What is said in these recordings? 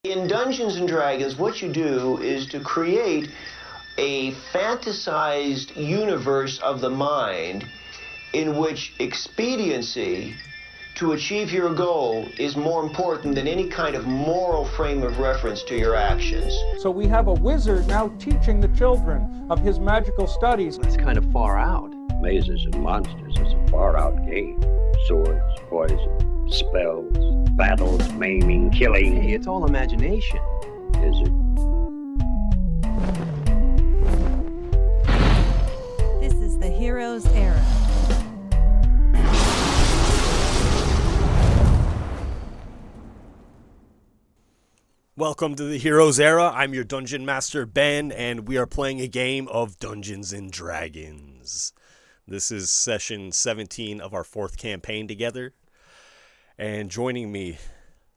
In Dungeons and Dragons, what you do is to create a fantasized universe of the mind in which expediency to achieve your goal is more important than any kind of moral frame of reference to your actions. So we have a wizard now teaching the children of his magical studies. That's kind of far out. Mazes and monsters is a far-out game. Swords, poison, spells, battles, maiming, killing. Hey, it's all imagination. Is it? This is the Heroes Era. Welcome to the Heroes Era. I'm your Dungeon Master, Ben, and we are playing a game of Dungeons and Dragons. This is session 17 of our fourth campaign together. And joining me,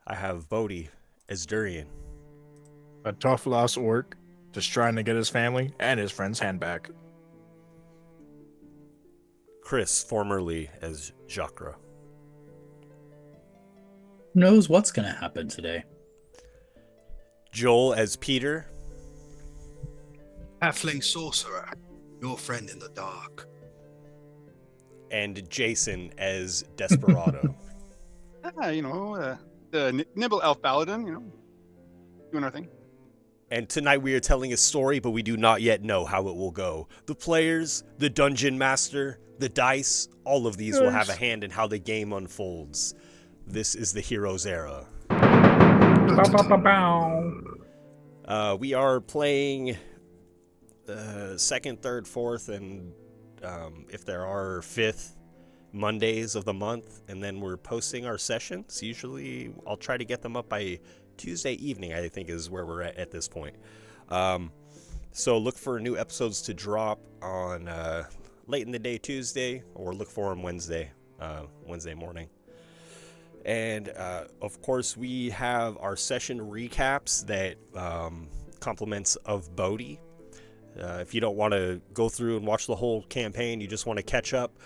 I have Bodhi as Durian. A tough lost orc, just trying to get his family and his friend's hand back. Chris, formerly as Jacra. Who knows what's going to happen today? Joel as Peter. Halfling sorcerer, your friend in the dark. And Jason as Desperado. The Nibble Elf Paladin, doing our thing. And tonight we are telling a story, but we do not yet know how it will go. The players, the Dungeon Master, the dice, all of these will have a hand in how the game unfolds. This is the Heroes Era. We are playing second, third, fourth, and if there are fifth Mondays of the month, and then we're posting our sessions. Usually I'll try to get them up by Tuesday evening, I think is where we're at this point. So look for new episodes to drop on late in the day Tuesday, or look for them Wednesday morning. And of course we have our session recaps that compliments of Bodhi. If you don't want to go through and watch the whole campaign, you just want to catch up,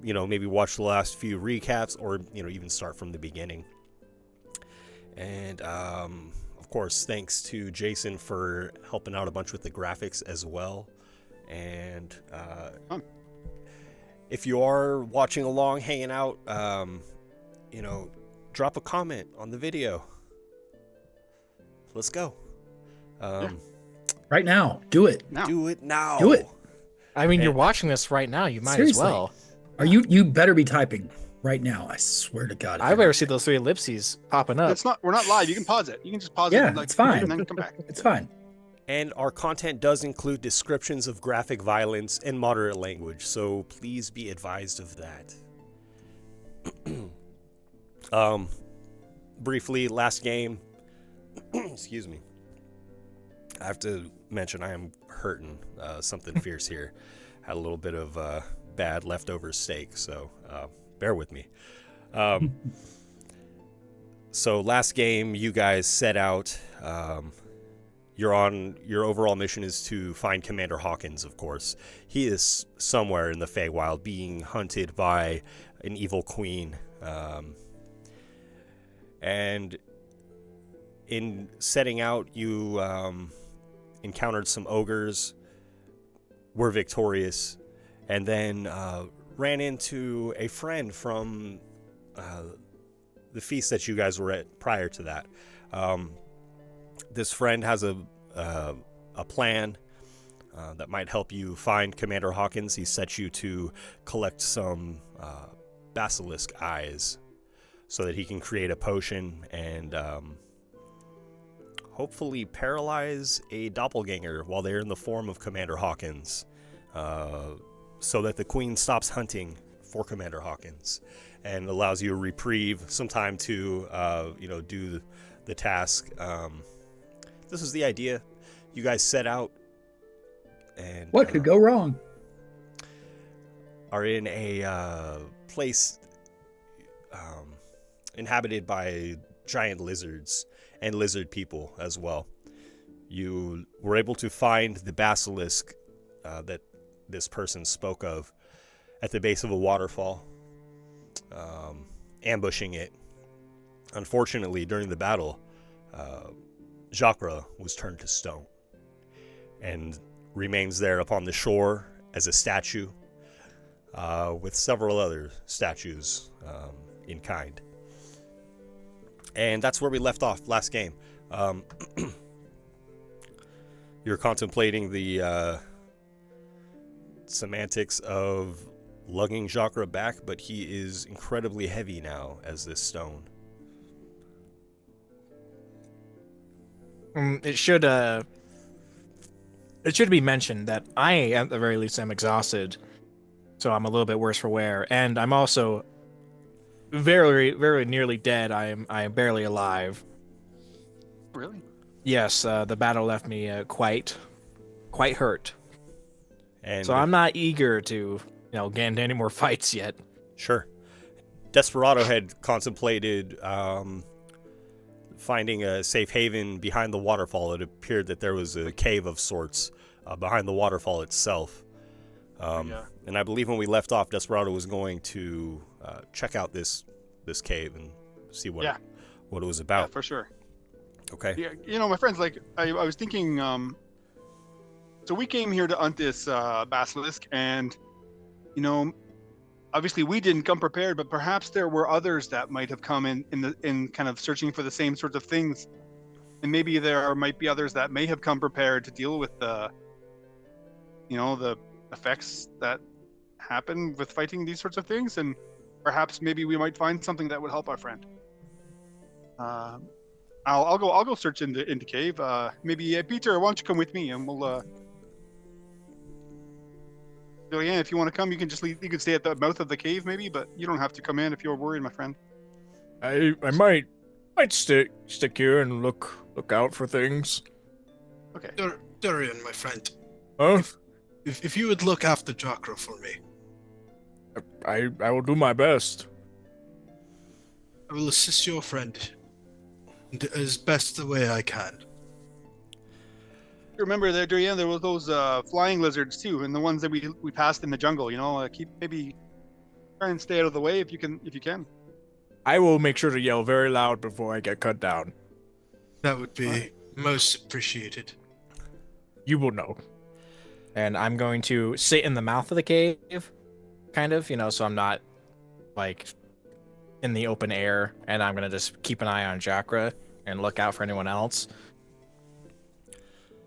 maybe watch the last few recaps, or even start from the beginning. And of course, thanks to Jason for helping out a bunch with the graphics as well. And if you are watching along, hanging out, drop a comment on the video. Let's go. Right now. Do it. Do it now. Do it. I mean, you're watching this right now. You might Seriously. as well. You better be typing right now. I swear to God. I better see those three ellipses popping up. We're not live. You can pause it. You can just pause it. Yeah, And, it's fine. And then come back. It's fine. And our content does include descriptions of graphic violence and moderate language, so please be advised of that. Briefly, last game. Excuse me. I have to mention I am hurting something fierce here. Had a little bit of bad leftover steak, so bear with me. So last game, you guys set out. Your overall mission is to find Commander Hawkins, of course. He is somewhere in the Feywild being hunted by an evil queen. And in setting out, you encountered some ogres, were victorious, and then ran into a friend from the feast that you guys were at prior to that. This friend has a plan that might help you find Commander Hawkins. He sets you to collect some basilisk eyes so that he can create a potion and hopefully paralyze a doppelganger while they're in the form of Commander Hawkins, so that the queen stops hunting for Commander Hawkins and allows you a reprieve, some time to do the task. This is the idea. You guys set out, and What could go wrong? are in a place inhabited by giant lizards and lizard people as well. You were able to find the basilisk that this person spoke of at the base of a waterfall, ambushing it. Unfortunately, during the battle, Jacra was turned to stone and remains there upon the shore as a statue, with several other statues in kind. And that's where we left off last game. You're contemplating the semantics of lugging Jacra back, but he is incredibly heavy now as this stone. It should be mentioned that I, at the very least, am exhausted, so I'm a little bit worse for wear, and I'm also very, very nearly dead. I am barely alive. Really? Yes, the battle left me quite hurt. And so I'm not eager to, get into any more fights yet. Sure. Desperado had contemplated finding a safe haven behind the waterfall. It appeared that there was a cave of sorts behind the waterfall itself. And I believe when we left off, Desperado was going to check out this cave and see what it was about. Yeah, for sure. Okay. Yeah, my friends, I was thinking, so we came here to hunt this basilisk, and, obviously we didn't come prepared, but perhaps there were others that might have come in kind of searching for the same sorts of things. And maybe there might be others that may have come prepared to deal with the effects that happen with fighting these sorts of things. And perhaps maybe we might find something that would help our friend. I'll go search in the cave. Maybe Peter, why don't you come with me, and we'll Julianne, if you want to come, you can just leave. You can stay at the mouth of the cave, maybe, but you don't have to come in if you're worried, my friend. I might stick here and look out for things. Okay. Durian, my friend. Huh? If you would look after Jacra for me. I will do my best. I will assist your friend as best the way I can. Remember that, Durian, there were those flying lizards too, and the ones that we passed in the jungle. Try and stay out of the way if you can. I will make sure to yell very loud before I get cut down. That would be most appreciated. You will know. And I'm going to sit in the mouth of the cave, kind of, so I'm not, in the open air, and I'm going to just keep an eye on Jacra and look out for anyone else.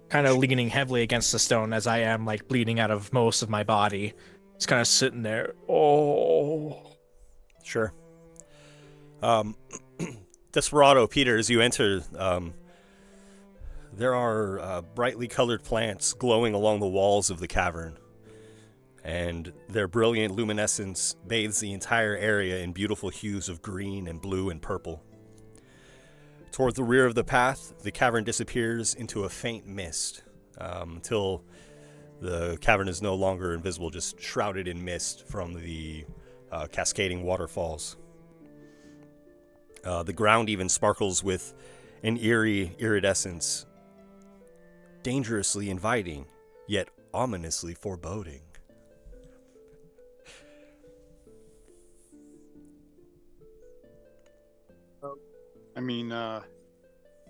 Kind of leaning heavily against the stone as I am, bleeding out of most of my body. Just kind of sitting there. Oh. Sure. Desperado, Peter, as you enter, there are brightly colored plants glowing along the walls of the cavern, and their brilliant luminescence bathes the entire area in beautiful hues of green and blue and purple. Toward the rear of the path, the cavern disappears into a faint mist, until the cavern is no longer invisible, just shrouded in mist from the cascading waterfalls. The ground even sparkles with an eerie iridescence, dangerously inviting, yet ominously foreboding.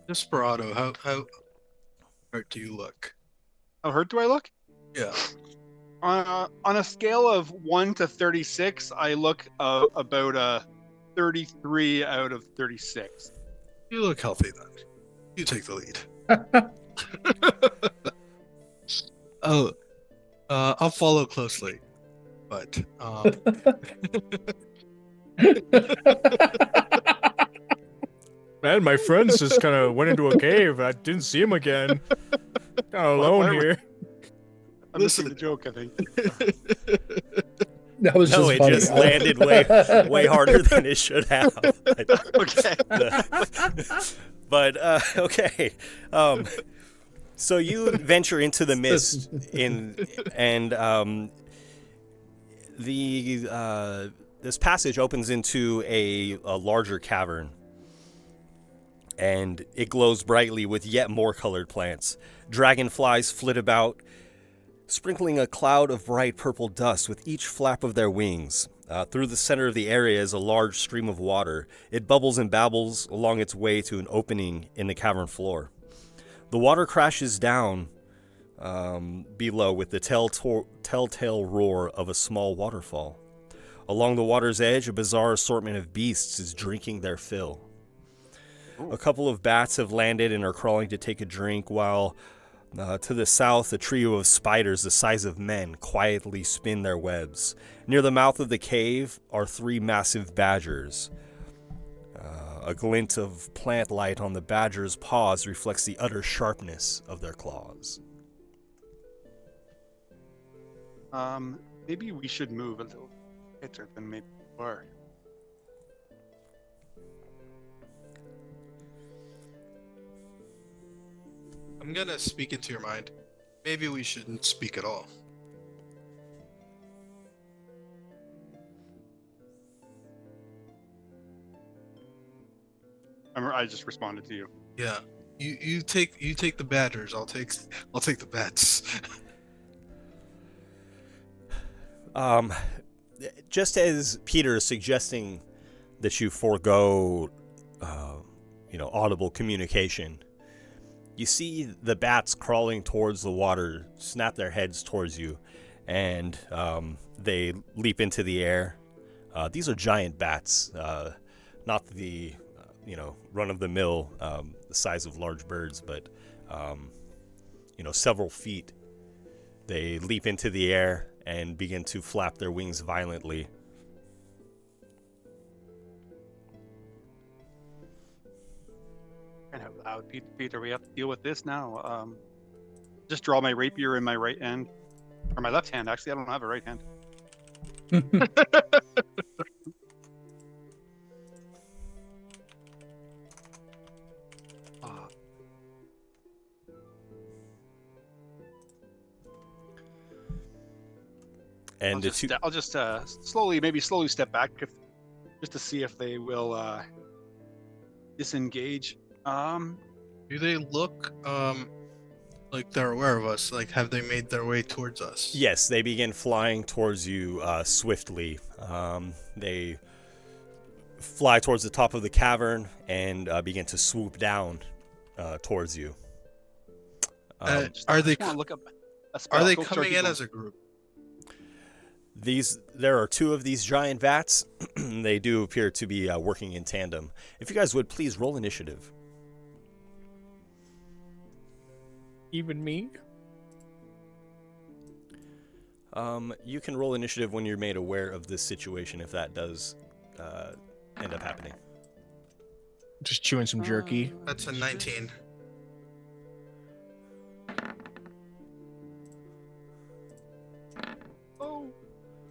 Desperado, how hurt do you look? How hurt do I look? Yeah. On a scale of 1 to 36, I look about a 33 out of 36. You look healthy then. You take the lead. I'll follow closely, but Man, my friends just kind of went into a cave. I didn't see him again. Kind of alone here. I'm missing the joke, I think. That was no, just it funny. just landed way harder than it should have. Okay. But okay. So you venture into the mist this passage opens into a larger cavern, and it glows brightly with yet more colored plants. Dragonflies flit about, sprinkling a cloud of bright purple dust with each flap of their wings, Through the center of the area is a large stream of water. It bubbles and babbles along its way to an opening in the cavern floor. The water crashes down below with the telltale roar of a small waterfall. Along the water's edge, a bizarre assortment of beasts is drinking their fill. A couple of bats have landed and are crawling to take a drink, while to the south, a trio of spiders the size of men quietly spin their webs. Near the mouth of the cave are 3 massive badgers. A glint of plant light on the badgers' paws reflects the utter sharpness of their claws. Maybe we should move a little better than maybe we were. I'm gonna speak into your mind. Maybe we shouldn't speak at all. I just responded to you. Yeah. You take the badgers. I'll take the bats. Just as Peter is suggesting that you forego, audible communication, you see the bats crawling towards the water, snap their heads towards you, and they leap into the air. These are giant bats, not the, run-of-the-mill, the size of large birds, but, several feet. They leap into the air and begin to flap their wings violently. Kind of loud, Peter. We have to deal with this now. Just draw my rapier in my right hand, or my left hand. Actually, I don't have a right hand. And I'll just slowly step back, just to see if they will disengage. Do they look like they're aware of us? Like, have they made their way towards us? Yes, they begin flying towards you swiftly. They fly towards the top of the cavern and begin to swoop down towards you. Are they Are coming in as a group? There are 2 of these giant bats. They do appear to be working in tandem. If you guys would please roll initiative. Even me? You can roll initiative when you're made aware of this situation, if that does end up happening. Just chewing some jerky. That's a 19.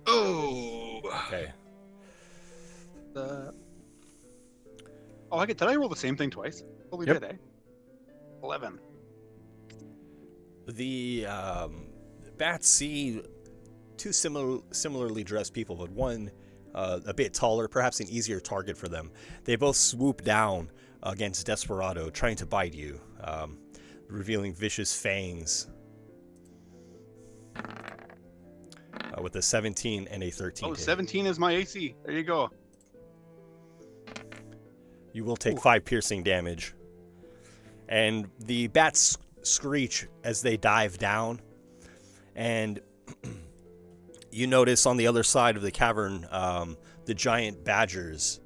Oh. Okay. Did I roll the same thing twice? Probably Yep. did, eh? 11. The bats see 2 similarly dressed people, but one a bit taller, perhaps an easier target for them. They both swoop down against Desperado, trying to bite you, revealing vicious fangs. With a 17 and a 13. Oh, 17 is my AC. There you go. You will take 5 piercing damage. And the bats screech as they dive down. And you notice on the other side of the cavern, the giant badgers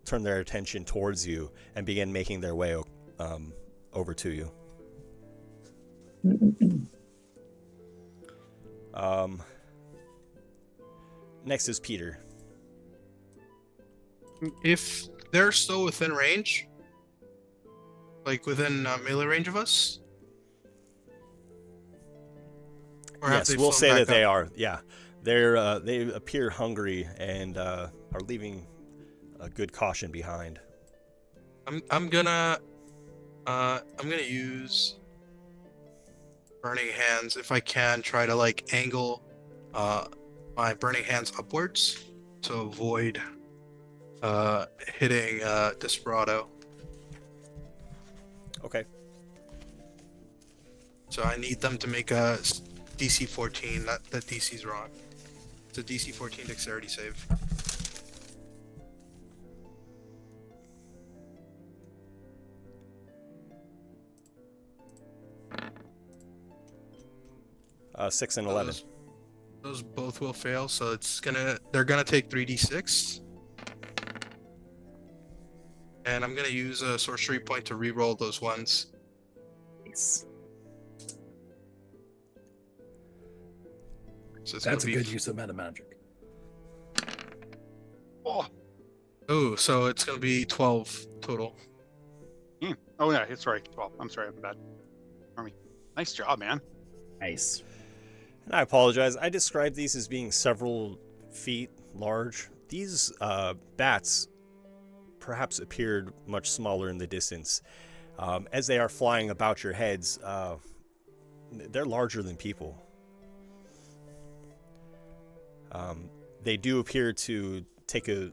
turn their attention towards you and begin making their way over to you. Next is Peter. If they're still within range, like within melee range of us, or have Yes, they we'll flown say back that they up? are. Yeah, they appear hungry and are leaving a good caution behind. I'm gonna use Burning Hands if I can. Try to angle my Burning Hands upwards to avoid hitting Desperado. Okay. So I need them to make a DC 14. That DC's wrong. It's a DC 14 dexterity save. Six and 11. Those both will fail, so they're gonna take 3d6. And I'm gonna use a sorcery point to re-roll those ones. Nice. So That's a good use of meta magic. Oh, so it's gonna be 12 total. Oh yeah, it's right. 12. I'm sorry, I'm bad. Army. Nice job, man. Nice. And I apologize. I described these as being several feet large. These bats perhaps appeared much smaller in the distance. As they are flying about your heads, they're larger than people. They do appear to take a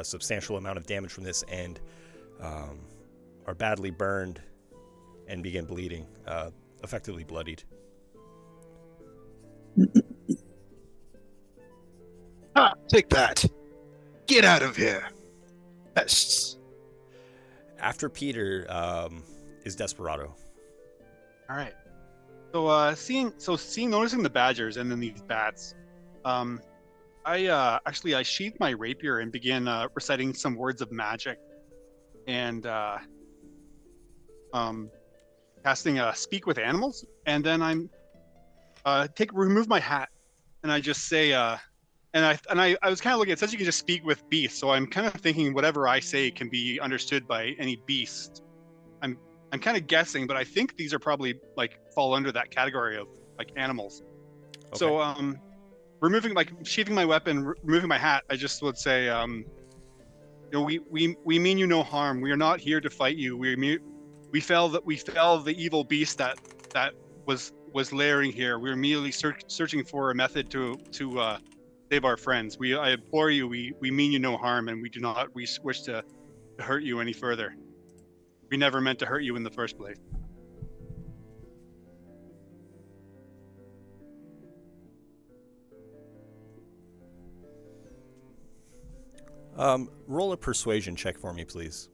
substantial amount of damage from this and are badly burned and begin bleeding, effectively bloodied. Take that! Get out of here! Pests! After Peter is Desperado. All right. So noticing the badgers and then these bats, I sheathed my rapier and began reciting some words of magic, and casting speak with animals, and then I'm remove my hat, and I just say and I was kind of looking, it says you can just speak with beasts, so I'm kind of thinking whatever I say can be understood by any beast. I'm kind of guessing, but I think these are probably like fall under that category of like animals. Okay. So sheathing my weapon, removing my hat, I just would say, we mean you no harm. We are not here to fight you. We fell the evil beast that was lairing here. We were merely searching for a method to save our friends. I implore you, we mean you no harm, and we do not wish to hurt you any further. We never meant to hurt you in the first place. Roll a persuasion check for me, please.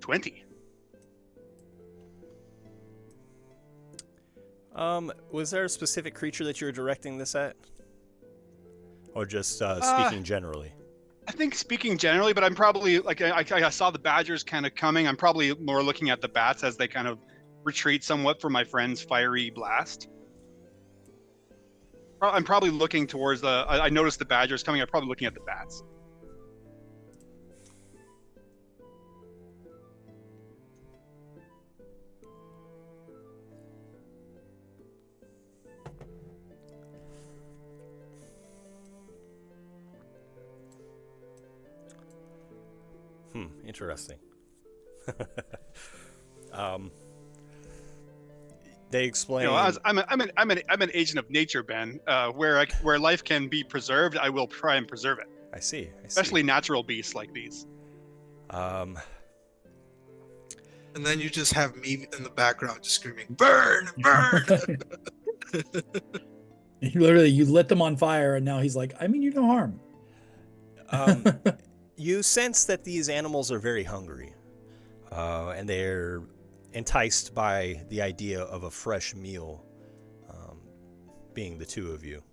$20. Was there a specific creature that you were directing this at? Or just speaking generally? I think speaking generally, but I'm probably, like, I saw the badgers kind of coming. I'm probably more looking at the bats as they kind of retreat somewhat from my friend's fiery blast. I'm probably looking towards I noticed the badgers coming. I'm probably looking at the bats. Interesting. They explain. I'm an agent of nature, Ben. Where life can be preserved, I will try and preserve it. I see. Especially natural beasts like these. And then you just have me in the background just screaming, "Burn! Burn!" You lit them on fire, and now he's like, "I mean you no harm." You sense that these animals are very hungry, and they're enticed by the idea of a fresh meal, being the two of you.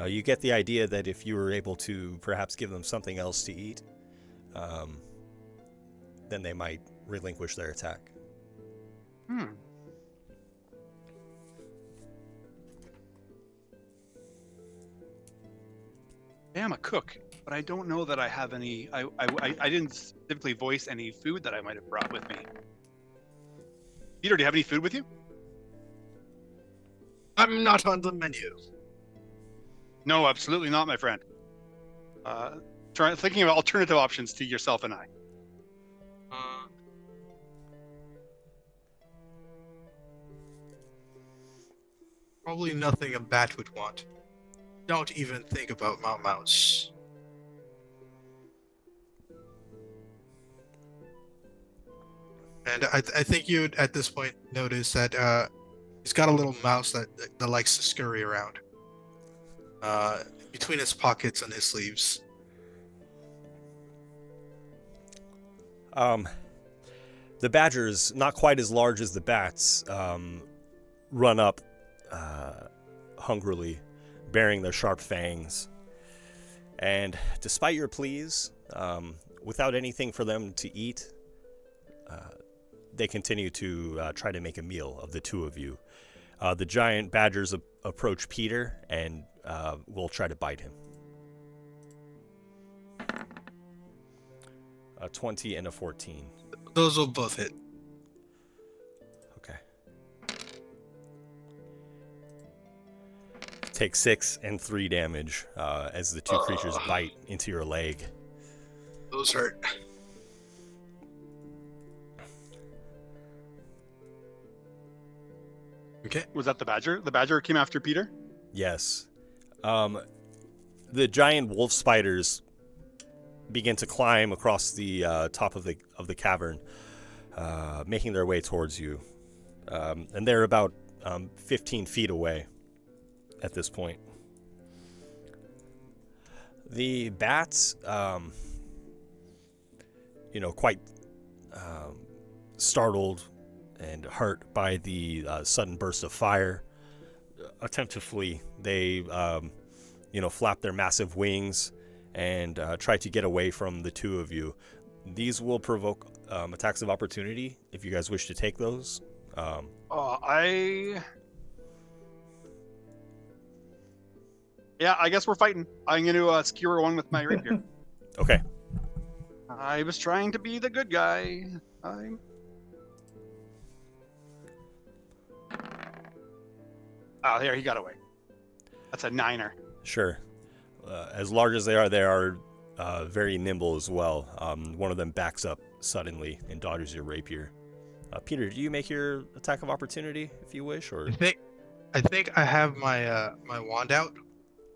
You get the idea that if you were able to perhaps give them something else to eat, then they might relinquish their attack. I am a cook, but I don't know that I have any. I didn't specifically voice any food that I might have brought with me. Peter, do you have any food with you? I'm not on the menu. No, absolutely not, my friend. Thinking of alternative options to yourself and I. Probably nothing a bat would want. Don't even think about Mouse. And I think you'd at this point notice that he's got a little mouse that likes to scurry around between his pockets and his sleeves. The badgers, not quite as large as the bats, run up hungrily, bearing their sharp fangs. And despite your pleas, without anything for them to eat, they continue to try to make a meal of the two of you. The giant badgers approach Peter and will try to bite him. A 20 and a 14. Those will both hit. Okay. Take 6 and 3 damage as the two creatures bite into your leg. Those hurt. Okay. Was that the badger? The badger came after Peter? Yes. The giant wolf spiders begin to climb across the top of the cavern, making their way towards you. And they're about 15 feet away at this point. The bats, quite startled and hurt by the sudden burst of fire, attempt to flee. They, flap their massive wings and try to get away from the two of you. These will provoke attacks of opportunity if you guys wish to take those. I guess we're fighting. I'm going to skewer one with my rapier. Okay. I was trying to be the good guy. Oh, there, he got away. That's a 9er. Sure. As large as they are very nimble as well. One of them backs up suddenly and dodges your rapier. Peter, do you make your attack of opportunity if you wish, or? I think I have my my wand out,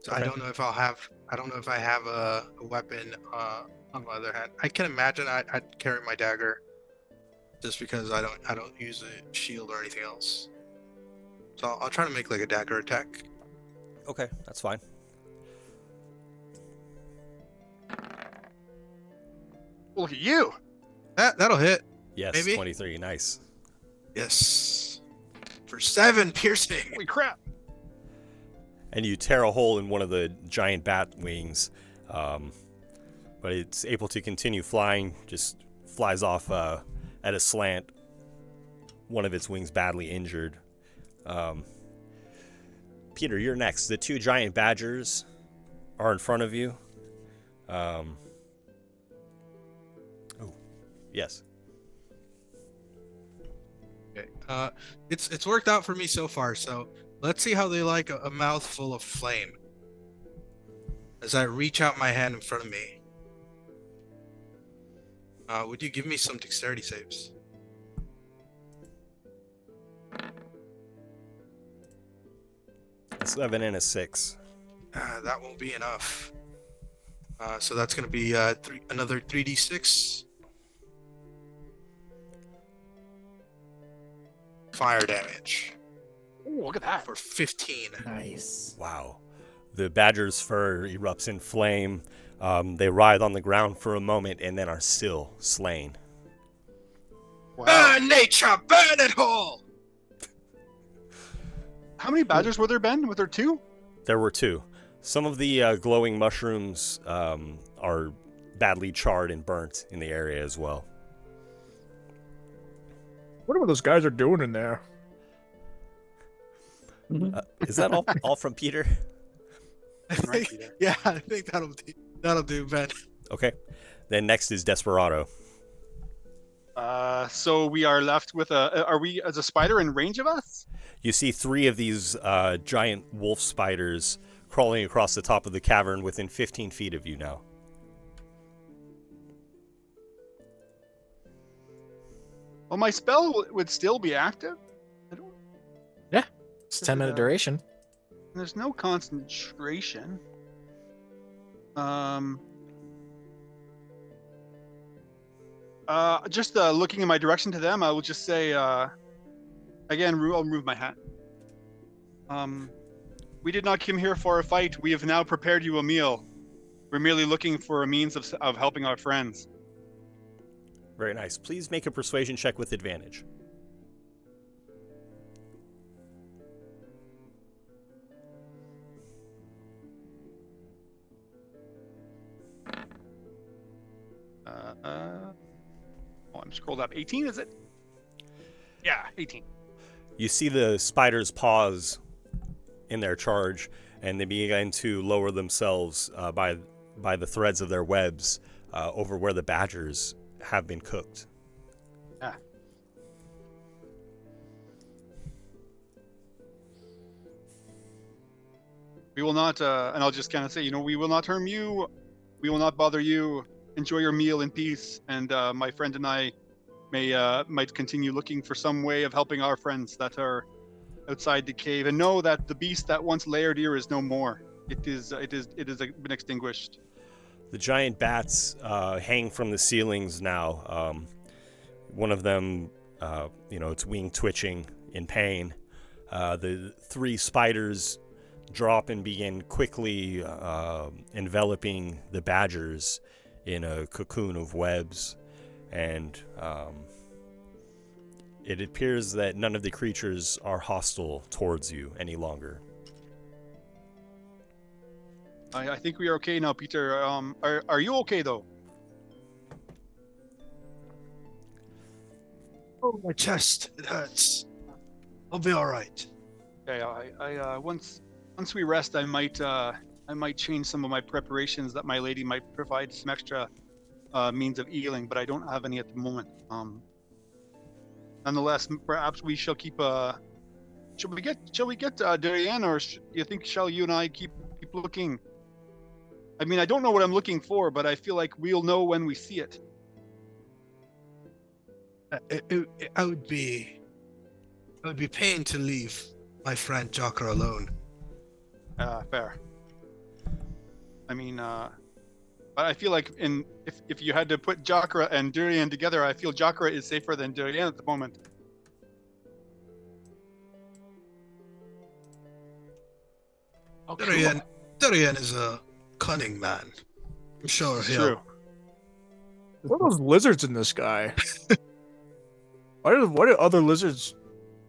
so Okay. I don't know if I have a weapon on my other hand. I can imagine I'd carry my dagger, just because I don't use a shield or anything else. So I'll try to make like a dagger attack. Okay, that's fine. Look at you. That'll hit. Yes, Maybe? 23, nice. Yes. For 7 piercing. Holy crap. And you tear a hole in one of the giant bat wings, but it's able to continue flying, just flies off at a slant, one of its wings badly injured. Peter, you're next. The two giant badgers are in front of you. Yes. Okay. It's worked out for me so far. So let's see how they like a mouthful of flame. As I reach out my hand in front of me. Would you give me some dexterity saves? A 7 and a 6. That won't be enough. So that's going to be another 3d6. Fire damage. Ooh, look at that. For 15. Nice. Wow. The badger's fur erupts in flame. They writhe on the ground for a moment and then are still slain. Wow. Burn nature! Burn it whole! How many badgers were there, Ben? Were there 2? There were 2. Some of the glowing mushrooms are badly charred and burnt in the area as well. What are those guys are doing in there? Is that all from Peter? Right, Peter. Yeah, I think that'll do, Ben. Okay. Then next is Desperado. So we are left with are we as a spider in range of us? You see 3 of these giant wolf spiders crawling across the top of the cavern within 15 feet of you now. Well, my spell would still be active. Yeah, it's 10-minute duration. There's no concentration. Just looking in my direction to them, I will just say, again, I'll remove my hat. We did not come here for a fight. We have now prepared you a meal. We're merely looking for a means of helping our friends. Very nice. Please make a persuasion check with advantage. I'm scrolled up. 18, is it? Yeah, 18. You see the spiders pause in their charge, and they begin to lower themselves by the threads of their webs over where the badgers have been cooked. Yeah. We will not, and I'll just kind of say, we will not harm you. We will not bother you. Enjoy your meal in peace. And my friend and I might continue looking for some way of helping our friends that are outside the cave, and know that the beast that once laired here is no more. It is been extinguished. The giant bats hang from the ceilings now. One of them, its wing twitching in pain. The 3 spiders drop and begin quickly enveloping the badgers in a cocoon of webs, and it appears that none of the creatures are hostile towards you any longer. I think we are okay now, Peter. Are you okay though? Oh, my chest, it hurts. I'll be all right. Okay, I once we rest, I might change some of my preparations that my lady might provide some extra means of healing, but I don't have any at the moment. Nonetheless, perhaps we shall keep. Shall we get Durian, or do you think shall you and I keep looking? I mean, I don't know what I'm looking for, but I feel like we'll know when we see it. I would be pained to leave my friend Jocker alone. Fair. I mean, but I feel like if you had to put Jakra and Durian together, I feel Jakra is safer than Durian at the moment. Durian is a cunning man. I'm sure It's he'll. true. What are those lizards in the sky? Why do other lizards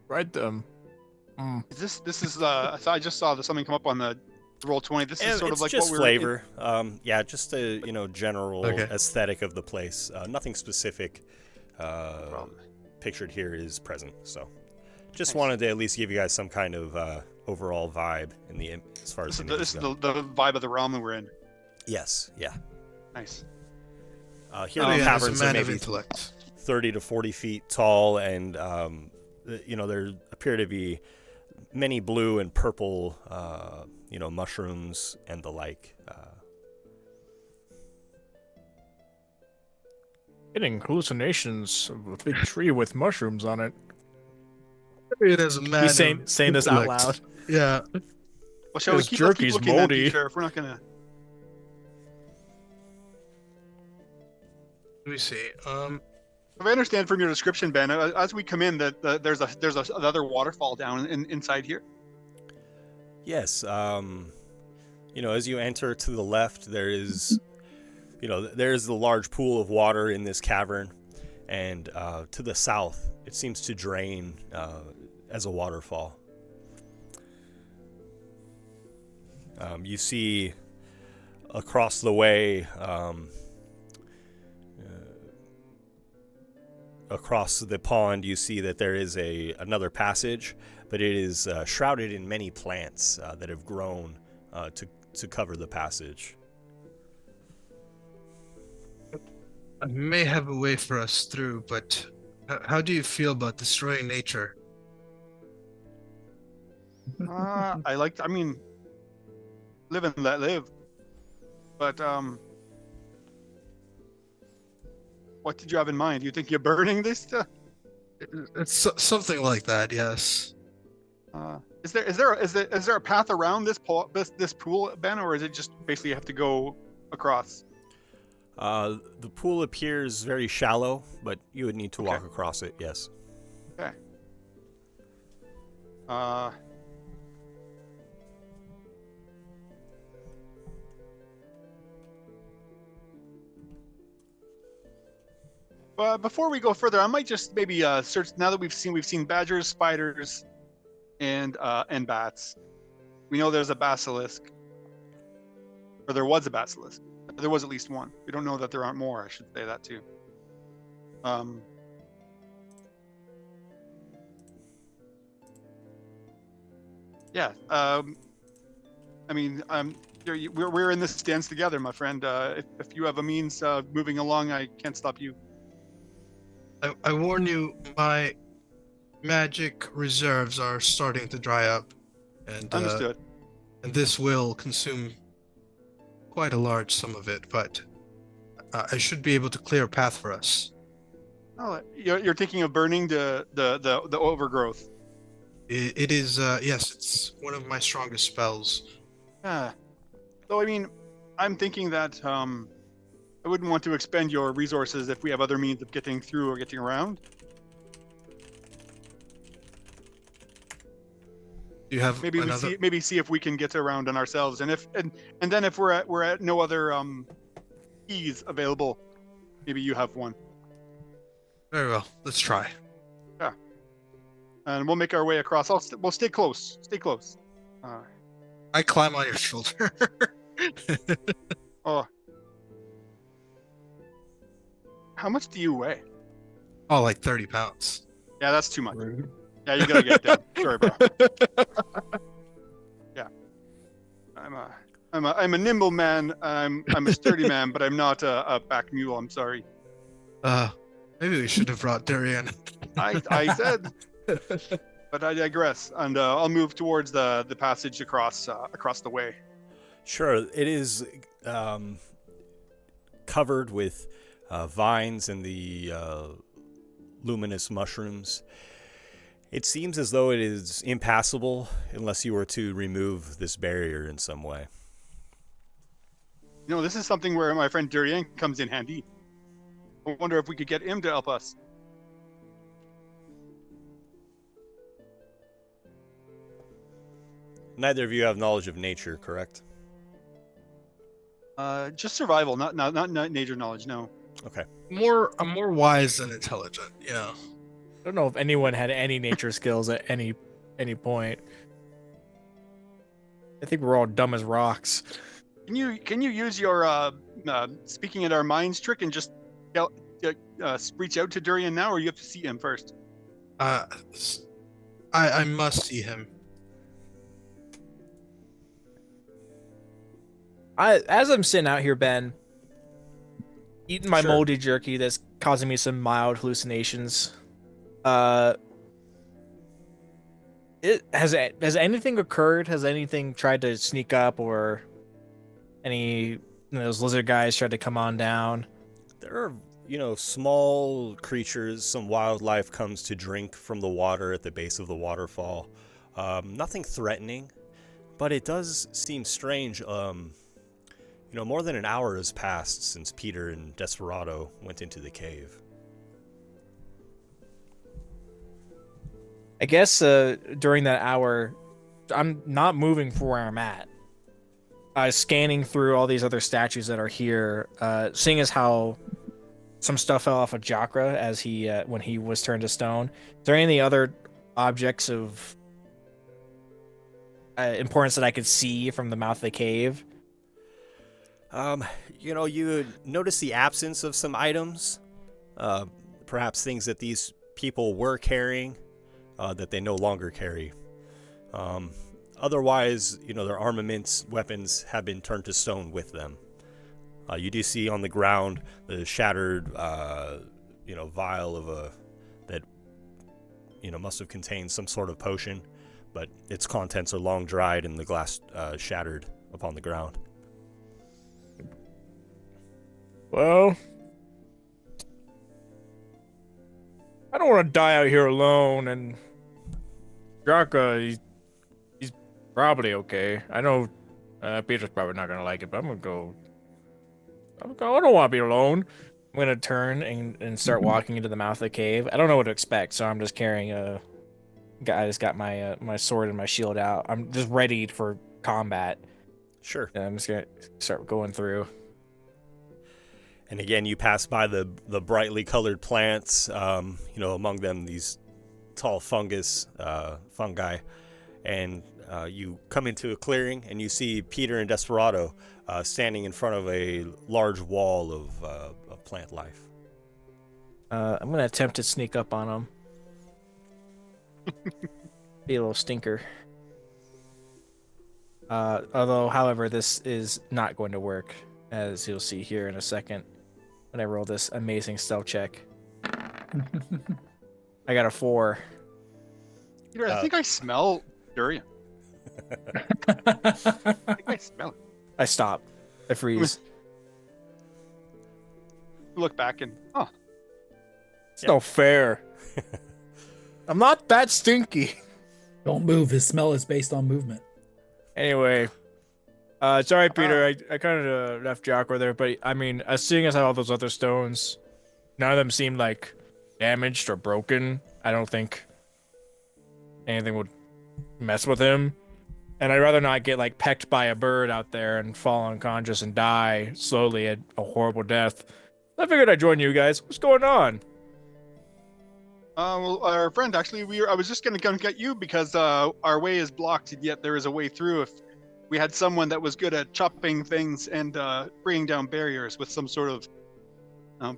ride them? This is so I just saw something come up on the Roll20. This is sort it's of like just what flavor. Just a general Okay. aesthetic of the place. Nothing specific pictured here is present. So, just wanted to at least give you guys some kind of overall vibe in the as far as This is the vibe of the realm that we're in. Yes, yeah. Nice. Here the Durian is a caverns are man of maybe intellect. 30 to 40 feet tall, and there appear to be many blue and purple mushrooms and the like. Getting hallucinations of a big tree with mushrooms on it. Durian is a man. He's of saying this out intellect. loud. Yeah. Well, shall we This keep jerky's looking then, moldy. Peter, if we're not gonna? Let me see. If I understand from your description, Ben, as we come in, that there's another waterfall down inside here. Yes, as you enter to the left, there is, there's the large pool of water in this cavern, and to the south, it seems to drain as a waterfall. You see across the way, across the pond, you see that there is another passage, but it is shrouded in many plants that have grown to cover the passage. I may have a way for us through, but how do you feel about destroying nature? I mean, live and let live. But what did you have in mind? Do you think you're burning this? It's something like that, yes. Is there a path around this pool, Ben, or is it just basically you have to go across? The pool appears very shallow, but you would need to walk across it, yes. Okay. Before we go further, I might just maybe search. Now that we've seen badgers, spiders, and bats. We know there's a basilisk, or there was a basilisk. There was at least one. We don't know that there aren't more. I should say that too. Yeah. I mean, we're in this dance together, my friend. If you have a means moving along, I can't stop you. I warn you, my magic reserves are starting to dry up, and Understood. And this will consume quite a large sum of it. But I should be able to clear a path for us. Oh, you're thinking of burning the overgrowth. It is yes, it's one of my strongest spells. Yeah. So I mean, I'm thinking that I wouldn't want to expend your resources if we have other means of getting through or getting around. Do you have maybe another... maybe see if we can get around on ourselves, and then if we're at no other keys available, maybe you have one. Very well, let's try. Yeah. And we'll make our way across. We'll stay close. Stay close. I climb on your shoulder. Oh. How much do you weigh? Oh, like 30 pounds. Yeah, that's too much. Rude. Yeah, you gotta get down. Sorry, bro. Yeah. I'm a nimble man. I'm a sturdy man, but I'm not a back mule. I'm sorry. Maybe we should have brought Durian. I said, but I digress, and I'll move towards the passage across the way. Sure, it is covered with vines and the luminous mushrooms. It seems as though it is impassable unless you were to remove this barrier in some way. You know, this is something where my friend Durian comes in handy. I wonder if we could get him to help us. Neither of you have knowledge of nature, correct? Just survival, not nature knowledge. No. Okay. I'm more wise than intelligent. Yeah. I don't know if anyone had any nature skills at any point. I think we're all dumb as rocks. Can you use your speaking at our minds trick and just reach out to Durian now, or you have to see him first? I must see him. As I'm sitting out here, Ben, eating my Sure. moldy jerky that's causing me some mild hallucinations. Has anything occurred? Has anything tried to sneak up, or any those lizard guys tried to come on down? There are, small creatures, some wildlife comes to drink from the water at the base of the waterfall. Nothing threatening, but it does seem strange. More than an hour has passed since Peter and Desperado went into the cave. I guess during that hour, I'm not moving from where I'm at. Scanning through all these other statues that are here, seeing as how some stuff fell off of Jakra as he when he was turned to stone. Is there any other objects of importance that I could see from the mouth of the cave? You notice the absence of some items, perhaps things that these people were carrying, that they no longer carry. Otherwise, their armaments, weapons have been turned to stone with them. You do see on the ground the shattered, vial of that must have contained some sort of potion, but its contents are long dried and the glass shattered upon the ground. Well, I don't want to die out here alone, and Draka, he's probably okay. I know Peter's probably not gonna like it, but I'm I don't want to be alone. I'm gonna turn and start walking into the mouth of the cave. I don't know what to expect, so I'm just carrying I just got my my sword and my shield out. I'm just ready for combat. Sure. And I'm just gonna start going through. And again, you pass by the brightly colored plants. Among them these tall fungi, and you come into a clearing and you see Peter and Desperado standing in front of a large wall of plant life. I'm gonna attempt to sneak up on them. Be a little stinker. However, this is not going to work, as you'll see here in a second when I roll this amazing stealth check. I got a 4. Peter, I think I smell durian. I think I smell it. I stop. I freeze. Look back and It's no fair. I'm not that stinky. Don't move. His smell is based on movement. Anyway, sorry, Peter. I kind of left you awkward there, but I mean, seeing as how all those other stones, none of them seem like damaged or broken. I don't think anything would mess with him. And I'd rather not get like pecked by a bird out there and fall unconscious and die slowly a horrible death. I figured I'd join you guys. What's going on? Well, our friend, actually, I was just going to come get you because our way is blocked, yet there is a way through if we had someone that was good at chopping things and bringing down barriers with some sort of,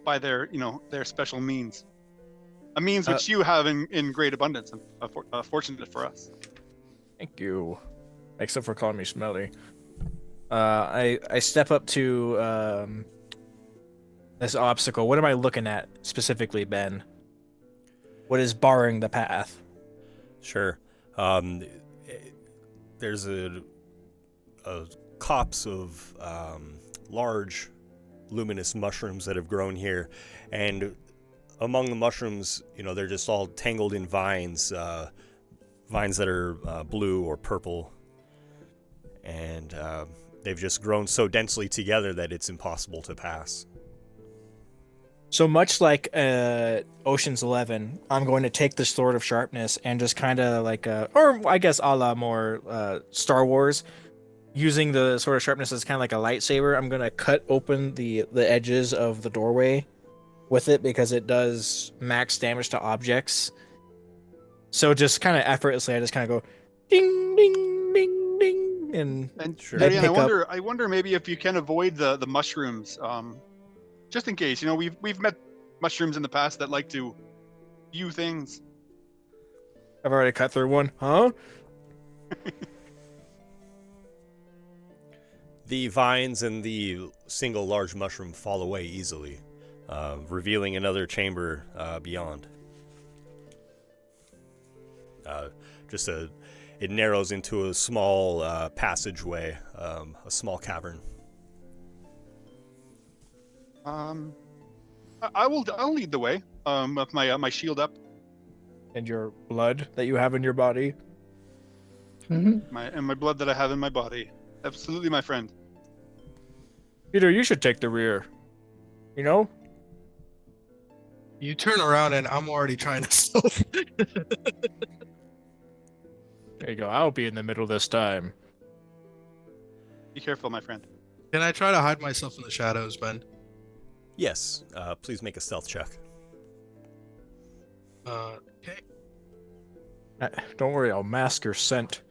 by their special means. A means which you have in great abundance, and fortunate for us. Thank you. Except for calling me smelly. I step up to this obstacle. What am I looking at specifically, Ben? What is barring the path? Sure. There's a copse of large luminous mushrooms that have grown here, and among the mushrooms, they're just all tangled in vines that are blue or purple, and they've just grown so densely together that it's impossible to pass. So much like Ocean's 11, I'm going to take the Sword of Sharpness and just kind of like, or I guess a la more Star Wars, using the Sword of Sharpness as kind of like a lightsaber. I'm going to cut open the edges of the doorway with it because it does max damage to objects. So just kind of effortlessly, I just kind of go ding, ding, ding, ding, and Sure. Darian, I wonder maybe if you can avoid the mushrooms. Just in case, we've met mushrooms in the past that like to view things. I've already cut through one, huh? The vines and the single large mushroom fall away easily, revealing another chamber beyond. It narrows into a small passageway, a small cavern. I'll lead the way. With my shield up. And your blood that you have in your body. Mm-hmm. My blood that I have in my body. Absolutely, my friend. Peter, you should take the rear. You turn around and I'm already trying to stealth. There you go. I'll be in the middle this time. Be careful, my friend. Can I try to hide myself in the shadows, Ben? Yes, please make a stealth check. Okay. Don't worry, I'll mask your scent.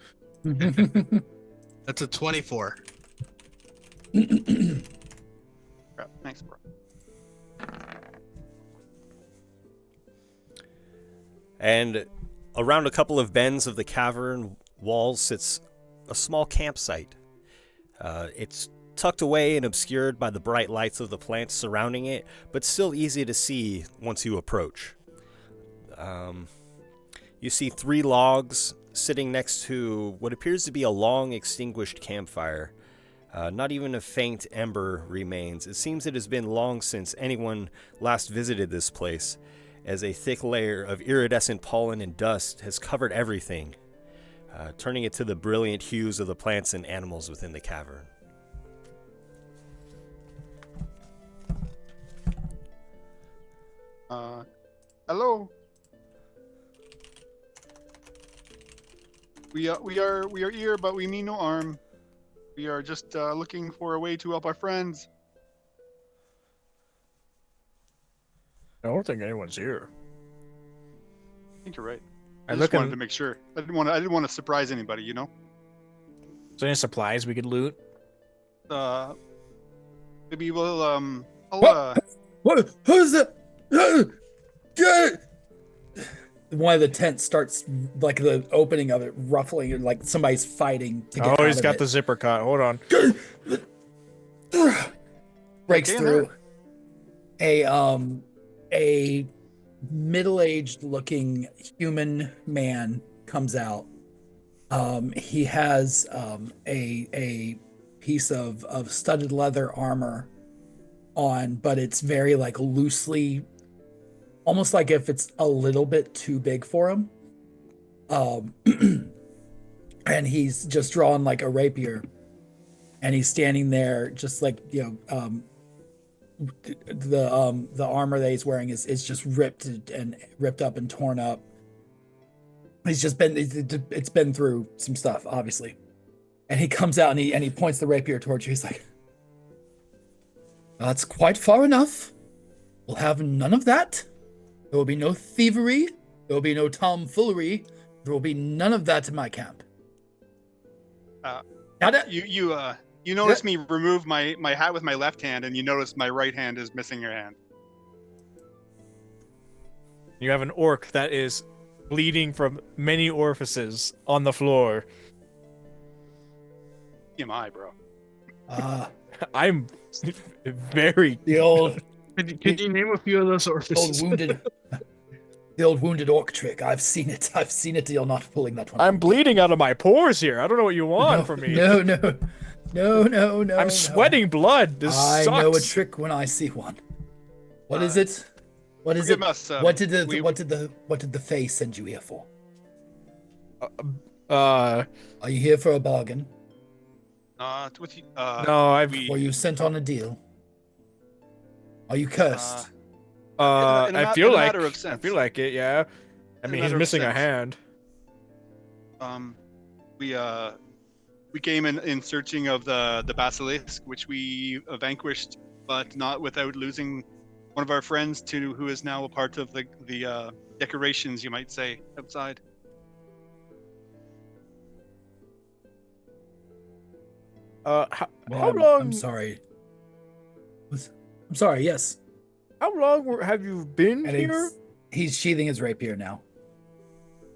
That's a 24. Crap. Thanks, bro. And around a couple of bends of the cavern walls sits a small campsite. It's tucked away and obscured by the bright lights of the plants surrounding it, but still easy to see once you approach. You see 3 logs sitting next to what appears to be a long extinguished campfire. Not even a faint ember remains. It seems it has been long since anyone last visited this place, as a thick layer of iridescent pollen and dust has covered everything, turning it to the brilliant hues of the plants and animals within the cavern. Hello. We are here, but we mean no harm. We are just looking for a way to help our friends. I don't think anyone's here. I think you're right. I I just wanted to make sure. I didn't want to surprise anybody, you know. Is there any supplies we could loot? Maybe we'll What? Who's that? One of the tents starts, like the opening of it, ruffling, and like somebody's fighting to get out He's of got it. the zipper cut. Hold on. Breaks Get in through. A middle-aged looking human man comes out. He has a piece of studded leather armor on, but it's very like loosely, almost like if it's a little bit too big for him. And he's just drawn like a rapier, and he's standing there just like, the armor that he's wearing is just ripped up and torn up. It's been through some stuff, obviously. And he comes out and he points the rapier towards you. He's like, "That's quite far enough. We'll have none of that. There will be no thievery. There will be no tomfoolery. There will be none of that in my camp." You noticed me remove my hat with my left hand, and you notice my right hand is missing your hand. You have an orc that is bleeding from many orifices on the floor. TMI, bro. I'm very The old Can you name a few of those orifices? the old wounded orc trick. I've seen it. You're not pulling that one. I'm bleeding out of my pores here. I don't know what you want from me. No. I'm sweating blood. This I sucks. know a trick when I see one. What is it? What is forgive it? us, what did the Fae send you here for? Are you here for a bargain? With you, no, Were you sent on a deal? Are you cursed? I feel like it, yeah. I mean, he's matter of missing a sense. hand. We came in searching of the basilisk, which we vanquished, but not without losing one of our friends who is now a part of the decorations, you might say, outside. How Well, long? I'm sorry. I'm sorry. Yes. How long have you been And here? he's sheathing his rapier now.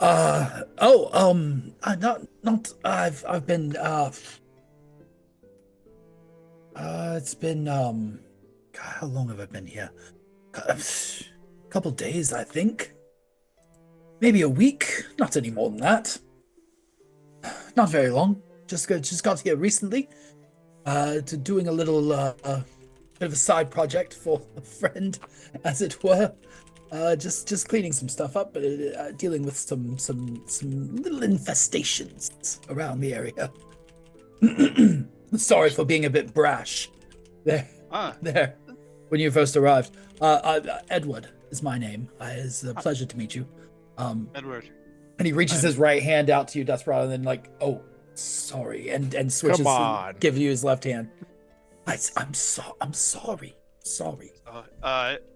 I've been it's been God, how long have I been here? A couple days, I think. Maybe a week. Not any more than that. Not very long. Just got here recently. To doing a little bit of a side project for a friend, as it were. Just cleaning some stuff up, dealing with some little infestations around the area. Sorry for being a bit brash there. When you first arrived. Edward is my name. It's a pleasure to meet you. Edward. And he reaches his right hand out to you, Desperado, and then like, "Oh, sorry," and switches, Come on. giving you his left hand. I'm sorry.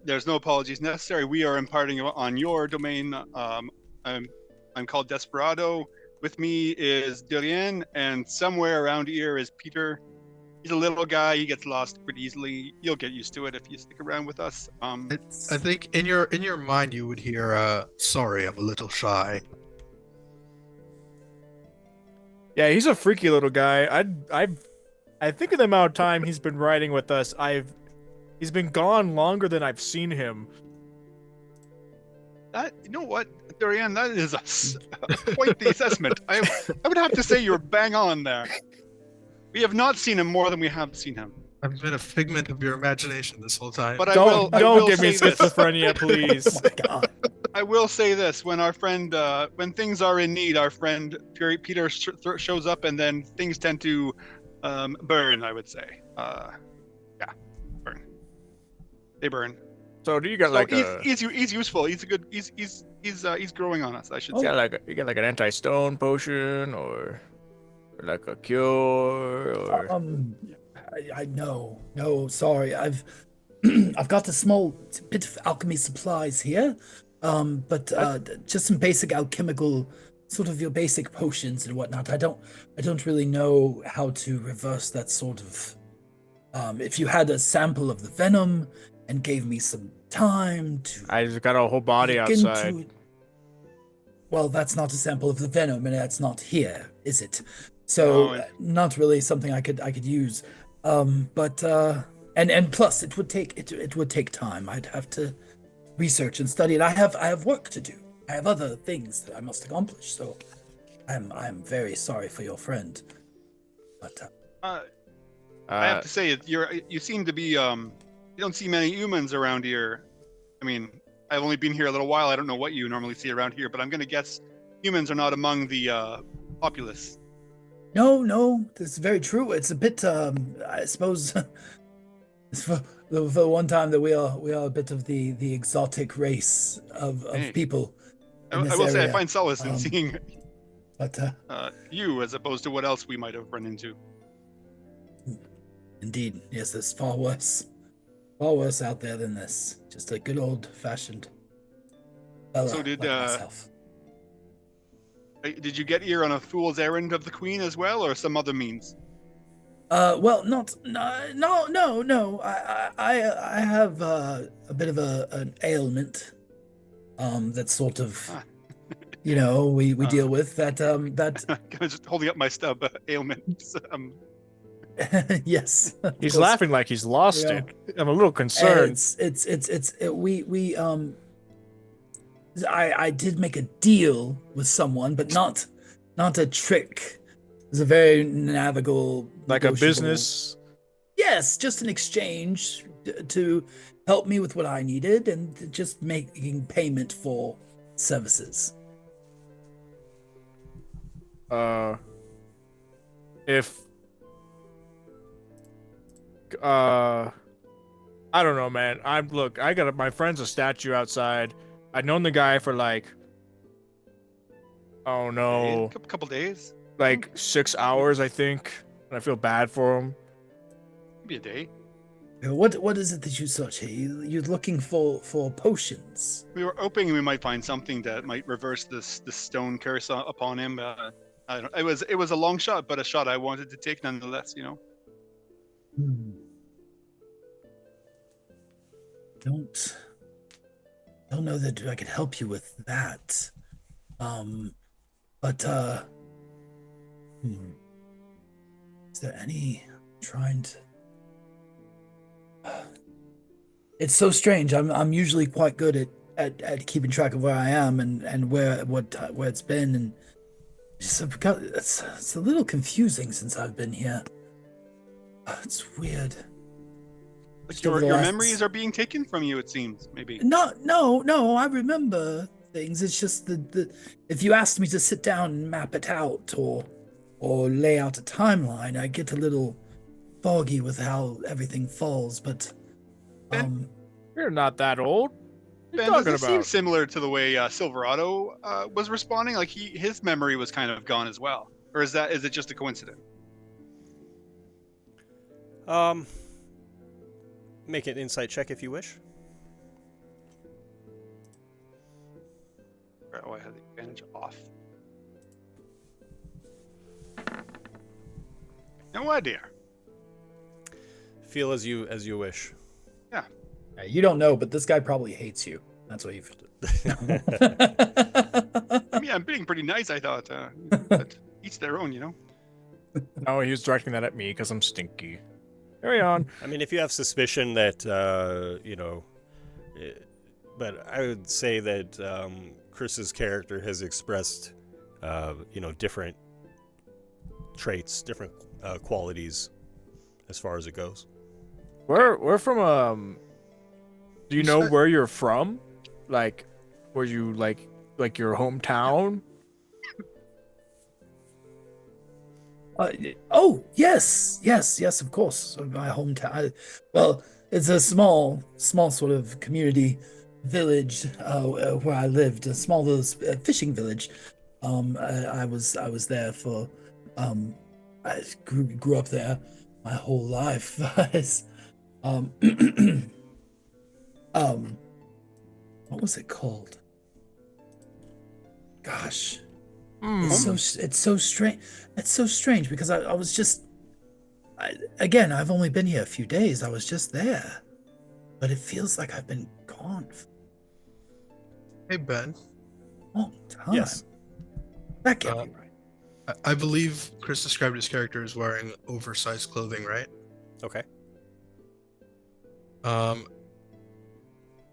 There's no apologies necessary. We are imparting on your domain. I'm called Desperado. With me is Durian, and somewhere around here is Peter. He's a little guy. He gets lost pretty easily. You'll get used to it if you stick around with us. I think in your mind you would hear, "Sorry, I'm a little shy." Yeah, he's a freaky little guy. I think of the amount of time he's been riding with us, he's been gone longer than I've seen him. You know what, Durian? That is quite the assessment. I would have to say you're bang on there. We have not seen him more than we have seen him. I've been a figment of your imagination this whole time. But Don't give me say this. schizophrenia, please. Oh my God. I will say this: when our friend, when things are in need, our friend Peter shows up, and then things tend to burn. I would say, yeah, burn. They burn. So do you got So like he's useful. He's a good. He's growing on us. I should you say. got like an anti-stone potion or like a cure or I no, sorry. I've I've got a small bit of alchemy supplies here, but just some basic alchemical, sort of your basic potions and whatnot. I don't really know how to reverse that sort of. If you had a sample of the venom and gave me some time to, I just got a whole body look outside. into it. Well, that's not a sample of the venom, and that's not here, is it? So not really something I could use. But and plus it would take time. I'd have to research and study it. I have work to do. I have other things that I must accomplish. So I'm very sorry for your friend. But I have to say, you seem to be you don't see many humans around here. I mean, I've only been here a little while. I don't know what you normally see around here, but I'm gonna guess humans are not among the populace. No, this is very true. It's a bit I suppose it's for the one time that we are a bit of the exotic race of people. I will say I find solace in seeing but you as opposed to what else we might have run into. Indeed, yes, there's far worse out there than this. Just a good old-fashioned fellow So did like myself. Did you get here on a fool's errand of the queen as well, or some other means? Well, no. I have a bit of an ailment. That's sort of, we deal with that. That I was just holding up my stub ailment. yes. He's laughing like he's lost it. I'm a little concerned. I did make a deal with someone, but not a trick. It was a very navigable, like a business. Yes, just an exchange to help me with what I needed and just making payment for services. If I don't know, man. I got my friend's a statue outside. I'd known the guy for like, oh no, a couple days, like 6 hours, I think. And I feel bad for him. Maybe a day. What is it that you search here? You're looking for potions. We were hoping we might find something that might reverse this stone curse upon him. I don't. It was a long shot, but a shot I wanted to take nonetheless. Don't know that I could help you with that. But is there any trying to? It's so strange. I'm usually quite good at keeping track of where I am and where it's been, and it's a little confusing since I've been here. It's weird. But your memories are being taken from you, it seems, maybe. No, I remember things. It's just the if you asked me to sit down and map it out or lay out a timeline, I get a little foggy with how everything falls, but Ben, you're not that old. Ben, does it seem similar to the way Silverado was responding? Like his memory was kind of gone as well, or is it just a coincidence? Make an insight check if you wish. Oh, I have the advantage off. No idea. Feel as you wish. Yeah. You don't know, but this guy probably hates you. That's what you've. I mean, I'm being pretty nice, I thought. But each their own, No, he was directing that at me because I'm stinky. Carry on. I mean, if you have suspicion that, but I would say that Chris's character has expressed, different traits, different qualities as far as it goes. We're from, do you know where you're from? Like, where you, like your hometown? Oh yes, of course. My hometown. it's a small sort of community village where I lived, a small little fishing village. I was there for I grew up there my whole life. um, what was it called? Gosh, it's so strange. It's so strange because I was just again. I've only been here a few days. I was just there, but it feels like I've been gone for Hey Ben. a long time. Yes. That can't be right. I believe Chris described his character as wearing oversized clothing, right? Okay.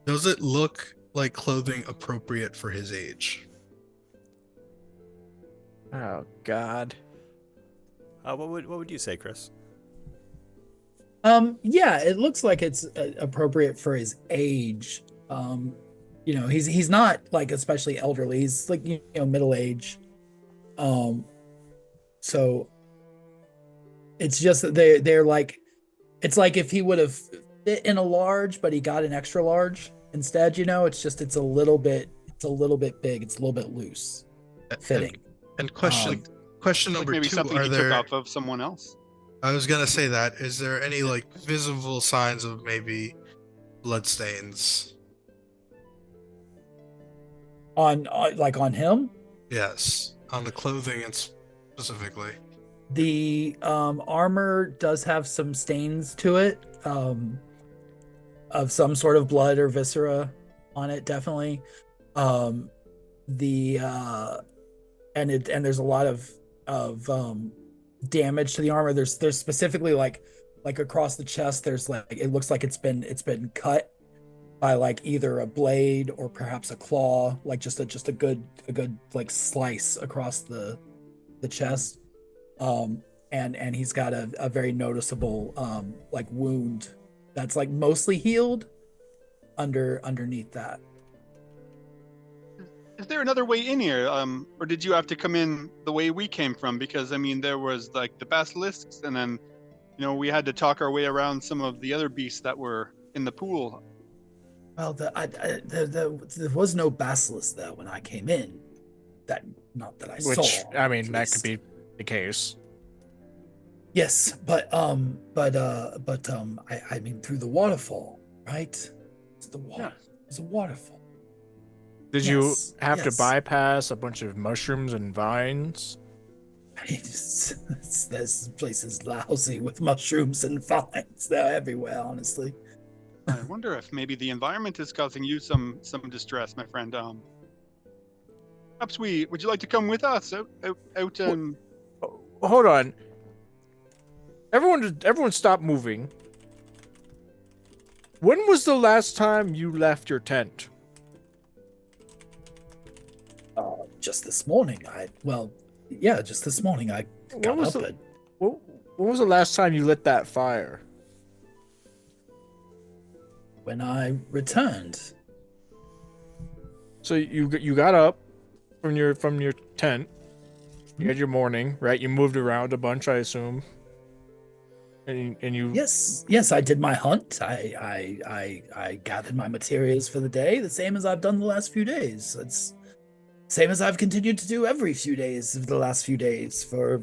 Does it look like clothing appropriate for his age? Oh God. What would you say, Chris? Yeah, it looks like it's appropriate for his age. He's not like especially elderly. He's like middle age. So it's just that they're like, it's like if he would have fit in a large, but he got an extra large instead. It's a little bit big. It's a little bit loose fitting. And question number maybe two: something Are he there? took off of someone else. I was gonna say that. Is there any like visible signs of maybe bloodstains? On him. Yes, on the clothing and specifically. The armor does have some stains to it, of some sort of blood or viscera on it, definitely. And there's a lot of damage to the armor. There's specifically like across the chest. There's like, it looks like it's been cut by like either a blade or perhaps a claw, like just a good like slice across the chest. And he's got a very noticeable like wound that's like mostly healed underneath that. Is there another way in here, or did you have to come in the way we came from? Because I mean, there was like the basilisks, and then we had to talk our way around some of the other beasts that were in the pool. Well, there was no basilisk there when I came in. Not that I saw. Which, I mean, at that least. could be the case. Yes, but I mean through the waterfall, right? It's a waterfall. Did you Yes, have to yes. bypass a bunch of mushrooms and vines? This place is lousy with mushrooms and vines. They're everywhere, honestly. I wonder if maybe the environment is causing you some distress, my friend. Perhaps would you like to come with us out and Hold on. Everyone stop moving. When was the last time you left your tent? Just this morning. Just this morning I got was up the- and When was the last time you lit that fire? when I returned. So you got up from your tent. You had your morning, right? You moved around a bunch, I assume. And you Yes, I did my hunt. I gathered my materials for the day, the same as I've done the last few days. It's same as I've continued to do every few days of the last few days for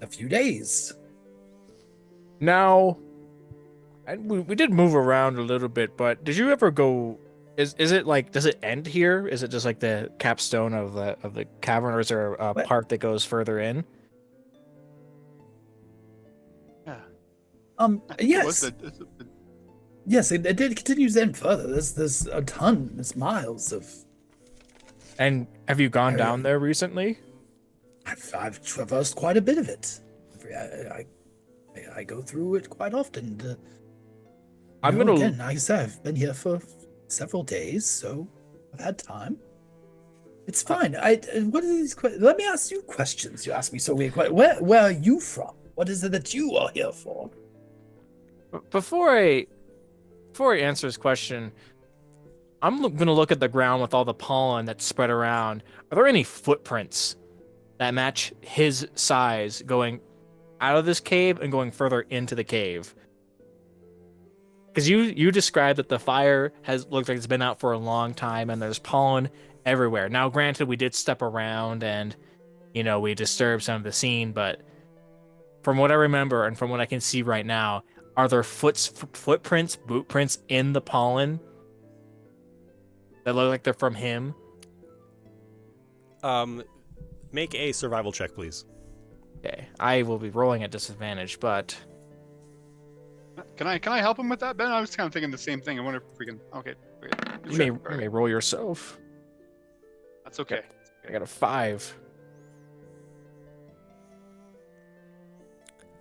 a few days. Now, we did move around a little bit, but did you ever go? Is it like, does it end here? Is it just like the capstone of the cavern, or is there a part that goes further in? Yes. Yes, it did continue then further. There's a ton. There's miles of. And have you gone down there recently? I've traversed quite a bit of it. I go through it quite often. Again, like I said, I've been here for several days, so I've had time. It's fine. What are these questions? Let me ask you questions. You ask me so weird. Where are you from? What is it that you are here for? Before I answer this question, I'm gonna look at the ground with all the pollen that's spread around. Are there any footprints that match his size going out of this cave and going further into the cave? because you described that the fire has looked like it's been out for a long time and there's pollen everywhere. Now, granted, we did step around and, we disturbed some of the scene, but from what I remember and from what I can see right now, are there footprints, boot prints in the pollen that look like they're from him? Make a survival check, please. Okay, I will be rolling at disadvantage, but Can I help him with that, Ben? I was kind of thinking the same thing. I wonder if we can. Okay. you may roll yourself. That's okay. I got a 5.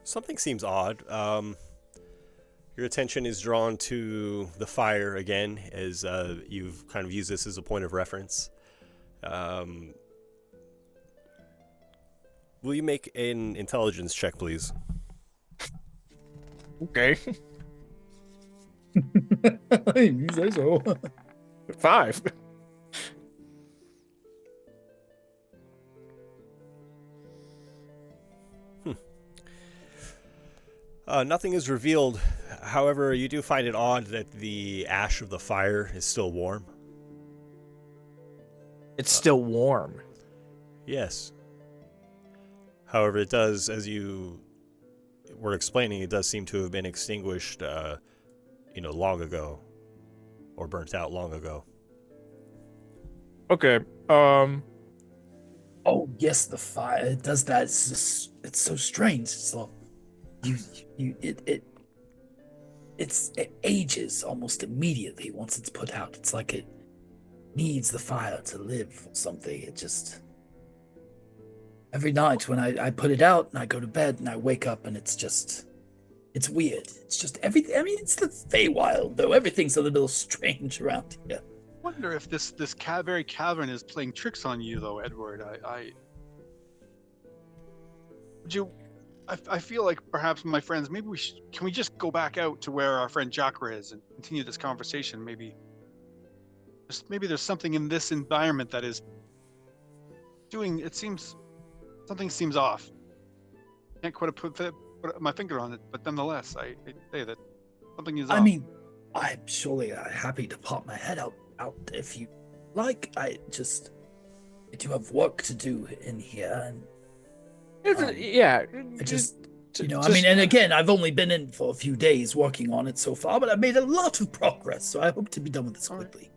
Something seems odd. Your attention is drawn to the fire again, as you've kind of used this as a point of reference. Will you make an intelligence check, please? Okay. You say so. 5. Nothing is revealed. However, you do find it odd that the ash of the fire is still warm. It's still warm. Yes. However, it does, as you were explaining, it does seem to have been extinguished, long ago, or burnt out long ago. Okay. Oh yes, the fire. It does that. It's so strange. It's like it ages almost immediately once it's put out. It's like it needs the fire to live or something. It just every night when I put it out and I go to bed and I wake up and it's weird. It's just everything. I mean, it's the Feywild though. Everything's a little strange around here. I wonder if this very cavern is playing tricks on you, though, Edward. I feel like perhaps my friends, maybe can we just go back out to where our friend Jakra is and continue this conversation? Maybe there's something in this environment that is doing. Something seems off. Can't quite put my finger on it, but nonetheless, I say that something is off. I mean, I'm surely happy to pop my head out if you like. I do have work to do in here, and and again, I've only been in for a few days working on it so far, but I've made a lot of progress, so I hope to be done with this quickly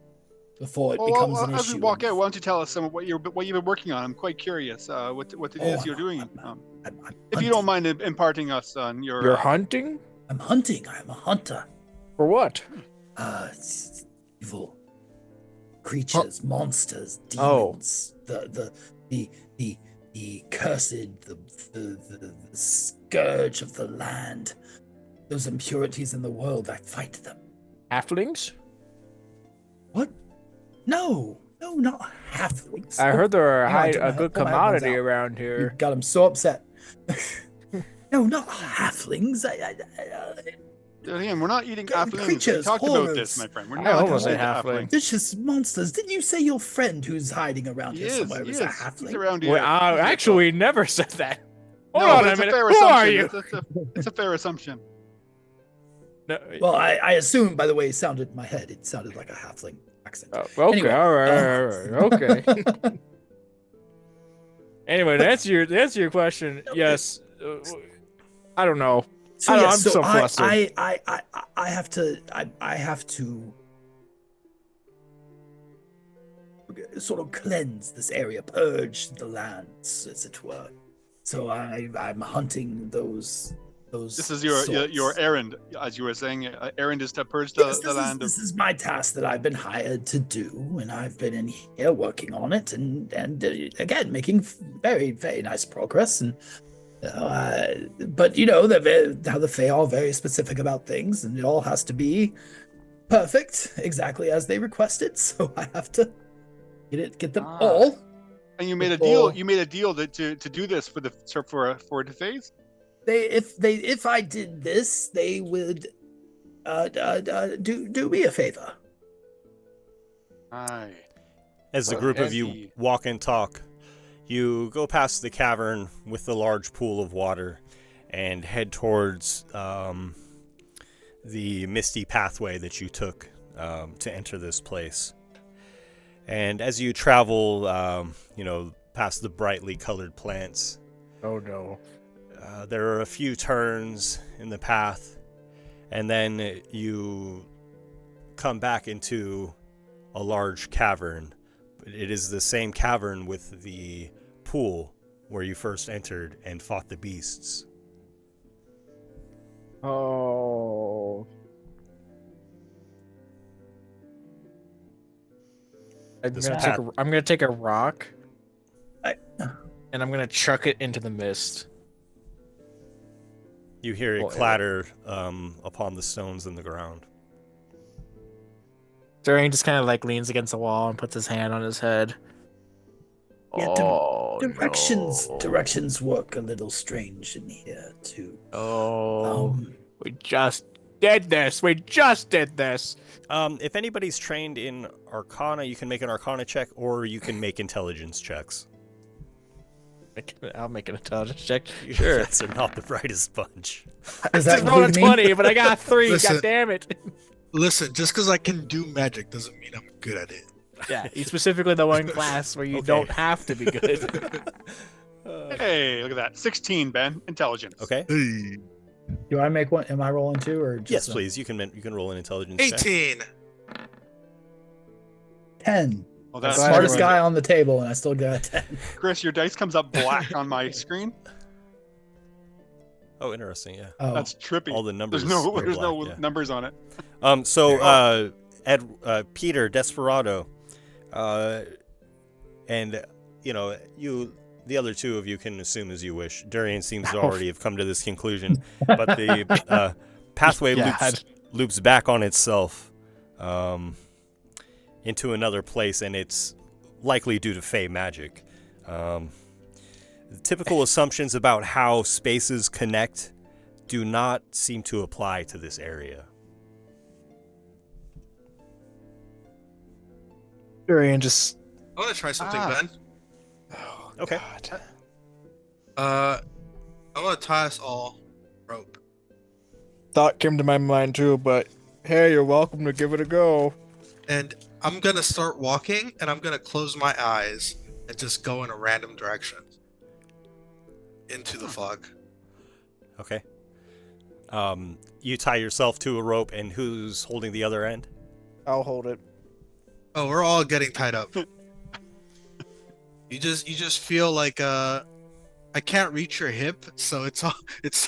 before it becomes an issue. As we walk out, why don't you tell us some of what you've been working on? I'm quite curious what it is you're doing. If you don't mind imparting us on your... You're hunting? I'm hunting. I'm a hunter. For what? Evil creatures, monsters, demons. The cursed, the scourge of the land. Those impurities in the world, I fight them. Halflings? What? No, not halflings. I heard they're a good commodity around here. You got him so upset. No, not halflings. Again, we're not eating halflings. Creatures, we talked horrors. about this, my friend. We're I not almost eating said halfling. Vicious monsters. Didn't you say your friend who's hiding around here somewhere was a halfling? He's around here. Well, actually, never said that. Hold on a minute. Who are you? It's a fair assumption. No, Well, I assume by the way it sounded in my head, it sounded like a halfling accent. okay, Anyway, all right, okay. Anyway, to answer your question, yes. I don't know. So, I'm yes, so flustered. I have to sort of cleanse this area, purge the lands, as it were. So I'm hunting those. This is your errand, as you were saying. Errand is to purge the land. This is my task that I've been hired to do, and I've been in here working on it, and again making very, very nice progress. And but how the Fae are very specific about things, and it all has to be perfect, exactly as they requested. So I have to get them all. And you made a deal. You made a deal to do this for the Faes. If I did this, they would do me a favor. Aye. As the group of you walk and talk, you go past the cavern with the large pool of water and head towards the misty pathway that you took to enter this place. And as you travel, past the brightly colored plants, Oh no. there are a few turns in the path, and then you come back into a large cavern. It is the same cavern with the pool where you first entered and fought the beasts. Oh. I'm gonna take a rock, and I'm gonna chuck it into the mist. You hear it clatter upon the stones in the ground. Durian just kind of like leans against the wall and puts his hand on his head. Yeah, directions work a little strange in here too. We just did this. If anybody's trained in Arcana, you can make an Arcana check, or you can make intelligence checks. I'll make an intelligence check. Sure. That's not the brightest bunch. Does that roll a include me? 20, but I got 3. Listen. God damn it. Listen, just because I can do magic doesn't mean I'm good at it. Yeah, he's specifically the one class where you don't have to be good. Hey, look at that. 16, Ben. Intelligence. Okay. Hey. Do I make one? Am I rolling two or just Yes, please. You can roll an intelligence check. 18. 10? Oh, that's Smartest terrific. guy on the table, and I still got a 10. Chris, your dice comes up black on my screen. Oh, interesting. Yeah. Oh, That's trippy. All the numbers. There's no, are there's no black, yeah. numbers on it. Peter Desperado, and the other two of you can assume as you wish. Durian seems to already have come to this conclusion, but the pathway loops back on itself into another place, and it's likely due to Fey magic. Typical assumptions about how spaces connect do not seem to apply to this area. Durian just... I want to try something, Ben. Okay. I want to tie us all rope. Thought came to my mind too, but hey, you're welcome to give it a go. And I'm going to start walking, and I'm going to close my eyes and just go in a random direction into the fog. Okay. You tie yourself to a rope, and who's holding the other end? I'll hold it. Oh, we're all getting tied up. You just feel like I can't reach your hip, so it's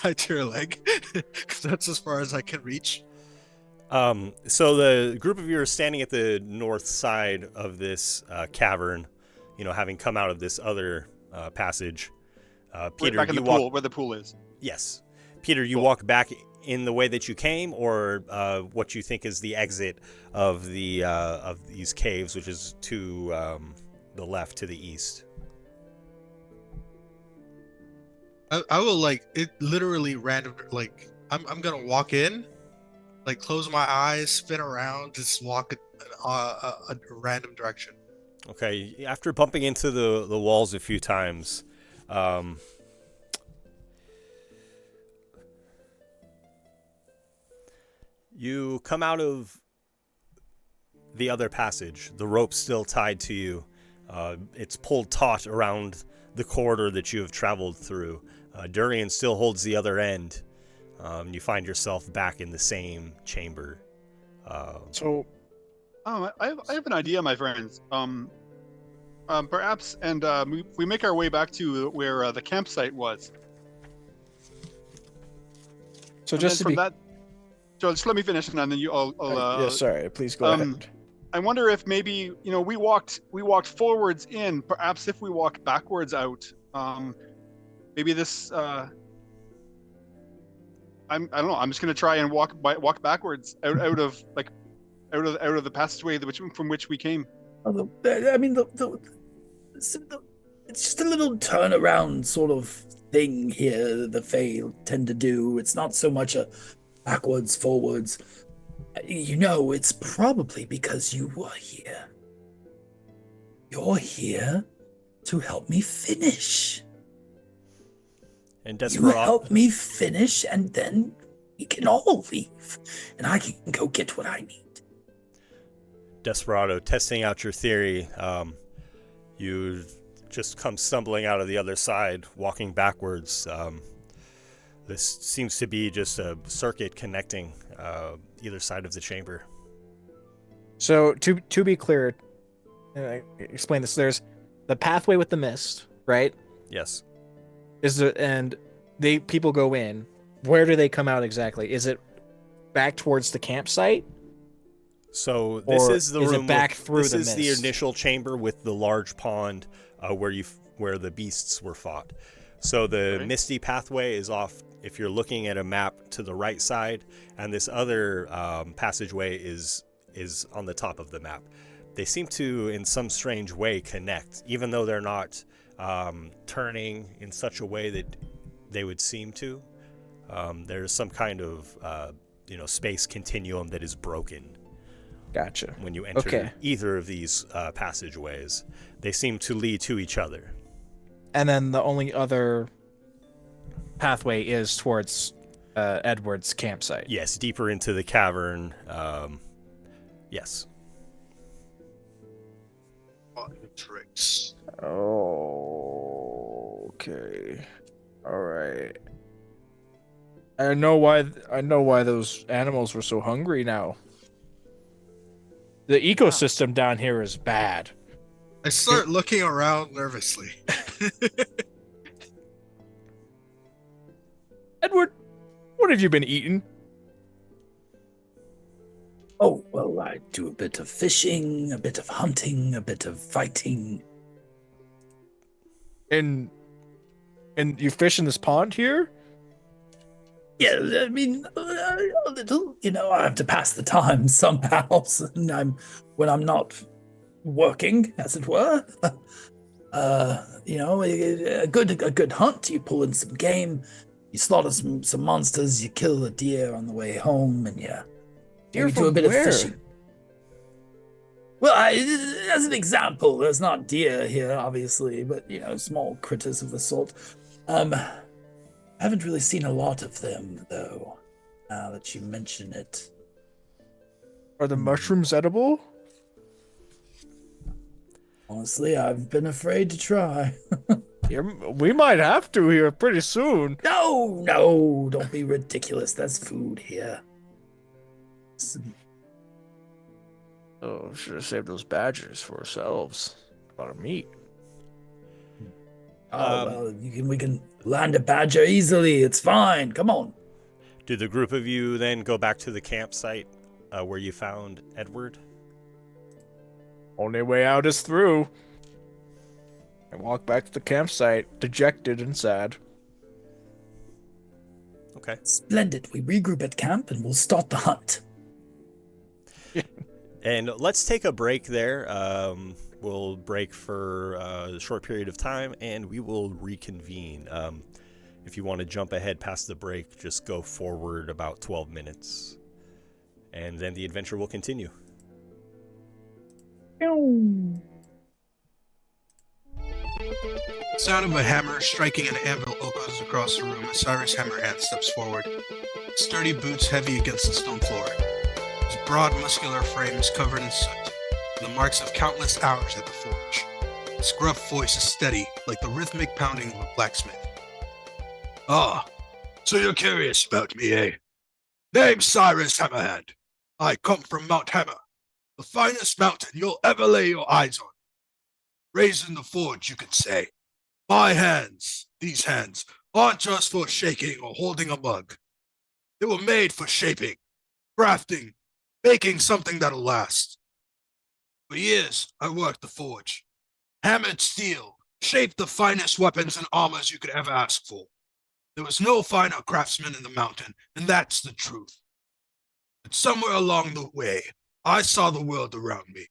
tied to your leg, because that's as far as I can reach. So the group of you are standing at the north side of this cavern, having come out of this other passage. Peter, Right back in the pool, where the pool is. Yes. Peter, you walk back in the way that you came, or what you think is the exit of the of these caves, which is to the left, to the east. I will literally random, I'm gonna walk in, close my eyes, spin around, just walk a random direction. Okay. After bumping into the walls a few times, you come out of the other passage. The rope's still tied to you. It's pulled taut around the corridor that you have traveled through. Durian still holds the other end. You find yourself back in the same chamber. So, I have an idea, my friends. Perhaps, and we make our way back to where the campsite was. So And just to then be... from that, so just let me finish, and then yeah, sorry, please go ahead. I wonder if maybe we walked forwards in. Perhaps if we walk backwards out, maybe this. I don't know. I'm just gonna try and walk backwards out of the passageway from which we came. I mean, it's just a little turnaround sort of thing here the Fae tend to do. It's not so much a backwards, forwards. It's probably because you were here. You're here to help me finish. And You Desperado. help me finish, and then we can all leave, and I can go get what I need. Desperado, testing out your theory, you just come stumbling out of the other side, walking backwards. This seems to be just a circuit connecting either side of the chamber. So to be clear, explain this. There's the pathway with the mist, right? Yes. People go in. Where do they come out exactly? Is it back towards the campsite? So this is the room. It back through this the is mist? the initial chamber with the large pond where the beasts were fought. So the misty pathway is off. If you're looking at a map, to the right side, and this other passageway is on the top of the map. They seem to, in some strange way, connect, even though they're not turning in such a way that they would seem to. There's some kind of space continuum that is broken. Gotcha. When you enter either of these passageways, they seem to lead to each other. And then the only other pathway is towards Edward's campsite. Yes, deeper into the cavern. Yes. Tricks. Oh, okay. All right. I know why those animals were so hungry now. The ecosystem down here is bad. I start looking around nervously. Edward, what have you been eating? Oh, well, I do a bit of fishing, a bit of hunting, a bit of fighting. And you fish in this pond here? Yeah, I mean, a little. I have to pass the time somehow. When I'm not working, as it were. A good hunt. You pull in some game, you slaughter some monsters, you kill a deer on the way home, and you do a bit of fishing. Well, as an example, there's not deer here, obviously, but small critters of the sort. I haven't really seen a lot of them, though. Now that you mention it, are the mushrooms edible? Honestly, I've been afraid to try. We might have to here pretty soon. No, don't be ridiculous. There's food here. Oh, should have saved those badgers for ourselves. A lot of meat. Well, we can land a badger easily. It's fine. Come on. Do the group of you then go back to the campsite where you found Edward? Only way out is through. I walk back to the campsite, dejected and sad. Okay. Splendid. We regroup at camp and we'll start the hunt. And let's take a break there. We'll break for a short period of time, and we will reconvene. If you want to jump ahead past the break, just go forward about 12 minutes, and then the adventure will continue. Sound of a hammer striking an anvil echoes across the room as Cyrus Hammerhand steps forward. Sturdy boots heavy against the stone floor. His broad, muscular frame is covered in soot, and the marks of countless hours at the forge. His gruff voice is steady, like the rhythmic pounding of a blacksmith. Ah, so you're curious about me, eh? Name's Cyrus Hammerhand. I come from Mount Hammer, the finest mountain you'll ever lay your eyes on. Raised in the forge, you could say. My hands, these hands, aren't just for shaking or holding a mug. They were made for shaping, crafting, making something that'll last. For years, I worked the forge. Hammered steel, shaped the finest weapons and armors you could ever ask for. There was no finer craftsman in the mountain, and that's the truth. But somewhere along the way, I saw the world around me.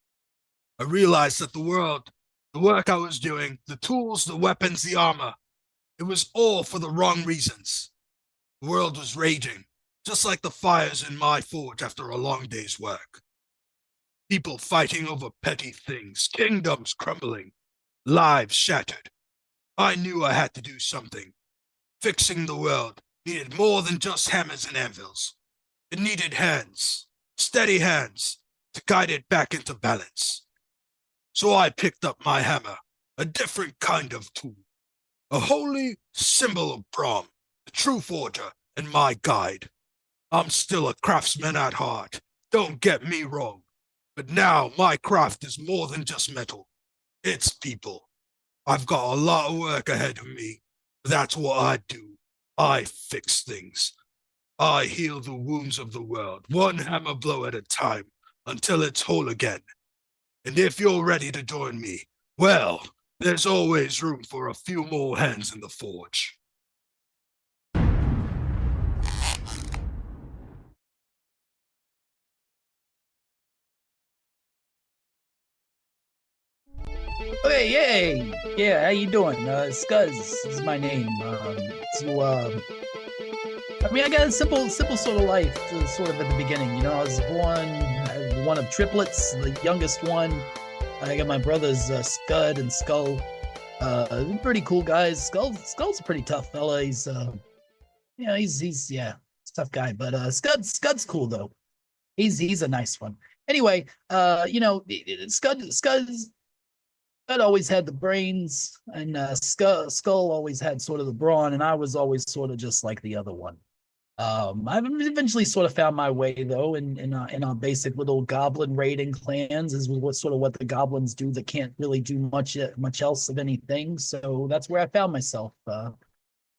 I realized that the work I was doing, the tools, the weapons, the armor, it was all for the wrong reasons. The world was raging, just like the fires in my forge after a long day's work. People fighting over petty things, kingdoms crumbling, lives shattered. I knew I had to do something. Fixing the world needed more than just hammers and anvils. It needed hands, steady hands, to guide it back into balance. So I picked up my hammer, a different kind of tool, a holy symbol of Brahm, the true forger and my guide. I'm still a craftsman at heart, don't get me wrong, but now my craft is more than just metal. It's people. I've got a lot of work ahead of me. That's what I do. I fix things. I heal the wounds of the world, one hammer blow at a time, until it's whole again. And if you're ready to join me, well, there's always room for a few more hands in the forge. Hey, hey, yeah, how you doing? Scuzz is my name. I mean, I got a simple sort of life, sort of at the beginning. You know, I was born one of triplets, the youngest one. I got my brothers Scud and Skull. Pretty cool guys. Skull's a pretty tough fella. He's he's a tough guy. But Scud's cool though. He's a nice one. Anyway, Scud always had the brains, and Skull always had sort of the brawn, and I was always sort of just like the other one. I've eventually sort of found my way though in our basic little goblin raiding clans is what the goblins do that can't really do much else of anything. So that's where I found myself,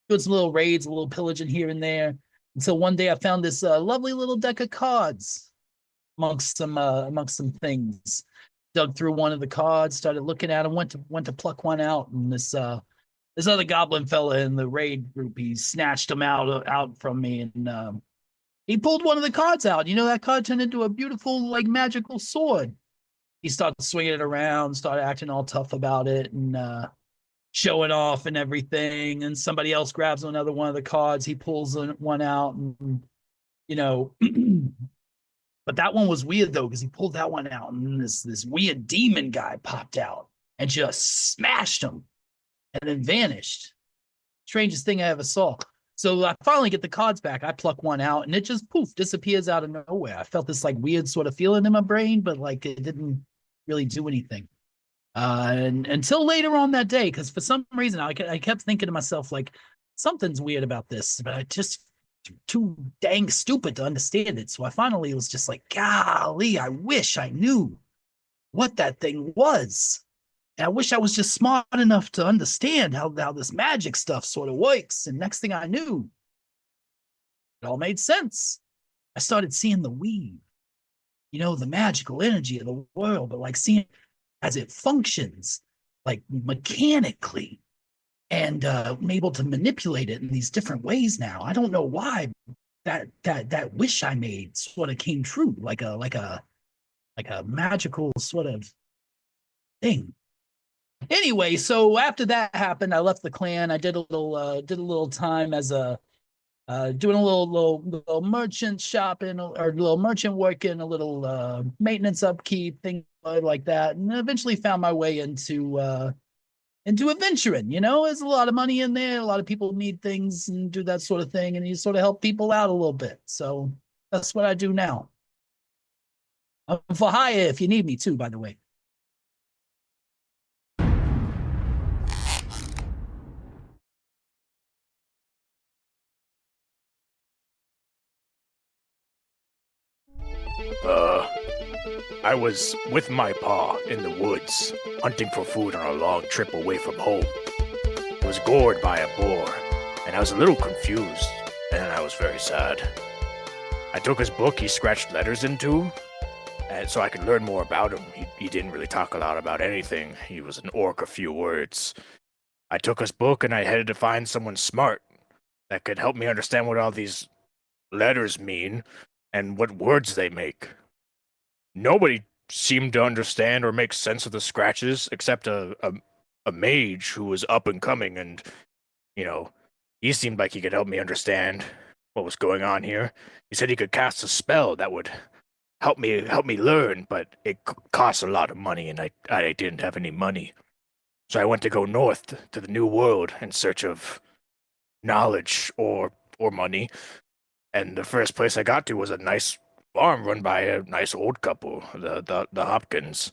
doing some little raids, a little pillaging here and there, until one day I found this lovely little deck of cards amongst some things. Dug through one of the cards, started looking at them, went to pluck one out, and this other goblin fella in the raid group, he snatched him out from me, and he pulled one of the cards out. You know, that card turned into a beautiful, like, magical sword. He started swinging it around, started acting all tough about it, and showing off and everything. And somebody else grabs another one of the cards. He pulls one out, and But that one was weird though, because he pulled that one out, and this weird demon guy popped out and just smashed him, and then vanished. Strangest thing I ever saw. So I finally get the cards back. I pluck one out, and it just poof disappears out of nowhere. I felt this like weird sort of feeling in my brain, but like it didn't really do anything. And until later on that day, because for some reason I kept thinking to myself like something's weird about this, but I just too dang stupid to understand it. So I finally was just like, golly, I wish I knew what that thing was. And I wish I was just smart enough to understand how this magic stuff sort of works. And next thing I knew, it all made sense. I started seeing the weave, the magical energy of the world, but like seeing as it functions, like mechanically. And I'm able to manipulate it in these different ways now. I don't know why that wish I made sort of came true, like a magical sort of thing. Anyway, so after that happened, I left the clan. I did a little time as a doing a little merchant shopping or little merchant working, a little maintenance upkeep, things like that, and eventually found my way into adventuring. There's a lot of money in there. A lot of people need things and do that sort of thing, and you sort of help people out a little bit. So that's what I do now. I'm for hire if you need me too, by the way. I was with my pa in the woods, hunting for food on a long trip away from home. I was gored by a boar, and I was a little confused, and I was very sad. I took his book he scratched letters into, and so I could learn more about him. He didn't really talk a lot about anything. He was an orc of few words. I took his book, and I headed to find someone smart that could help me understand what all these letters mean and what words they make. Nobody seemed to understand or make sense of the scratches except a mage who was up and coming, and he seemed like he could help me understand what was going on here. He said he could cast a spell that would help me learn, but it costs a lot of money, and I didn't have any money. So I went to go north to the New World in search of knowledge or or money. And the first place I got to was a nice farm run by a nice old couple, the Hopkins.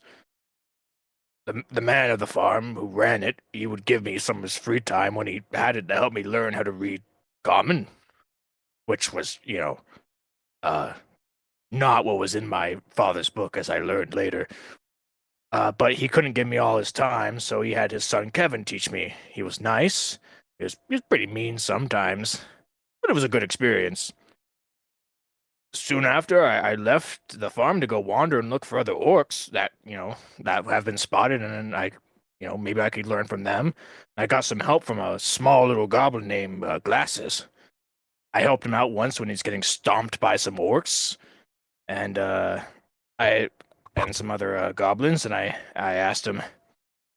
The man of the farm who ran it, he would give me some of his free time when he had it to help me learn how to read Common, which was, not what was in my father's book, as I learned later. But he couldn't give me all his time, so he had his son Kevin teach me. He was nice. He was pretty mean sometimes, but it was a good experience. Soon after, I left the farm to go wander and look for other orcs that have been spotted, and then maybe I could learn from them. I got some help from a small little goblin named Glasses. I helped him out once when he's getting stomped by some orcs, and some other goblins, and I asked him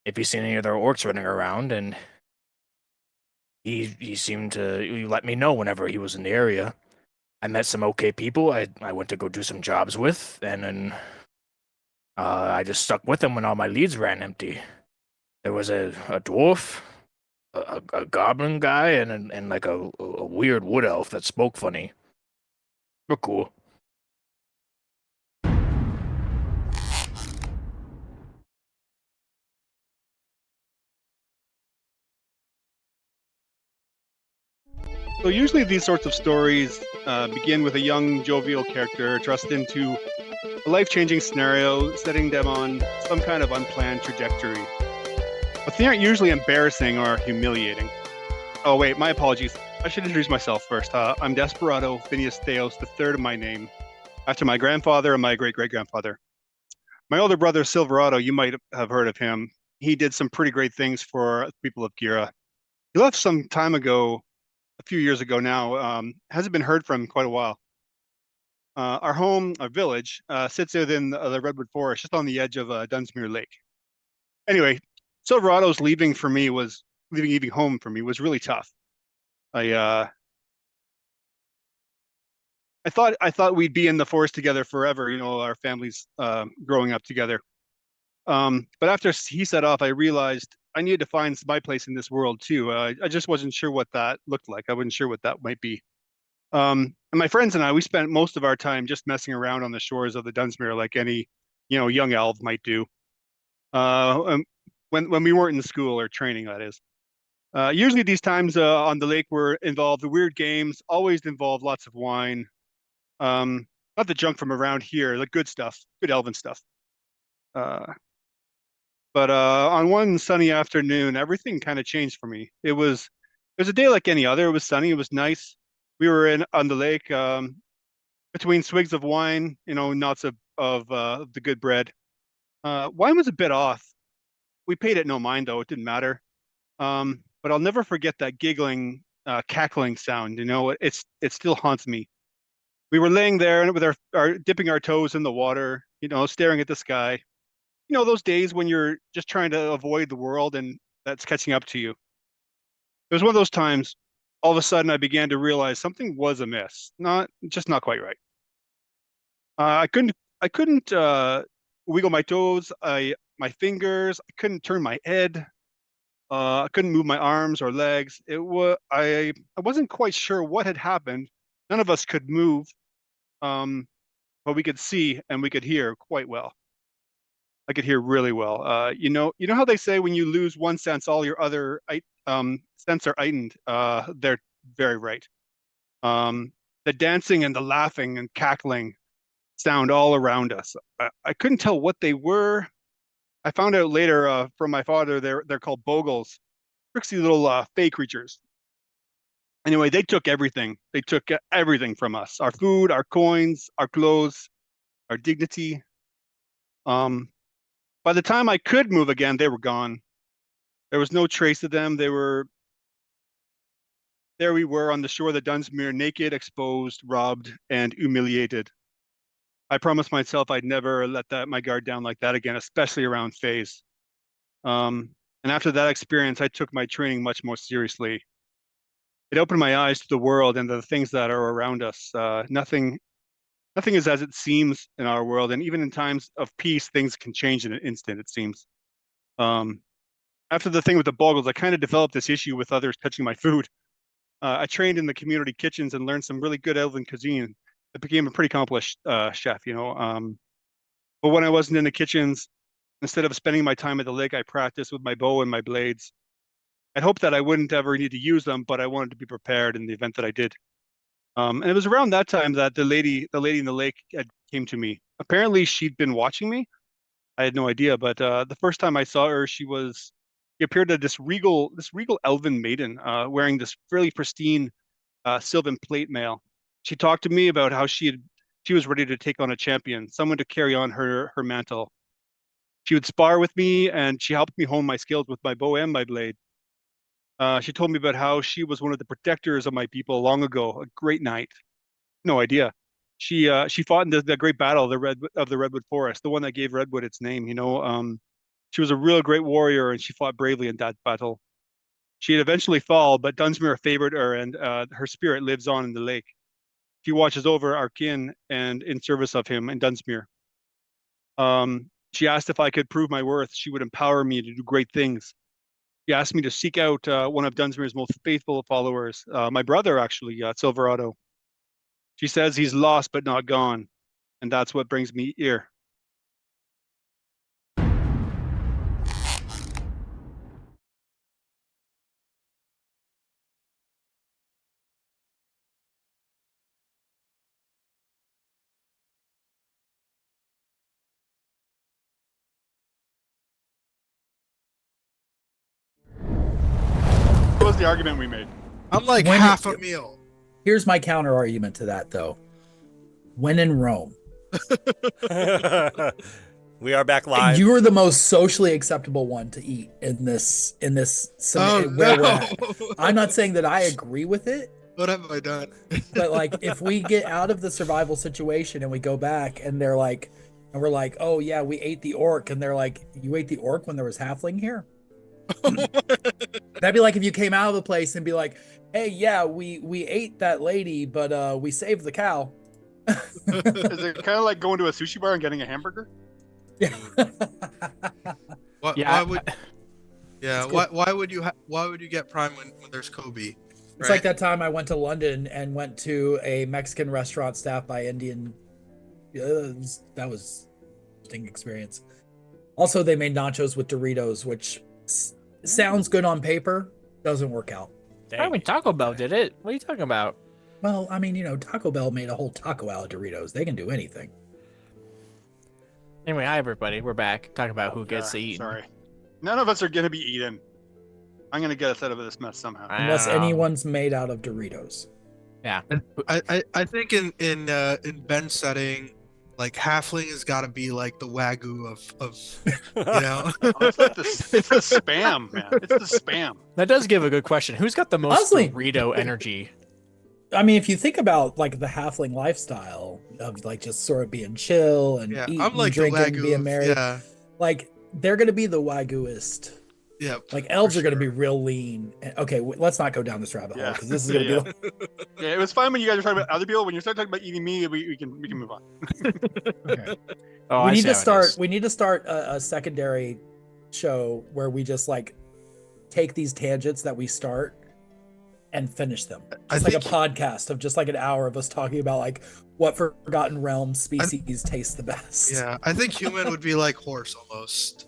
if he's seen any other orcs running around, and he seemed to let me know whenever he was in the area. I met some okay people I went to go do some jobs with, and then I just stuck with them when all my leads ran empty. There was a dwarf, a goblin guy, and like a weird wood elf that spoke funny. We're cool. So usually these sorts of stories begin with a young, jovial character thrust into a life-changing scenario, setting them on some kind of unplanned trajectory. But they aren't usually embarrassing or humiliating. Oh wait, my apologies. I should introduce myself first. I'm Desperado Phineas Theos, the third of my name, after my grandfather and my great-great-grandfather. My older brother, Silverado, you might have heard of him. He did some pretty great things for the people of Gira. He left some time ago, a few years ago now, hasn't been heard from in quite a while. Our home, our village, sits within the Redwood Forest, just on the edge of Dunsmuir Lake. Anyway, Silverado's leaving home for me was really tough. I thought we'd be in the forest together forever, our families growing up together. But after he set off, I realized I needed to find my place in this world too. I just wasn't sure what that looked like. I wasn't sure what that might be. And my friends and I, we spent most of our time just messing around on the shores of the Dunsmuir, like any, young elf might do. When we weren't in school or training, that is. Usually these times on the lake were involved weird games, always involved lots of wine. Not the junk from around here, the good stuff, good elven stuff. But on one sunny afternoon, everything kind of changed for me. It was a day like any other. It was sunny. It was nice. We were on the lake between swigs of wine, knots of the good bread. Wine was a bit off. We paid it no mind, though. It didn't matter. But I'll never forget that giggling, cackling sound. It still haunts me. We were laying there with our dipping our toes in the water, staring at the sky. Those days when you're just trying to avoid the world and that's catching up to you. It was one of those times, all of a sudden I began to realize something was amiss, not quite right. I couldn't wiggle my toes, my fingers, I couldn't turn my head, I couldn't move my arms or legs. I wasn't quite sure what had happened. None of us could move, but we could see and we could hear quite well. I could hear really well. You know how they say when you lose one sense, all your other sense are heightened. They're very right. The dancing and the laughing and cackling sound all around us. I couldn't tell what they were. I found out later from my father they're called bogles, tricksy little fey creatures. Anyway, they took everything. They took everything from us: our food, our coins, our clothes, our dignity. By the time I could move again, they were gone. There was no trace of them. There we were on the shore of the Dunsmuir, naked, exposed, robbed, and humiliated. I promised myself I'd never let my guard down like that again, especially around fays. And after that experience, I took my training much more seriously. It opened my eyes to the world and the things that are around us. Nothing is as it seems in our world, and even in times of peace, things can change in an instant, it seems. After the thing with the bogles, I kind of developed this issue with others touching my food. I trained in the community kitchens and learned some really good elven cuisine. I became a pretty accomplished chef, you know. But when I wasn't in the kitchens, instead of spending my time at the lake, I practiced with my bow and my blades. I'd hoped that I wouldn't ever need to use them, but I wanted to be prepared in the event that I did. And it was around that time that the lady in the lake came to me. Apparently, she'd been watching me. I had no idea, but the first time I saw her, she appeared as this regal elven maiden, wearing this fairly pristine sylvan plate mail. She talked to me about how she was ready to take on a champion, someone to carry on her mantle. She would spar with me, and she helped me hone my skills with my bow and my blade. She told me about how she was one of the protectors of my people long ago, a great knight. No idea. She fought in the great battle of the Redwood Forest, the one that gave Redwood its name. You know, she was a real great warrior, and she fought bravely in that battle. She had eventually fall, but Dunsmuir favored her, and her spirit lives on in the lake. She watches over our kin and in service of him in Dunsmuir. She asked if I could prove my worth. She would empower me to do great things. She asked me to seek out one of Dunsmuir's most faithful followers, my brother, actually, Silverado. She says he's lost but not gone, and that's what brings me here. What was the argument we made? I'm like half a meal. Here's my counter argument to that, though. When in Rome. We are back live. You are the most socially acceptable one to eat in this Oh, where no. we're at. I'm not saying that I agree with it, What have I done? but like if we get out of the survival situation and we go back and they're like, and we're like, oh yeah, we ate the orc, and they're like, you ate the orc when there was halfling here? That'd be like if you came out of the place and be like, hey, yeah, we ate that lady, but we saved the cow. Is it kind of like going to a sushi bar and getting a hamburger? Why would you get Prime when there's Kobe? It's like that time I went to London and went to a Mexican restaurant staffed by Indian. That was an interesting experience. Also, they made nachos with Doritos, which sounds good on paper, doesn't work out. I mean, Taco Bell did it. What are you talking about? Well, I mean, you know, Taco Bell made a whole taco out of Doritos. They can do anything. Anyway, hi everybody. We're back talking about who gets to eat. Sorry, none of us are gonna be eaten. I'm gonna get us out of this mess somehow. Unless anyone's made out of Doritos. Yeah. I think in Ben's setting, like halfling has got to be like the wagyu of you know. It's the spam, man. It's the spam. That does give a good question. Who's got the most Honestly, Dorito energy? I mean, if you think about like the halfling lifestyle of like just sort of being chill and eating, I'm like drinking, the wagyu being of- merry, yeah. like they're gonna be the wagyuist. Yeah. Like elves are gonna be real lean. Okay, let's not go down this rabbit hole because this is gonna be. Like, Yeah, it was fine when you guys were talking about other people. When you start talking about eating me, we can move on. Oh, we I need see to how it start. is. We need to start a secondary show where we just like take these tangents that we start and finish them. It's like a podcast of just like an hour of us talking about like what Forgotten Realm species taste the best. Yeah, I think human would be like horse almost.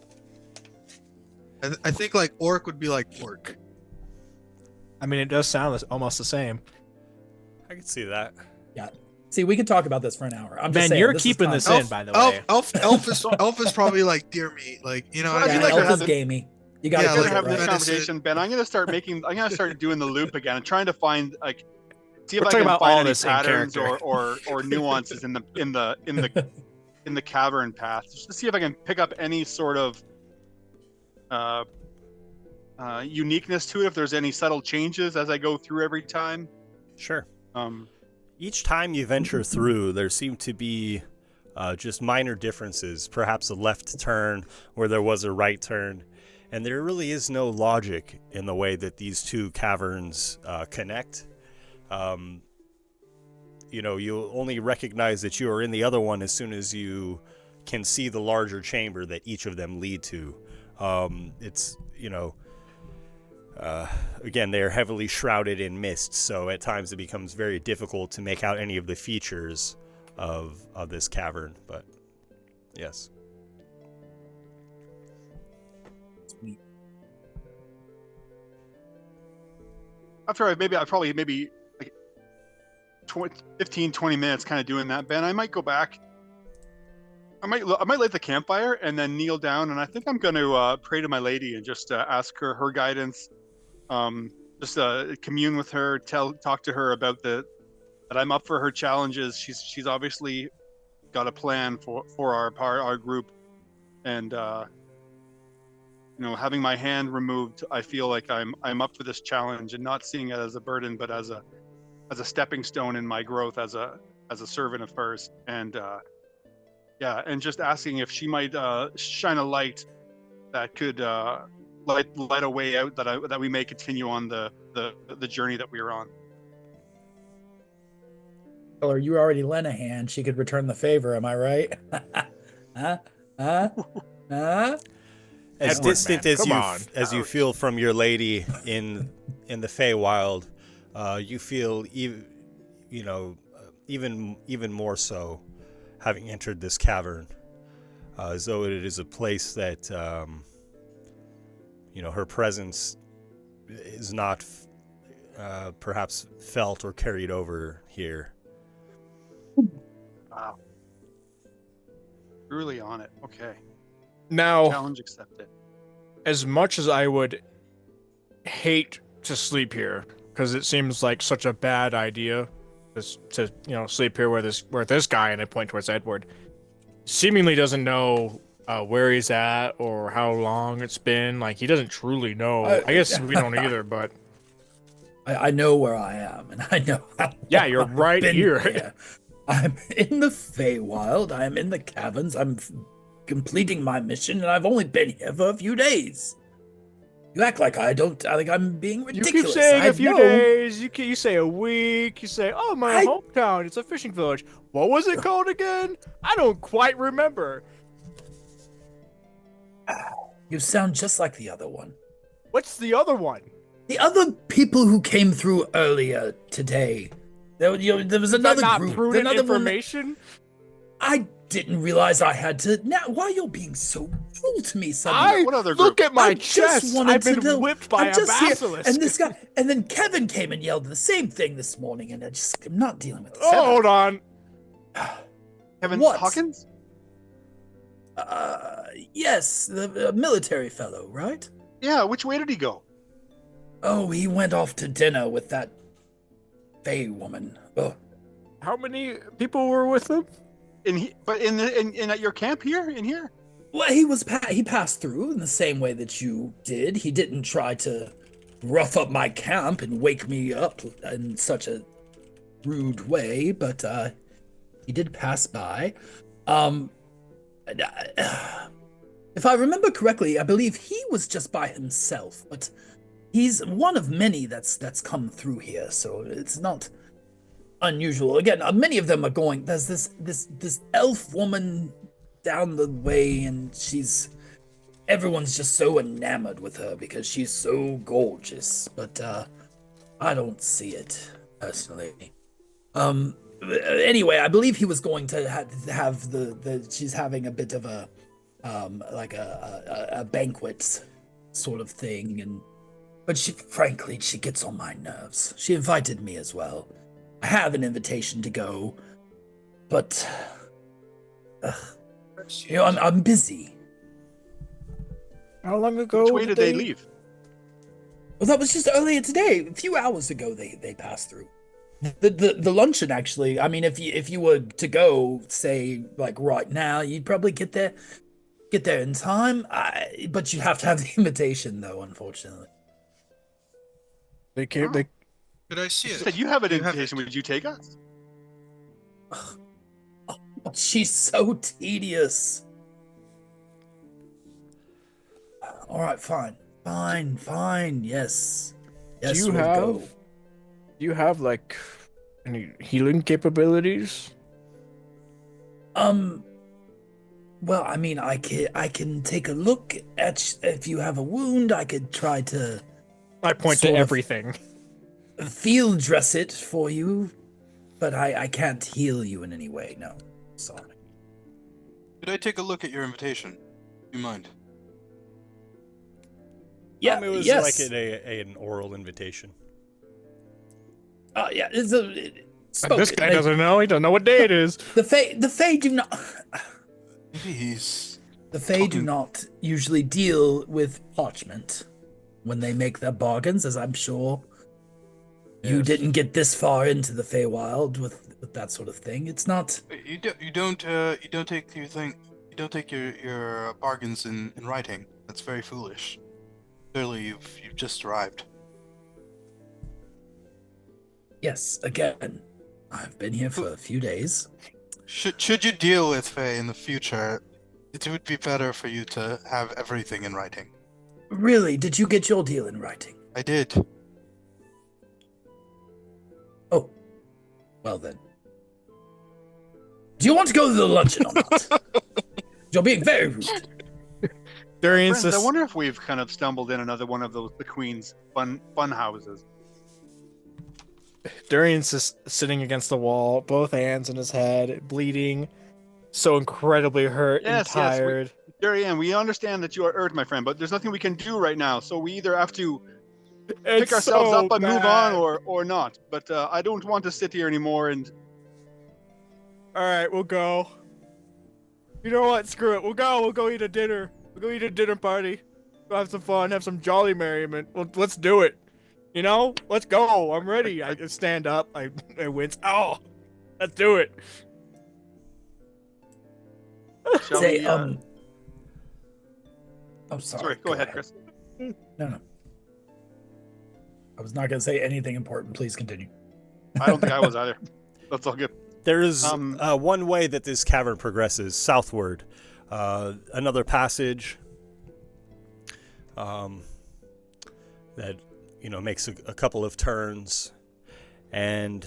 I think like orc would be like pork. I mean, it does sound almost the same. I can see that. Yeah. See, we could talk about this for an hour. I'm just Ben, saying, you're this is keeping this content. in, by the way. Elf is probably like deer meat, like you know. Well, I Yeah, feel like elf they're is having- gamey. You gotta Yeah, get We're it having right. this conversation, Ben. I'm gonna start doing the loop again and trying to find like see if We're I talking can about all find any this in patterns character. or nuances in the cavern path, just to see if I can pick up any sort of uniqueness to it. If there's any subtle changes as I go through every time. Sure. Each time you venture through, there seem to be just minor differences, perhaps a left turn where there was a right turn, and there really is no logic in the way that these two caverns connect. You only recognize that you are in the other one as soon as you can see the larger chamber that each of them lead to. Again, they are heavily shrouded in mist, so at times it becomes very difficult to make out any of the features of this cavern. But yes. After I probably like 15, 20 minutes kind of doing that, Ben, I might go back. I might light the campfire and then kneel down, and I think I'm going to pray to my lady and just ask her guidance. Just commune with her, talk to her about that I'm up for her challenges. She's obviously got a plan for our group, and having my hand removed, I feel like I'm up for this challenge and not seeing it as a burden, but as a stepping stone in my growth as a servant of hers. And and just asking if she might shine a light that could light a way out that we may continue on the journey that we are on. Or you already lent a hand. She could return the favor. Am I right? As Edward, distant man, as you feel from your lady in the Feywild, you feel even more so having entered this cavern, as though it is a place that her presence is not perhaps felt or carried over here. Wow. Really on it. Okay. Now, Challenge accepted. as much as I would hate to sleep here, because it seems like such a bad idea to sleep here where this guy, and I point towards Edward, seemingly doesn't know where he's at or how long it's been. Like, he doesn't truly know. I guess we don't either, but I know where I am, and I know how yeah, you're I've right been here. I'm in the Feywild. I'm in the caverns. I'm completing my mission, and I've only been here for a few days. You act like I think I'm being ridiculous. You keep saying a few days. You say a week. You say, "Oh, my hometown. It's a fishing village." What was it called again? I don't quite remember. You sound just like the other one. What's the other one? The other people who came through earlier today. There was another not group. Prudent Another information? I didn't realize I had to. Now, why you're being so cruel to me suddenly? What other Look group? at my I just chest. wanted I've been to know. whipped by I'm a just here, basilisk. and this guy, and then Kevin came and yelled the same thing this morning, and I'm not dealing with this. Oh, hold on. Kevin What? Hawkins? Yes, the military fellow, right? Yeah, which way did he go? Oh, he went off to dinner with that Fey woman. Oh, How many people were with him? In at your camp here? In here? well, he passed through in the same way that you did. He didn't try to rough up my camp and wake me up in such a rude way, but he did pass by. If I remember correctly, I believe he was just by himself, but he's one of many that's come through here, so it's not unusual. Again, many of them are going. There's this elf woman down the way, and everyone's just so enamored with her because she's so gorgeous. But I don't see it personally. Anyway, I believe he was going to have the she's having a bit of a like a banquet sort of thing, but frankly she gets on my nerves. She invited me as well. I have an invitation to go, but I'm busy. How long ago? Which way did they leave? Well, that was just earlier today. A few hours ago, they passed through. The luncheon, actually. I mean, if you were to go, say, like right now, you'd probably get there in time. But you'd have to have the invitation, though. Unfortunately, They can't. Did I see it? Said you have an invitation. Would you take us? She's so tedious. All right, fine. Yes. Do you have like any healing capabilities? Well, I mean, I can take a look at if you have a wound. I could try to I point to sort of everything. field dress it for you, but I can't heal you in any way. No, sorry. Could I take a look at your invitation? You mind? Yeah, it was yes. like an oral invitation. Yeah, it's This guy doesn't know. He doesn't know what day it is. The Fae do not. Maybe he's. The Fae do not usually deal with parchment when they make their bargains, as I'm sure you didn't get this far into the Feywild with that sort of thing. It's not. You don't take your bargains in writing. That's very foolish. Clearly, you've just arrived. Yes, again, I've been here for a few days. Should you deal with Fae in the future, it would be better for you to have everything in writing. Really? Did you get your deal in writing? I did. Oh, well then. Do you want to go to the luncheon or not? You're being very rude. Friends, I wonder if we've kind of stumbled in another one of the Queen's fun houses. Durian's just sitting against the wall, both hands in his head, bleeding, so incredibly hurt and tired. Durian, we understand that you are hurt, my friend, but there's nothing we can do right now. So we either have to pick ourselves up and move on, or not. But I don't want to sit here anymore. And all right, we'll go. You know what? Screw it. We'll go. We'll go eat a dinner. We'll go eat a dinner party. We'll have some fun. Have some jolly merriment. Well, let's do it. You know, let's go. I'm ready. I stand up. I wince. Oh, let's do it. Say, I'm sorry. Sorry, go ahead, Chris. No. I was not going to say anything important. Please continue. I don't think I was either. That's all good. There is one way that this cavern progresses southward. Another passage that makes a couple of turns, and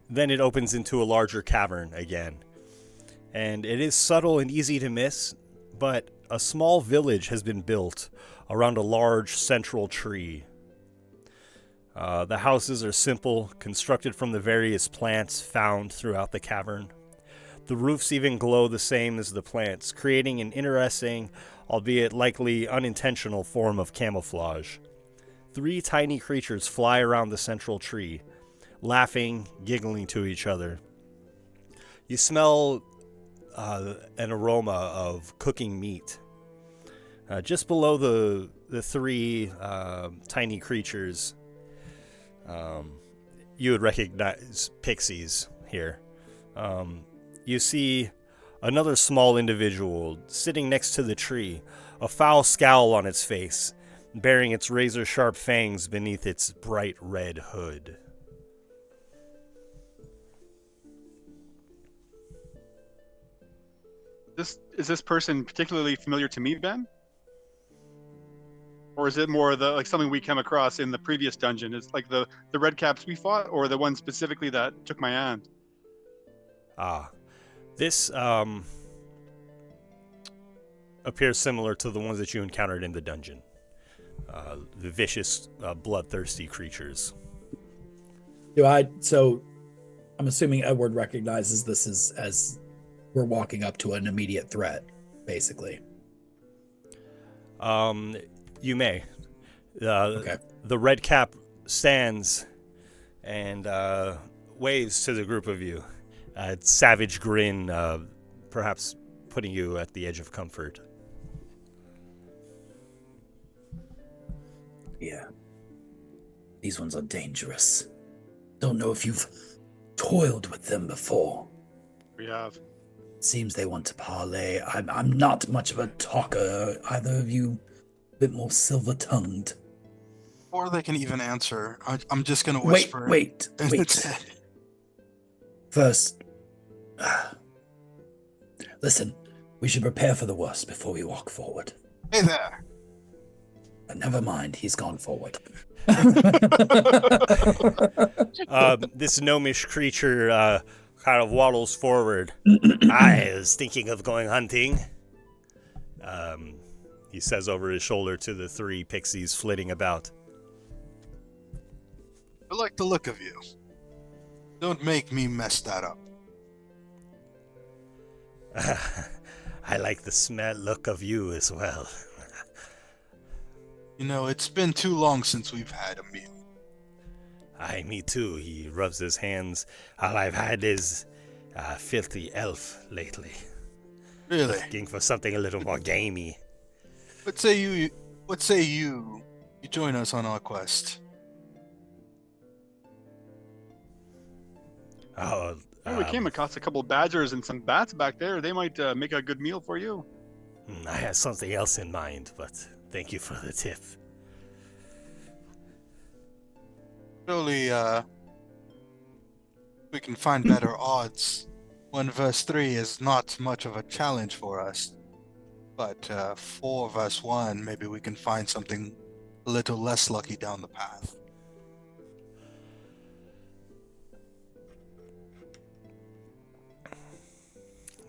then it opens into a larger cavern again. And it is subtle and easy to miss, but a small village has been built around a large central tree. The houses are simple, constructed from the various plants found throughout the cavern. The roofs even glow the same as the plants, creating an interesting, albeit likely unintentional form of camouflage. 3 tiny creatures fly around the central tree, laughing, giggling to each other. You smell an aroma of cooking meat. Just below the 3 tiny creatures, you would recognize pixies here. You see another small individual sitting next to the tree, a foul scowl on its face, bearing its razor-sharp fangs beneath its bright red hood. Is this person particularly familiar to me, Ben? Or is it more like something we came across in the previous dungeon? It's like the red caps we fought, or the one specifically that took my hand? This appears similar to the ones that you encountered in the dungeon. The vicious, bloodthirsty creatures. So I'm assuming Edward recognizes this as we're walking up to an immediate threat, basically. You may. Okay. The red cap stands and waves to the group of you. Savage grin, perhaps putting you at the edge of comfort. Yeah. These ones are dangerous. Don't know if you've toiled with them before. We have. Seems they want to parley. I'm not much of a talker. Either of you a bit more silver-tongued. Before they can even answer, I'm just going to whisper. Wait. First, listen, we should prepare for the worst before we walk forward. Hey there. Never mind, he's gone forward. This gnomish creature kind of waddles forward. I was thinking of going hunting. He says over his shoulder to the 3 pixies flitting about. I like the look of you. Don't make me mess that up. I like the smell look of you as well. You know, it's been too long since we've had a meal. Aye, me too. He rubs his hands. All I've had is filthy elf lately. Really? Looking for something a little more gamey. What say you join us on our quest? Oh, We came across a couple badgers and some bats back there. They might make a good meal for you. I had something else in mind, but thank you for the tip. Surely, we can find better odds. 1 versus 3 is not much of a challenge for us. But 4 versus 1, maybe we can find something a little less lucky down the path.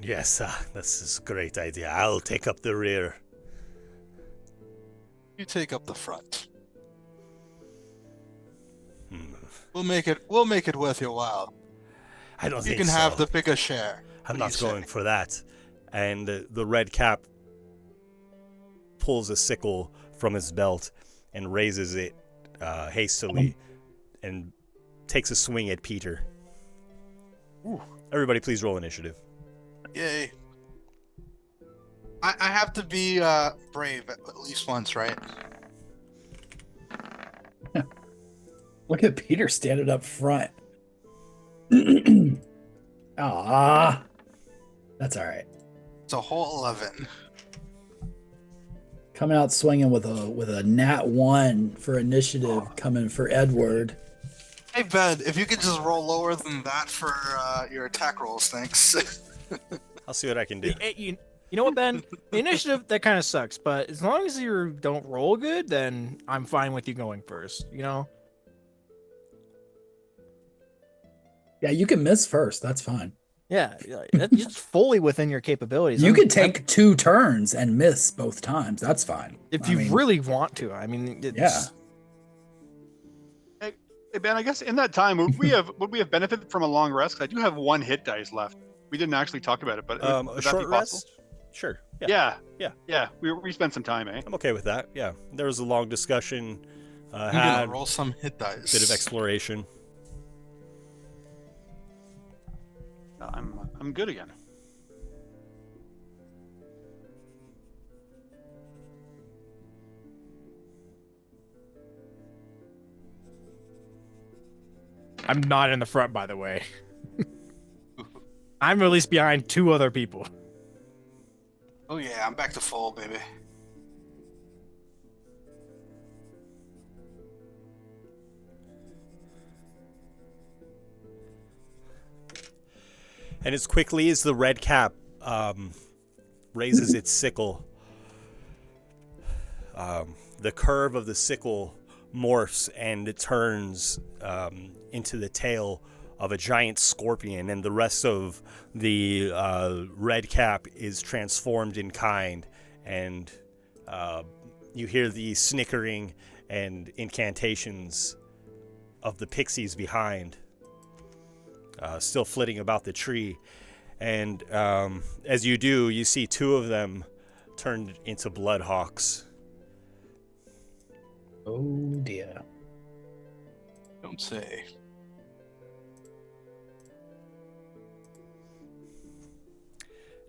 Yes, this is a great idea. I'll take up the rear. You take up the front. Hmm. We'll make it worth your while. I don't think you can have so. the bigger share. I'm What not do you going say? for that. And the red cap pulls a sickle from his belt and raises it hastily and takes a swing at Peter. Ooh. Everybody please roll initiative. Yay. I have to be brave at least once, right? Look at Peter standing up front. Ah, that's all right. It's a whole 11. Coming out swinging with a nat 1 for initiative, coming for Edward. Hey Ben, if you could just roll lower than that for your attack rolls, thanks. I'll see what I can do. You know what, Ben? The initiative, that kind of sucks, but as long as you don't roll good, then I'm fine with you going first, you know? Yeah, you can miss first. That's fine. Yeah, that's just fully within your capabilities. You could take 2 turns and miss both times. That's fine. If you really want to. I mean, it's, yeah. Hey Ben, I guess in that time would we have benefited from a long rest? 'Cause I do have 1 hit dice left. We didn't actually talk about it, but A would that short be possible? rest? Sure. Yeah. Yeah. We spent some time, eh? I'm okay with that. Yeah. There was a long discussion. I'm Had gonna roll some hit dice. bit of exploration. I'm good again. I'm not in the front, by the way. I'm released behind 2 other people. Oh yeah, I'm back to full, baby. And as quickly as the red cap raises its sickle, the curve of the sickle morphs and it turns into the tail of a giant scorpion, and the rest of the red cap is transformed in kind, and you hear the snickering and incantations of the pixies behind, still flitting about the tree. And as you do, you see 2 of them turned into bloodhawks. Oh dear. Don't say.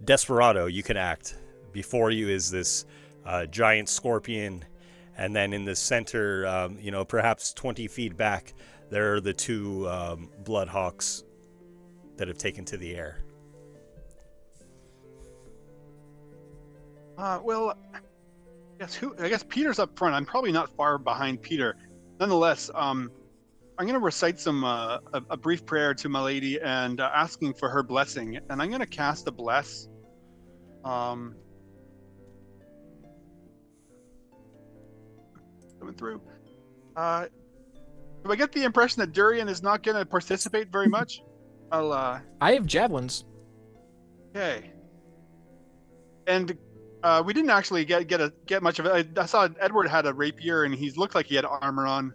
Desperado, you can act. Before you is this giant scorpion, and then in the center, perhaps 20 feet back, there are the 2 bloodhawks that have taken to the air. Well, I guess Peter's up front. I'm probably not far behind Peter. Nonetheless, I'm going to recite some a brief prayer to my lady and asking for her blessing. And I'm going to cast a bless. Coming through. Do I get the impression that Durian is not going to participate very much? I have javelins. Okay. And we didn't actually get much of it. I saw Edward had a rapier and he looked like he had armor on.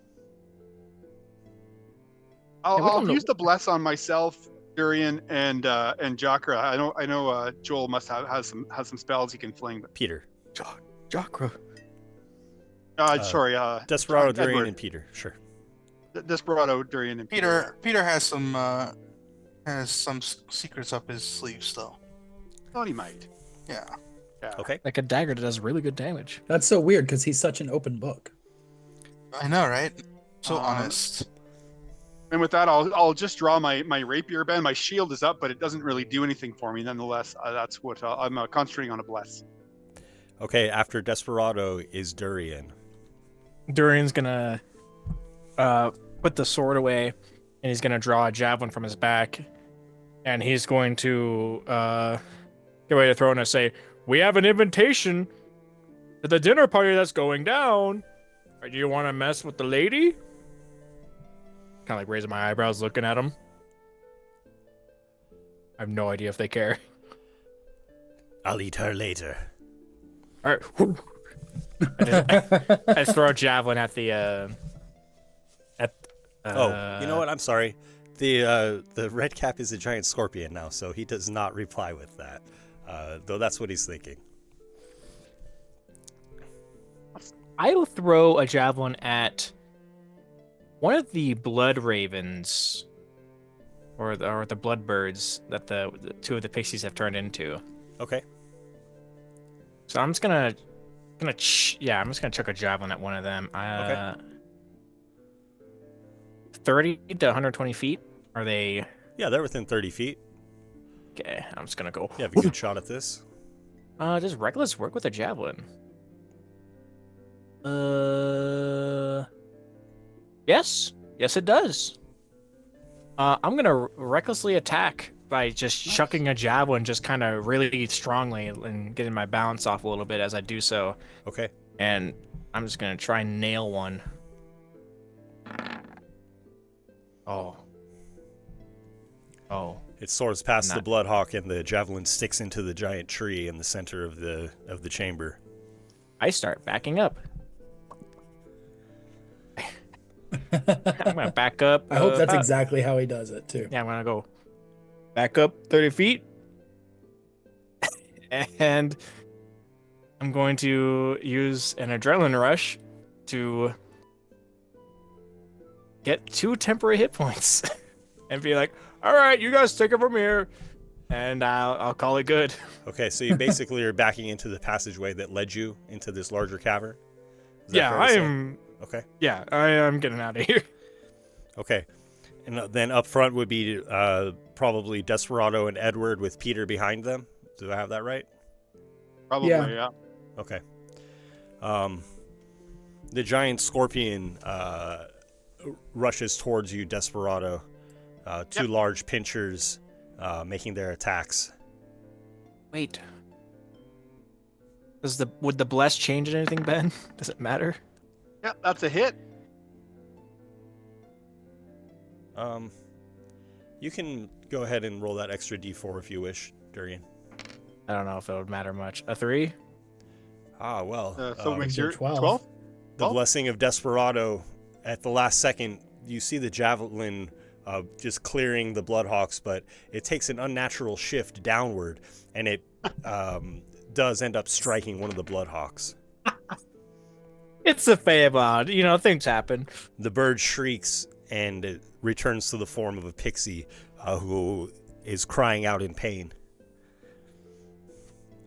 I'll use the bless on myself, Durian, and Jakra. I know Joel has some spells he can fling. But Peter. Jakra. Sorry. Desperado, Durian, Edward. and Peter. Sure. Desperado, Durian, and Peter. Peter has some secrets up his sleeves, though. Thought he might. Yeah. Okay. Like a dagger that does really good damage. That's so weird because he's such an open book. I know, right? So honest. And with that, I'll just draw my rapier bend. My shield is up, but it doesn't really do anything for me. Nonetheless, that's what I'm concentrating on a bless. Okay. After Desperado is Durian. Durian's gonna put the sword away, and he's gonna draw a javelin from his back, and he's going to get ready to throw it and say, "We have an invitation to the dinner party that's going down. Do you want to mess with the lady?" Kind of like raising my eyebrows, looking at him. I have no idea if they care. I'll eat her later. All right. I just throw a javelin at the. Oh, you know what? I'm sorry. The red cap is a giant scorpion now, so he does not reply with that. Though that's what he's thinking. I will throw a javelin at one of the blood ravens, or the blood birds that the two of the pixies have turned into. Okay. So I'm just gonna chuck a javelin at one of them. Okay. 30 to 120 feet. Are they? Yeah, they're within 30 feet. Okay, I'm just gonna go. You have a good shot at this. Does Reckless work with a javelin? Yes, it does. I'm gonna recklessly attack by just chucking a javelin, just kind of really strongly, and getting my balance off a little bit as I do so. Okay. And I'm just gonna try and nail one. Oh. It soars past the Bloodhawk, and the javelin sticks into the giant tree in the center of the chamber. I start backing up. I'm gonna back up. I hope that's exactly how he does it too. Yeah, I'm gonna go back up 30 feet, and I'm going to use an adrenaline rush to get 2 temporary hit points, and be like, "All right, you guys take it from here," and I'll call it good. Okay, so you basically are backing into the passageway that led you into this larger cavern? Yeah, I am. Okay. Yeah, I am getting out of here. Okay. And then up front would be probably Desperado and Edward with Peter behind them. Do I have that right? Probably, yeah. Okay. The giant scorpion rushes towards you, Desperado. 2 large pinchers making their attacks. Wait. Would the bless change anything, Ben? Does it matter? Yep, that's a hit. You can go ahead and roll that extra d4 if you wish, Durian. I don't know if it would matter much. A 3? Ah, well. So it makes your 12? The blessing of Desperado. At the last second, you see the javelin just clearing the Bloodhawks, but it takes an unnatural shift downward, and it does end up striking one of the Bloodhawks. It's a Feywild. Things happen. The bird shrieks, and it returns to the form of a pixie who is crying out in pain.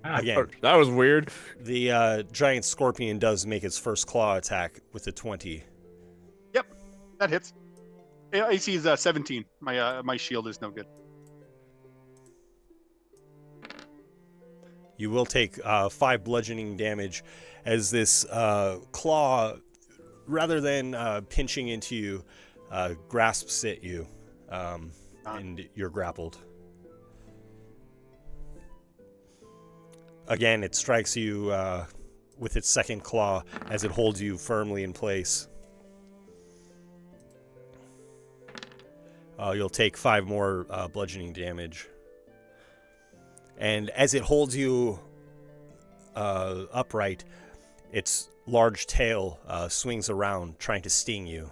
Again, that was weird. The giant scorpion does make its first claw attack with a 20. Yep, that hits. AC is 17. My shield is no good. You will take 5 bludgeoning damage as this claw, rather than pinching into you, grasps at you, and you're grappled. Again, it strikes you with its second claw as it holds you firmly in place. You'll take 5 more bludgeoning damage. And as it holds you upright, its large tail swings around, trying to sting you.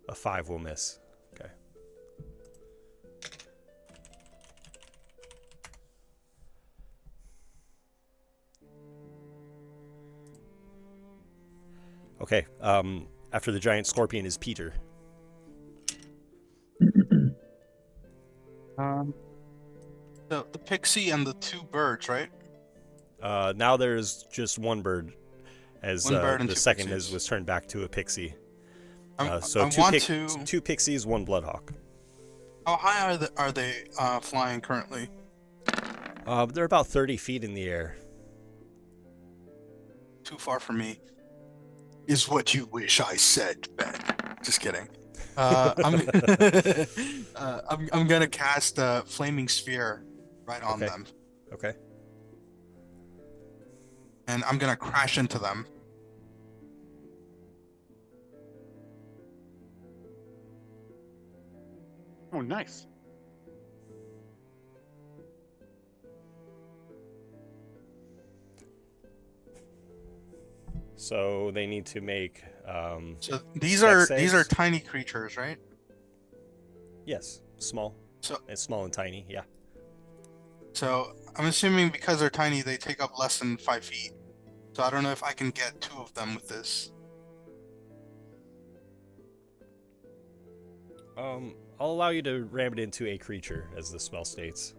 A 5 will miss. Okay. Okay. After the giant scorpion is Peter. The pixie and the 2 birds, right? Now there's just one bird, as One bird and the 2 second pixies. was turned back to a pixie. I Two want to. 2 pixies, 1 bloodhawk. How high are they flying currently? They're about 30 feet in the air. Too far for me. Is what you wish I said, Ben. Just kidding. I'm gonna cast a flaming sphere right on them, Okay. and I'm gonna crash into them. Oh, nice. So they need to make. So these dex are saves. tiny creatures, right? Yes, small. So It's small and tiny. Yeah. So I'm assuming because they're tiny, they take up less than 5 feet. So I don't know if I can get 2 of them with this. I'll allow you to ram it into a creature, as the spell states.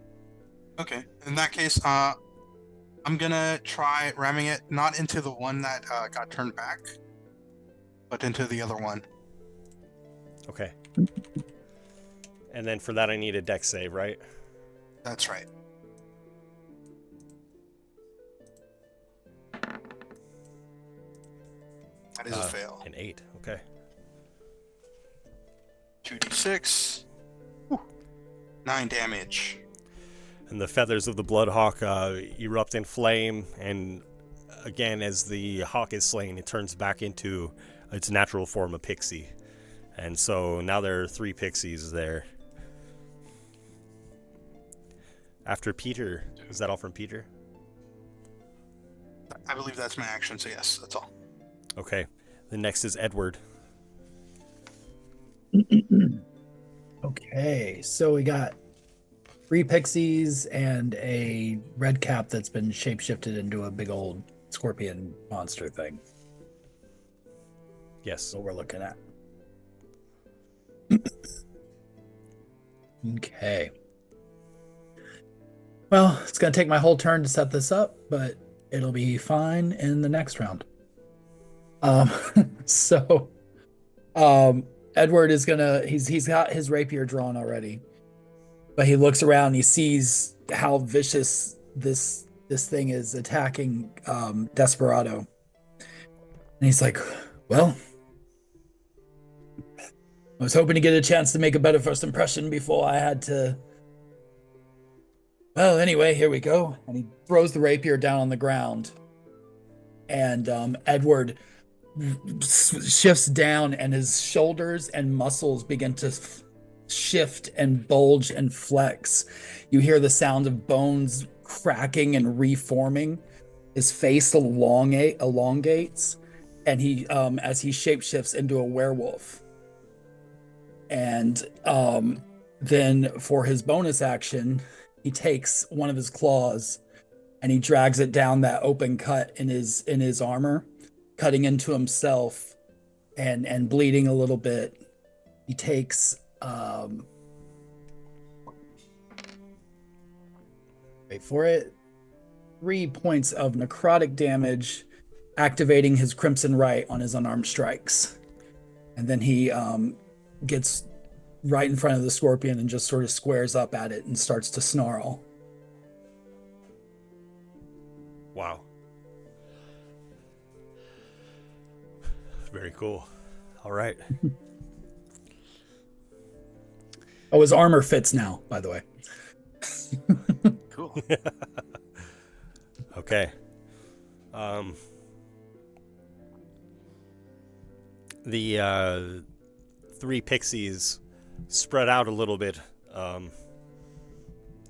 Okay. In that case, I'm gonna try ramming it not into the one that got turned back, but into the other one. Okay. And then for that, I need a dex save, right? That's right. That is a fail. An 8. Okay. 2d6. 9 damage. And the feathers of the Bloodhawk erupt in flame, and again, as the hawk is slain, it turns back into its natural form, a pixie. And so now there are 3 pixies there. After Peter, is that all from Peter? I believe that's my action, so yes, that's all. Okay. The next is Edward. Okay, so we got 3 pixies and a red cap that's been shapeshifted into a big old scorpion monster thing. Yes. That's what we're looking at. Okay. Well, it's going to take my whole turn to set this up, but it'll be fine in the next round. So Edward is gonna he's got his rapier drawn already, but he looks around and he sees how vicious this thing is attacking Desperado, and he's like, well, I was hoping to get a chance to make a better first impression before I had to. Well, anyway, here we go. And he throws the rapier down on the ground, and Edward shifts down, and his shoulders and muscles begin to shift and bulge and flex. You hear the sound of bones cracking and reforming. His face elongates, and he as he shapeshifts into a werewolf. And then for his bonus action, he takes one of his claws and he drags it down that open cut in his armor, cutting into himself and bleeding a little bit. He takes wait for it, 3 points of necrotic damage, activating his Crimson Right on his unarmed strikes. And then he gets right in front of the scorpion and just sort of squares up at it and starts to snarl. Wow. Very cool. All right. Oh, his armor fits now, by the way. Cool. Okay. The 3 pixies spread out a little bit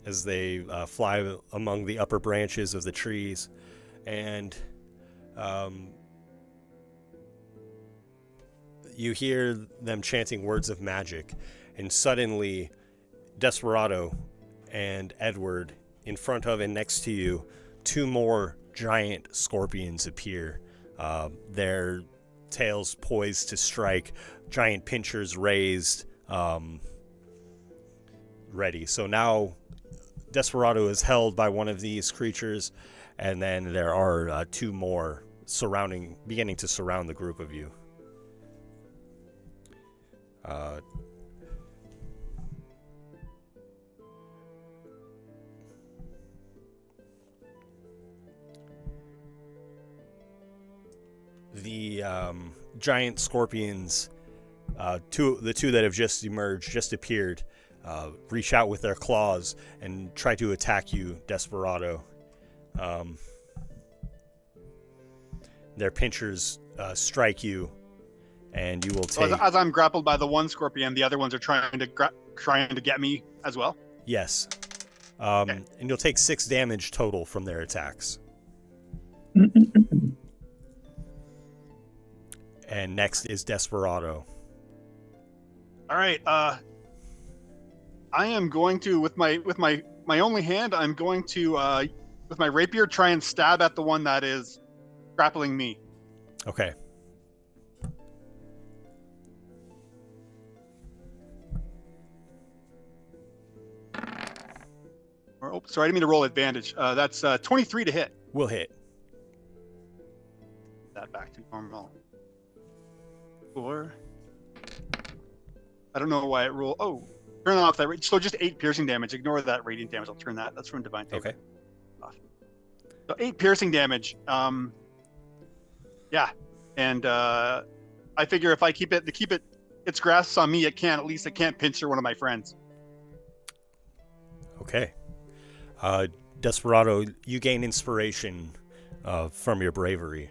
as they fly among the upper branches of the trees, and You hear them chanting words of magic, and suddenly Desperado and Edward, in front of and next to you, 2 more giant scorpions appear. Their tails poised to strike, giant pinchers raised, ready. So now Desperado is held by one of these creatures, and then there are 2 more beginning to surround the group of you. The giant scorpions, the 2 that have just emerged, just appeared, reach out with their claws and try to attack you, Desperado. Their pinchers strike you, and you will take... So as I'm grappled by the one scorpion, the other ones are trying to get me as well? Yes. And you'll take 6 damage total from their attacks. And next is Desperado. All right. I am going to, with my only hand, I'm going to, with my rapier, try and stab at the one that is grappling me. Okay. Oh, sorry, I didn't mean to roll advantage. That's 23 to hit. Will hit. That back to normal. 4. I don't know why it rolled. Oh, turn off that. So just 8 piercing damage. Ignore that radiant damage. I'll turn that. That's from Divine Favor. Okay. So 8 piercing damage. Yeah, and I figure if I keep its grasp on me, it can't pincher one of my friends. Okay. Desperado, you gain inspiration from your bravery.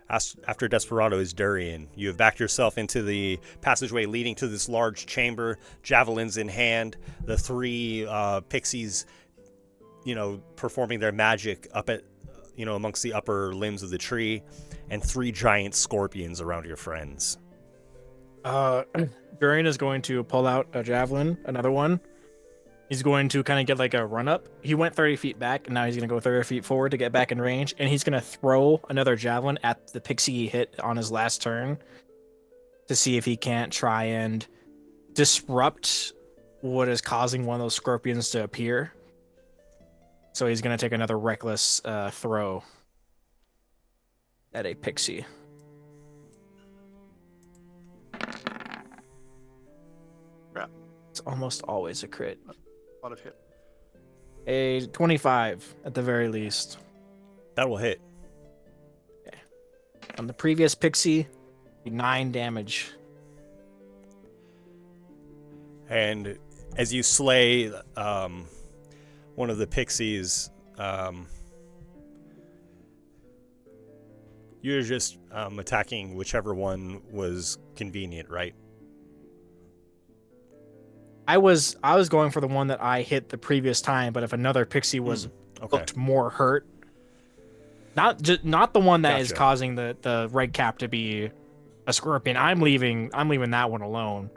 After Desperado is Durian. You have backed yourself into the passageway leading to this large chamber, javelins in hand. The 3 pixies, performing their magic up at, amongst the upper limbs of the tree, and 3 giant scorpions around your friends. Durian is going to pull out a javelin, another one. He's going to kind of get like a run up. He went 30 feet back, and now he's going to go 30 feet forward to get back in range, and he's going to throw another javelin at the pixie he hit on his last turn to see if he can't try and disrupt what is causing one of those scorpions to appear. So he's going to take another reckless throw at a pixie. It's almost always a crit. A lot of hit. A 25 at the very least. That will hit. Okay. On the previous pixie, 9 damage. And as you slay one of the pixies, you're just attacking whichever one was convenient, right? I was going for the one that I hit the previous time, but if another pixie was looked more hurt, not the one that is causing the red cap to be a scorpion. I'm leaving that one alone.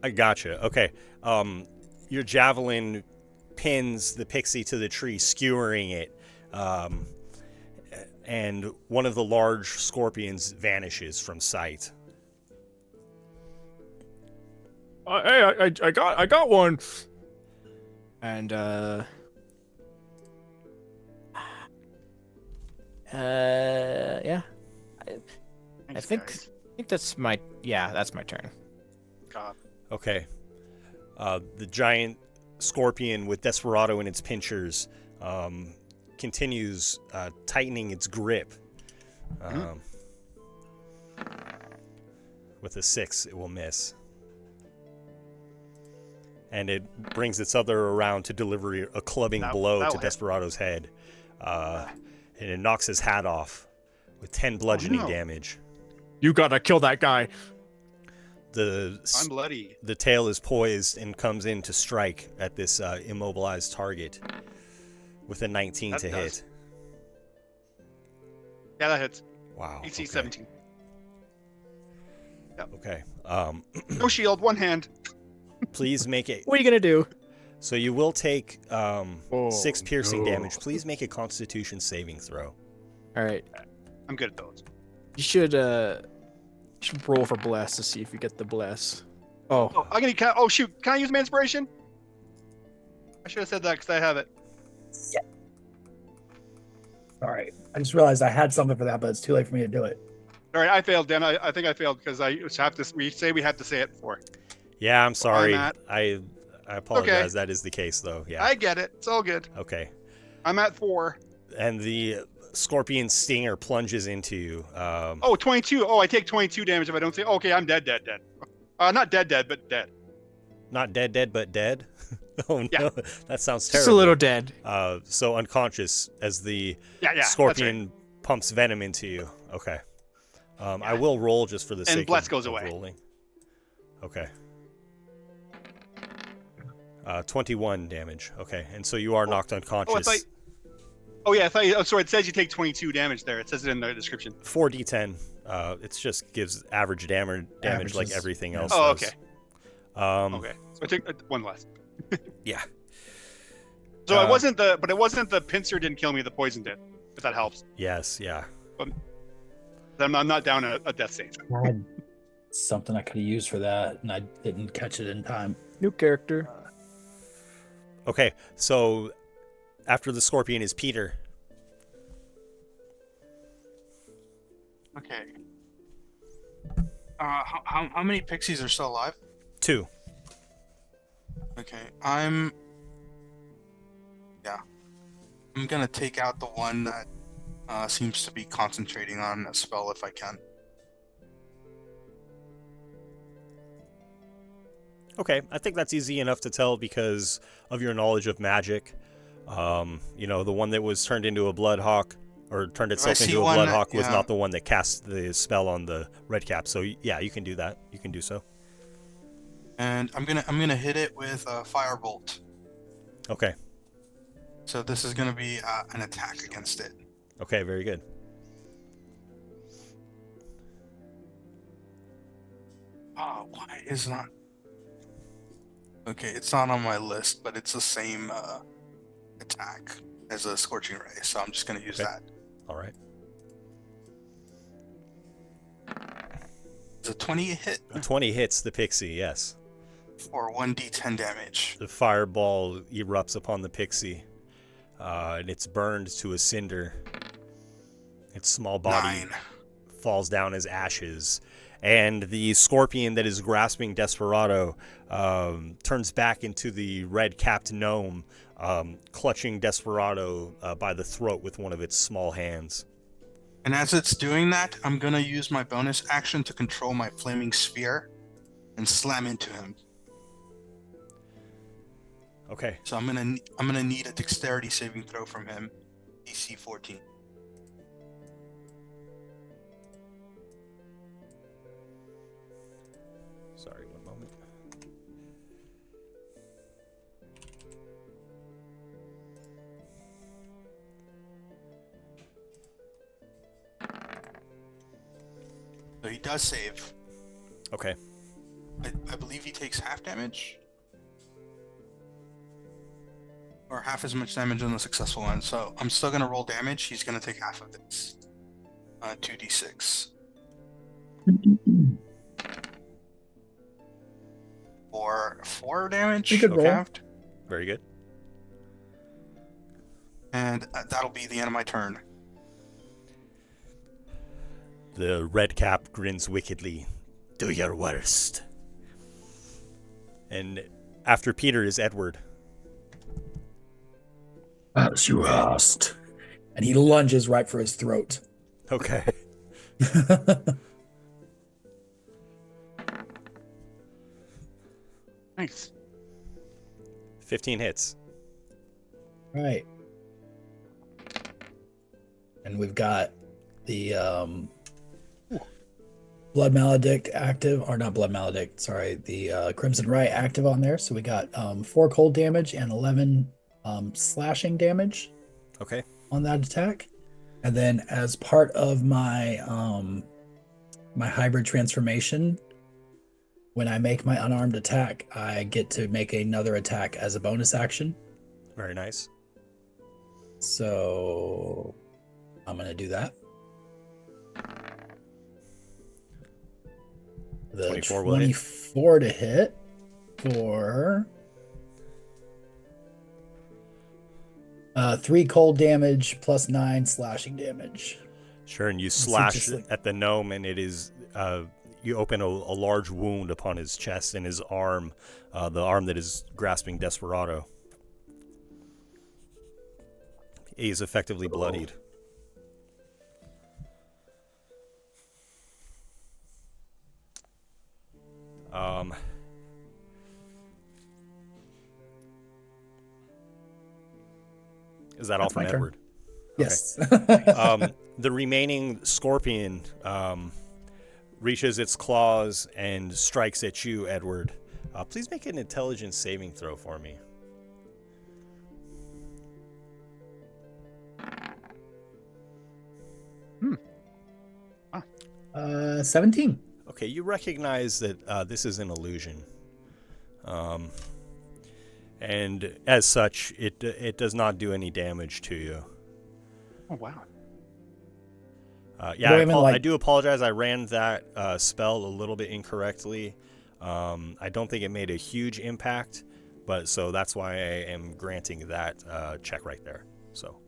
I gotcha. Okay. Your javelin pins the pixie to the tree, skewering it, and one of the large scorpions vanishes from sight. Hey, I got one. And yeah. I think that's my turn. God. Okay. The giant scorpion with Desperado in its pinchers continues tightening its grip. With a 6, it will miss. And it brings its other around to deliver a clubbing blow to Desperado's head. And it knocks his hat off with 10 bludgeoning damage. You gotta kill that guy. I'm bloody. The tail is poised and comes in to strike at this immobilized target with a 19 to hit. Yeah, that hits. Wow. AC okay. 17. Yep. Okay. No shield, one hand. Please make it. What are you gonna do? So you will take 6 Oh, piercing no. damage. Please make a Constitution saving throw. All right. I'm good at those. You should roll for bless to see if you get the bless. Oh, Oh, I'm gonna. Oh shoot! Can I use my inspiration? I should have said that because I have it. All right. I just realized I had something for that, but it's too late for me to do it. All right, I failed, Dan. I think I failed because I have to. We had to say it before. Yeah, I'm sorry. at- I apologize. That is the case, though. Yeah. I get it. It's all good. Okay. I'm at 4. And the scorpion stinger plunges into you. Oh, 22. Oh, I take 22 damage if I don't say. Okay, I'm dead. Not dead, but dead. Not dead, but dead. Oh no, Yeah. that sounds just terrible. a little dead. So unconscious as the Yeah, that's scorpion pumps venom into you. Okay. I will roll just for the sake Bless of, goes of away. rolling. Okay. 21 damage. Okay, and so you are knocked unconscious. I thought. Oh, sorry. It says you take 22 damage there. It says it in the description. 4d10. It just gives average damage like Averages. everything else. Oh, does. okay. Okay. So I took one less. Yeah. So it wasn't the pincer didn't kill me. The poison did. If that helps. Yes. Yeah. I'm not down a death save. I had something I could have used for that, and I didn't catch it in time. New character. Okay. So after the scorpion is Peter. Okay. How many pixies are still alive? 2. Okay, I'm gonna take out the one that seems to be concentrating on a spell if I can. Okay, I think that's easy enough to tell because of your knowledge of magic. The one that was turned into a bloodhawk or turned itself see into a one that- bloodhawk was yeah. not the one that cast the spell on the red cap. So yeah, you can do that. You can do so. And I'm gonna hit it with a firebolt. Okay. So this is gonna be an attack against it. Okay, very good. Oh, why is not? Okay, it's not on my list, but it's the same attack as a scorching ray, so I'm just gonna use that. All right. Is a 20 hit? A 20 hits the pixie, yes. For 1d10 damage. The fireball erupts upon the pixie, and it's burned to a cinder. Its small body 9. falls down as ashes, and the scorpion that is grasping Desperado turns back into the red-capped gnome, clutching Desperado by the throat with one of its small hands. And as it's doing that, I'm gonna use my bonus action to control my flaming spear and slam into him. Okay. So I'm gonna need a dexterity saving throw from him, DC 14. Sorry, one moment. So he does save. Okay. I believe he takes half damage. Or half as much damage on the successful one. So I'm still gonna roll damage. He's gonna take half of this. 2d6. For 4 damage. You could roll. halved. Very good. And that'll be the end of my turn. The red cap grins wickedly. Do your worst. And after Peter is Edward. As you asked. And he lunges right for his throat. Okay. Nice. 15 hits. Right. And we've got the Blood Maledict active, or not Blood Maledict, sorry, the Crimson Rite active on there. So we got 4 cold damage and 11 slashing damage Okay. on that attack. And then as part of my my hybrid transformation, when I make my unarmed attack, I get to make another attack as a bonus action. Very nice. So I'm going to do that. The 24 will hit. 24 to hit for 3 cold damage plus 9 slashing damage. Sure, and you So slash just like- at the gnome, and it is you open a large wound upon his chest and his arm, the arm that is grasping Desperado. He is effectively bloodied. Is that all That's from my turn. Edward? Yes. The remaining scorpion reaches its claws and strikes at you, Edward. Please make an intelligence saving throw for me. 17. Okay, you recognize that this is an illusion. And as such, it does not do any damage to you. Oh, wow. Yeah, I do apologize. I ran that spell a little bit incorrectly. I don't think it made a huge impact, but so that's why I am granting that check right there. So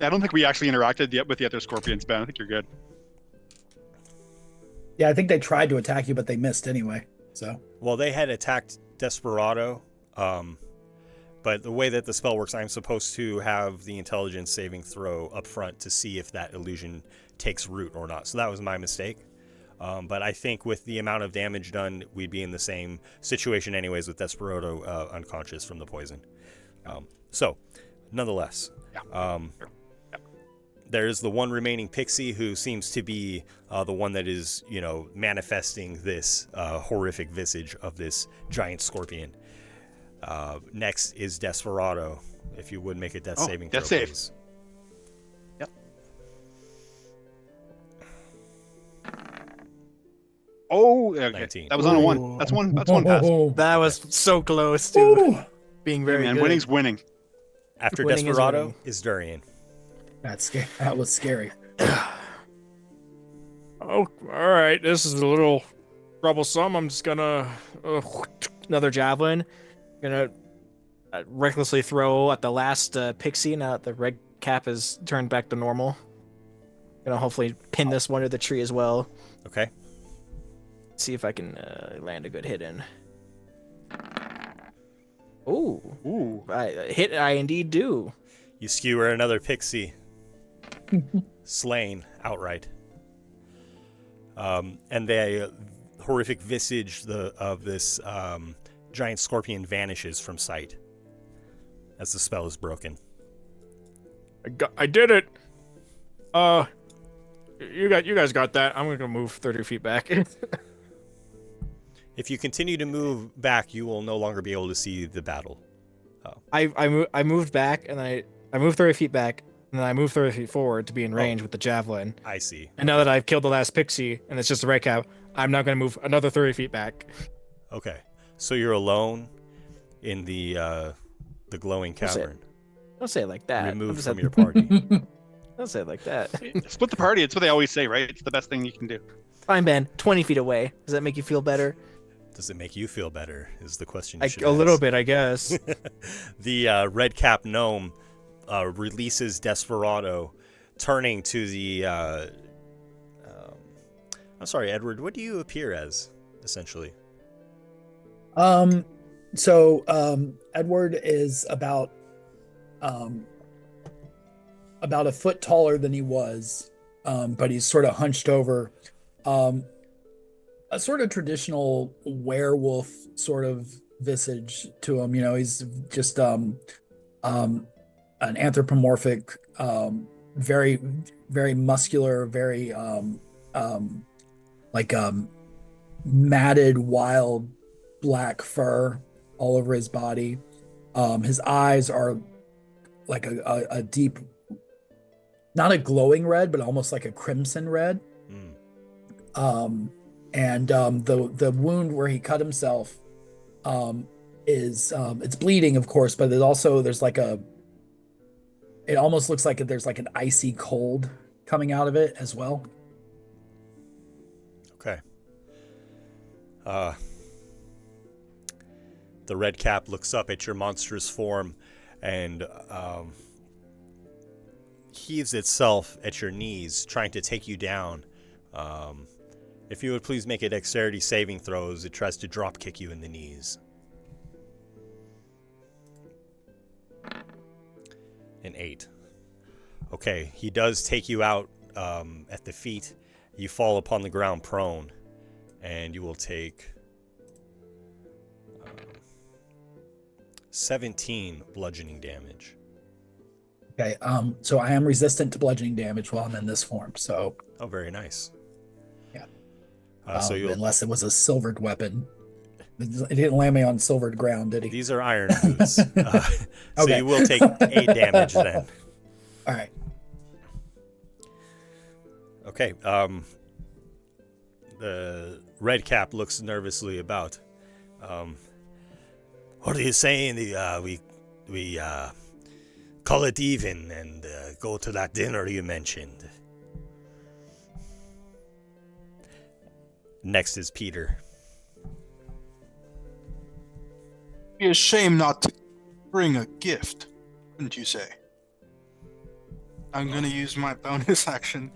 I don't think we actually interacted yet with the other scorpions, Ben. I think you're good. Yeah, I think they tried to attack you, but they missed anyway. So. Well, they had attacked Desperado, but the way that the spell works, I'm supposed to have the intelligence saving throw up front to see if that illusion takes root or not. So that was my mistake. But I think with the amount of damage done, we'd be in the same situation anyways with Desperado unconscious from the poison. So, nonetheless, there's the one remaining pixie who seems to be the one that is, manifesting this horrific visage of this giant scorpion. Next is Desperado. If you would make a death saving throw, save. please. Yep. Oh, okay. 19. That was on a 1. That's one pass. That was so close to being very man, good. winning's winning. After Winning is Desperado winning. is Durian. That was scary. Oh, all right. This is a little troublesome. I'm just gonna another javelin. Gonna recklessly throw at the last pixie. Now that the red cap is turned back to normal. Gonna hopefully pin this one to the tree as well. Okay. See if I can land a good hit in. Ooh. I indeed do. You skewer another pixie. Slain outright. And the horrific visage of this giant scorpion vanishes from sight as the spell is broken. I did it. You guys got that. I'm gonna move 30 feet back. If you continue to move back, you will no longer be able to see the battle. I moved back, and I moved 30 feet back, and then I moved 30 feet forward to be in range with the javelin. I see. And now that I've killed the last pixie, and it's just a red cap, I'm now going to move another 30 feet back. Okay, so you're alone in the glowing cavern. Don't say it like that. Removed from your party. Don't say it like that. Split the party. It's what they always say, right? It's the best thing you can do. Fine, Ben. 20 feet away. Does that make you feel better? Does it make you feel better? Is the question you should A ask. little bit, I guess. The red cap gnome releases Desperado, turning to the. I'm sorry, Edward. What do you appear as, essentially? Edward is about a foot taller than he was, but he's sort of hunched over. A sort of traditional werewolf sort of visage to him. He's just an anthropomorphic, very, very muscular, very matted, wild black fur all over his body. His eyes are like a deep not a glowing red, but almost like a crimson red. The wound where he cut himself is it's bleeding, of course, but it almost looks like there's like an icy cold coming out of it as well. Okay. The red cap looks up at your monstrous form and heaves itself at your knees, trying to take you down. If you would please make a dexterity saving throws, it tries to drop kick you in the knees. An 8. Okay, he does take you out at the feet. You fall upon the ground prone, and you will take 17 bludgeoning damage. Okay, so I am resistant to bludgeoning damage while I'm in this form, so... Oh, very nice. Yeah. So unless it was a silvered weapon. It didn't land me on silvered ground, did he? These are iron boots. So Okay. you will take 8 damage then. All right. Okay. The red cap looks nervously about. What are you saying? We call it even and go to that dinner you mentioned. Next is Peter. Be a shame not to bring a gift, wouldn't you say? I'm gonna use my bonus action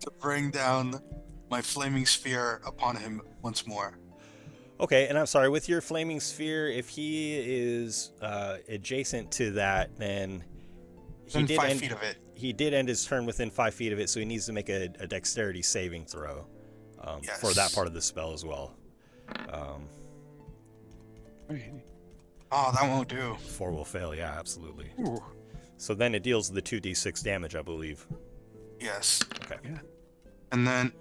to bring down my flaming sphere upon him once more. Okay, and I'm sorry, with your flaming sphere, if he is adjacent to that, then Within 5 feet of it. He did end his turn within 5 feet of it, so he needs to make a dexterity saving throw for that part of the spell as well. Oh, that won't do. 4 will fail, yeah, absolutely. Ooh. So then it deals the 2d6 damage, I believe. Yes. Okay. Yeah. And then,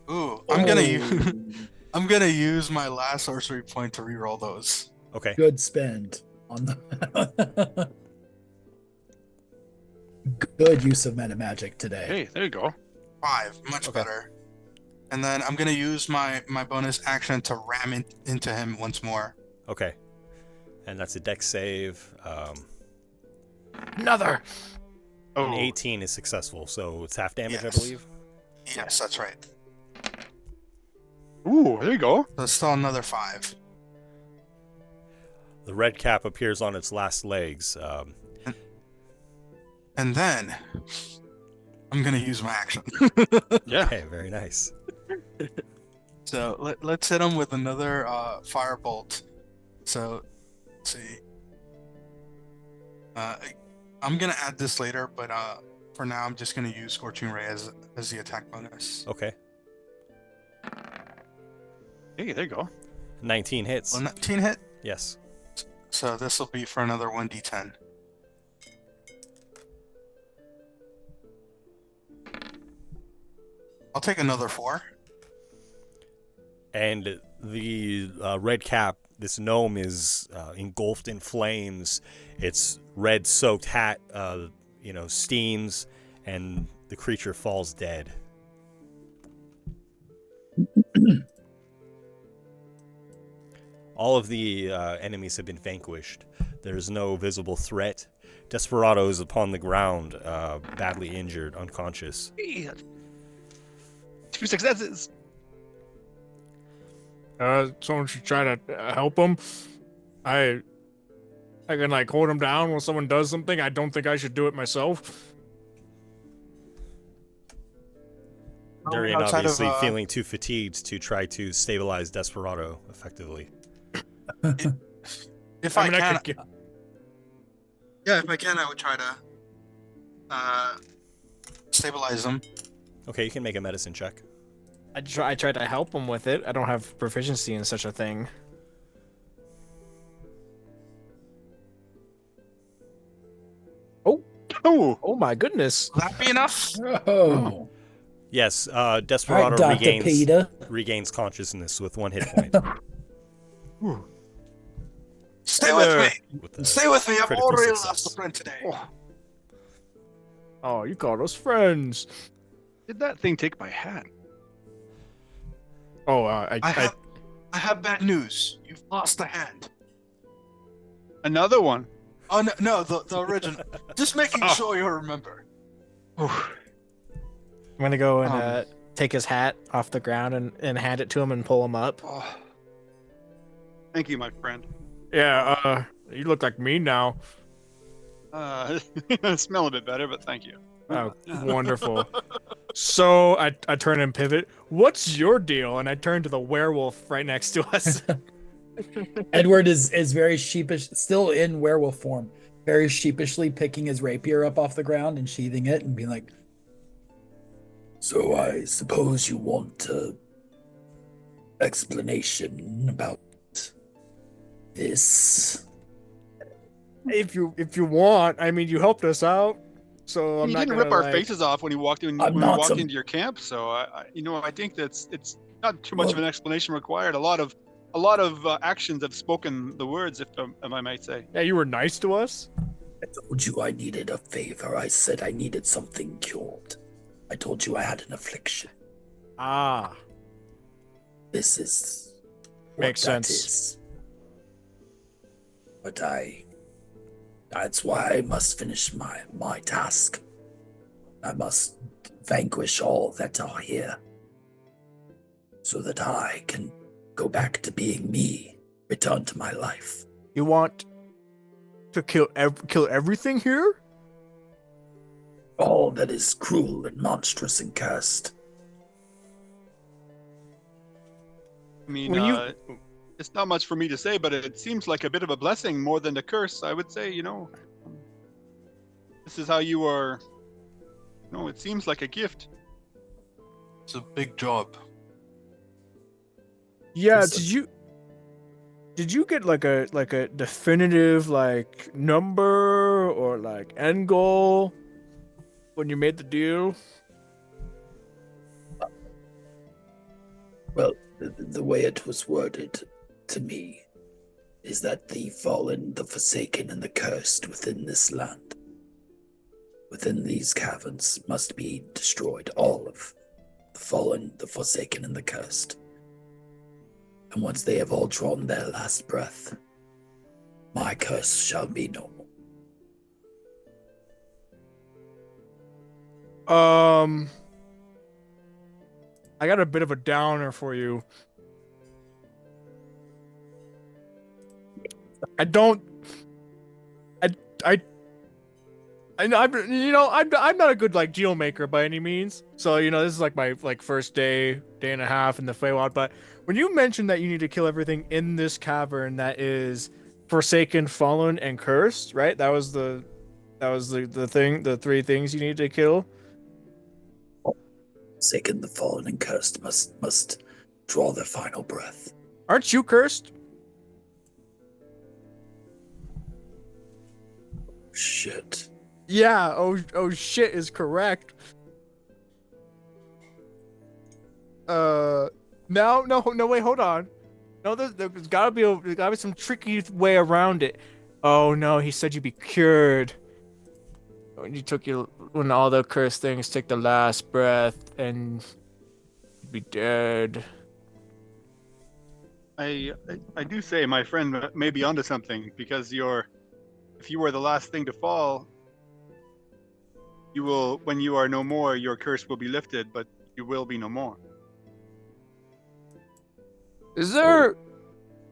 I'm gonna use my last sorcery point to reroll those. Okay. Good spend on the good use of meta magic today. Hey, there you go. 5, much better. And then I'm gonna use my bonus action to ram into him once more. Okay. And that's a dex save. Another. An 18 is successful, so it's half damage, I believe. Yes, that's right. Ooh, there you go. That's still another 5. The red cap appears on its last legs. And then I'm gonna use my action. Yeah. Okay, very nice. So let's hit him with another firebolt. So let's see. I'm gonna add this later, but for now I'm just gonna use Scorching Ray as the attack bonus. Okay. Hey, there you go. 19 hits. 19 hit? Yes. So this will be for another 1d10. I'll take another 4. And the red cap, this gnome is engulfed in flames. Its red-soaked hat, steams, and the creature falls dead. All of the enemies have been vanquished. There's no visible threat. Desperado is upon the ground, badly injured, unconscious. 2 successes. Someone should try to help him. I can hold him down when someone does something. I don't think I should do it myself. Durian obviously feeling too fatigued to try to stabilize Desperado effectively. If I can, I would try to stabilize him. Okay, you can make a medicine check. I tried to help him with it. I don't have proficiency in such a thing. Oh my goodness. Will that be enough? Oh. Yes, Desperado All right, Dr. Peter. regains consciousness with 1 hit point. Stay with me. With the Stay with me. I'm critical already success. lost a friend today. Oh, you called us friends. Did that thing take my hat? Oh, I have bad news. You've lost a hand. Another one. Oh no, the original. Just making sure you remember. I'm gonna go and Um, take his hat off the ground and hand it to him and pull him up. Oh. Thank you, my friend. yeah, you look like me now. Smell a bit better, but thank you. Oh, wonderful. So I turn and pivot. What's your deal? And I turn to the werewolf right next to us. Edward is very sheepish, still in werewolf form, very sheepishly picking his rapier up off the ground and sheathing it and being like, "So I suppose you want a explanation about this?" If you want, I mean, you helped us out, so I'm You not didn't gonna rip our like... faces off when you walked in. I'm When we not walked some- into your camp, so I think that's it's not too much of an explanation required. A lot of actions have spoken the words, if I might say. Yeah, you were nice to us. I told you I needed a favor. I said I needed something cured. I told you I had an affliction. Ah, This is what makes that sense. is. But that's why I must finish my task. I must vanquish all that are here, so that I can go back to being me, return to my life. You want to kill everything here? All that is cruel and monstrous and cursed. I mean, When it's not much for me to say, but it seems like a bit of a blessing more than a curse. I would say, this is how you are. No, it seems like a gift. It's a big job. Yeah, Listen. did you get like a definitive like number or like end goal when you made the deal? Well, the way it was worded to me is that the fallen, the forsaken, and the cursed within this land, within these caverns, must be destroyed. All of the fallen, the forsaken, and the cursed. And once they have all drawn their last breath, my curse shall be no more. I got a bit of a downer for you. I'm not a good like deal maker by any means. So this is like my first day and a half in the Feywild. But when you mentioned that you need to kill everything in this cavern that is forsaken, fallen, and cursed, right? That was the thing, the three things you need to kill. Forsaken, the fallen, and cursed must draw their final breath. Aren't you cursed? Shit. Yeah. Oh shit is correct. No, wait, hold on. No, there's gotta be some tricky way around it. Oh no, he said you'd be cured. When all the cursed things take the last breath and you'd be dead. I do say my friend may be onto something, because if you were the last thing to fall, you will, when you are no more, your curse will be lifted, but you will be no more. Is there...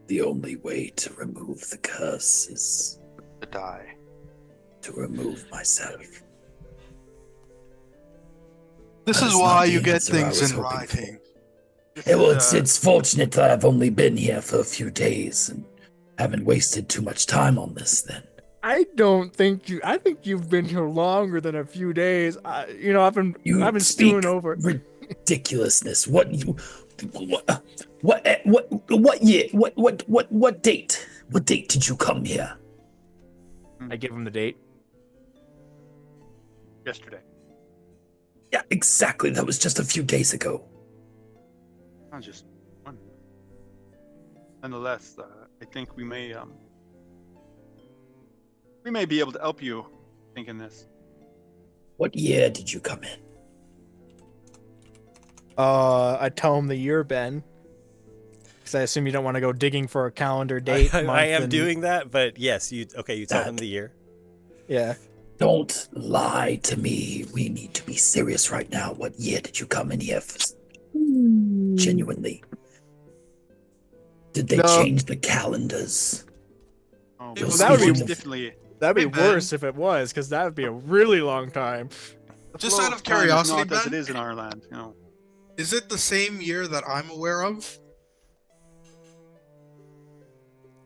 The only way to remove the curse is to die. To remove myself. This That is is why not you the get answer I things was in hoping writing. It's fortunate that I've only been here for a few days and haven't wasted too much time on this then. I think you've been here longer than a few days. I've been stewing over ridiculousness. What year? What date? What date did you come here? I give him the date. Yesterday. Yeah, exactly. That was just a few days ago. Not just one. Nonetheless, I think we may be able to help you think in this. What year did you come in? I tell him the year, Ben. Because I assume you don't want to go digging for a calendar date. I month, am and... doing that, but yes, you tell him the year. Yeah. Don't lie to me. We need to be serious right now. What year did you come in here? Genuinely. Did they change the calendars? Oh, Your that would be seasons of- definitely. That'd be Hey, Ben. worse if it was, because that would be a really long time. Just flow out of time is curiosity, not as Ben, it is in our land. You know. is it the same year that I'm aware of?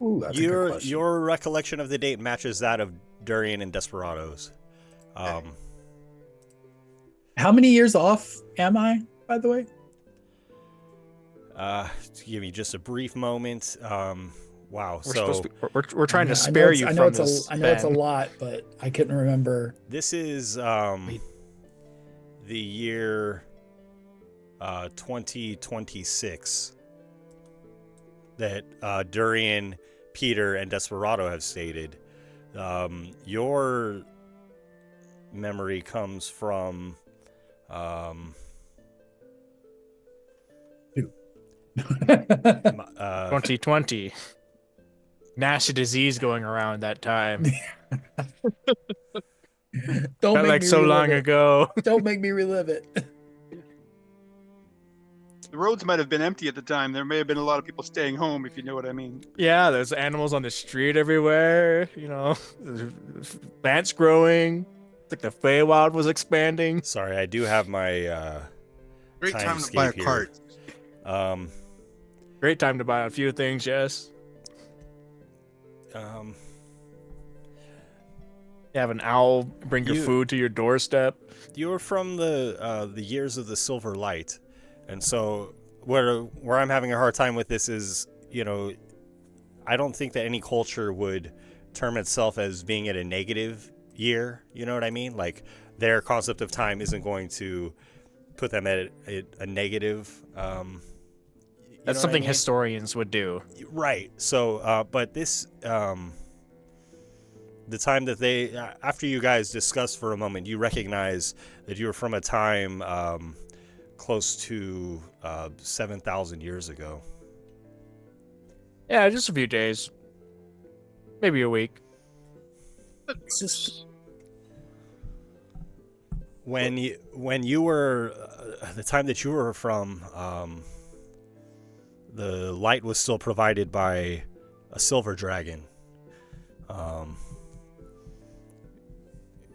Ooh, that's a good question. Your recollection of the date matches that of Durian and Desperados. How many years off am I, by the way? To give you just a brief moment. Wow. We're trying to I know spare it's- you I know from it's this. I know it's a Ben. lot, but I couldn't remember. This is the year 2026 that Durian, Peter, and Desperado have stated. Your memory comes from 2020. Nasty disease going around that time. Don't Felt make like me so relive long it. ago. Don't make me relive it. The roads might have been empty at the time. There may have been a lot of people staying home, if you know what I mean. Yeah, there's animals on the street everywhere. You know, there's plants growing. It's like the Feywild was expanding. Sorry, I do have my Great time to buy a timescape cart. here. Great time to buy a few things, yes. You have an owl bring your food to your doorstep. You're from the years of the Silver Light, and so where I'm having a hard time with this is, you know, I don't think that any culture would term itself as being at a negative year. You know what I mean? Like their concept of time isn't going to put them at a negative. That's something historians would do. Right. So, but this, the time that they, after you guys discussed for a moment, you recognize that you were from a time close to 7,000 years ago. Yeah, just a few days. Maybe a week. It's just When you were, the time that you were from, the light was still provided by a silver dragon.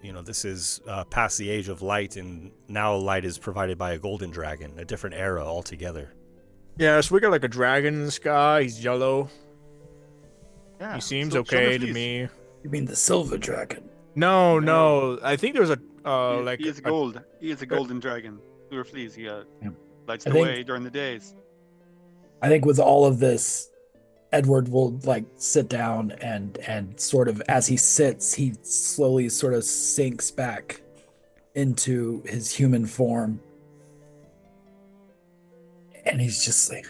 You know, this is past the age of light, and now light is provided by a golden dragon, a different era altogether. Yeah, so we got like a dragon in the sky. He's yellow. Yeah, He seems so- okay to Summerfleece. me. You mean the silver dragon? No. I think there was a like he is gold. He is a golden dragon. Silver fleas. He lights I the think- way during the days. I think with all of this, Edward will like sit down and sort of as he sits, he slowly sort of sinks back into his human form. And he's just like,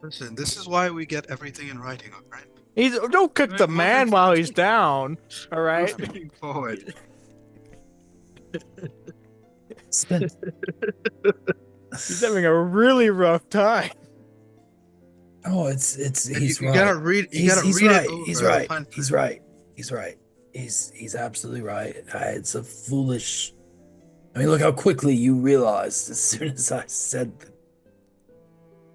Listen, this is why we get everything in writing, all right? don't cook the man while he's down. All right. Moving forward. Spin. He's having a really rough time. Oh, it's he's you right. gotta read. You He's- gotta he's read right. it over. He's right. He's right. He's right. He's absolutely right. It's a foolish. I mean, look how quickly you realized as soon as I said.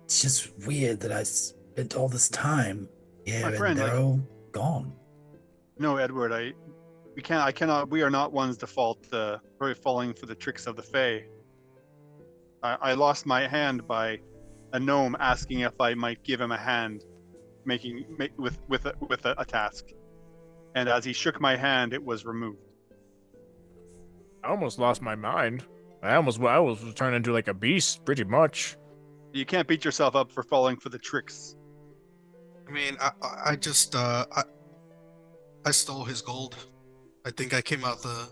It's just weird that I spent all this time. Yeah, My and friend, they're like- all gone. No, Edward, I cannot. We are not ones to fault for falling for the tricks of the Fae. I lost my hand by a gnome asking if I might give him a hand, with a task, and as he shook my hand, it was removed. I almost lost my mind. I was turned into like a beast, pretty much. You can't beat yourself up for falling for the tricks. I mean, I just I stole his gold. I think I came out the.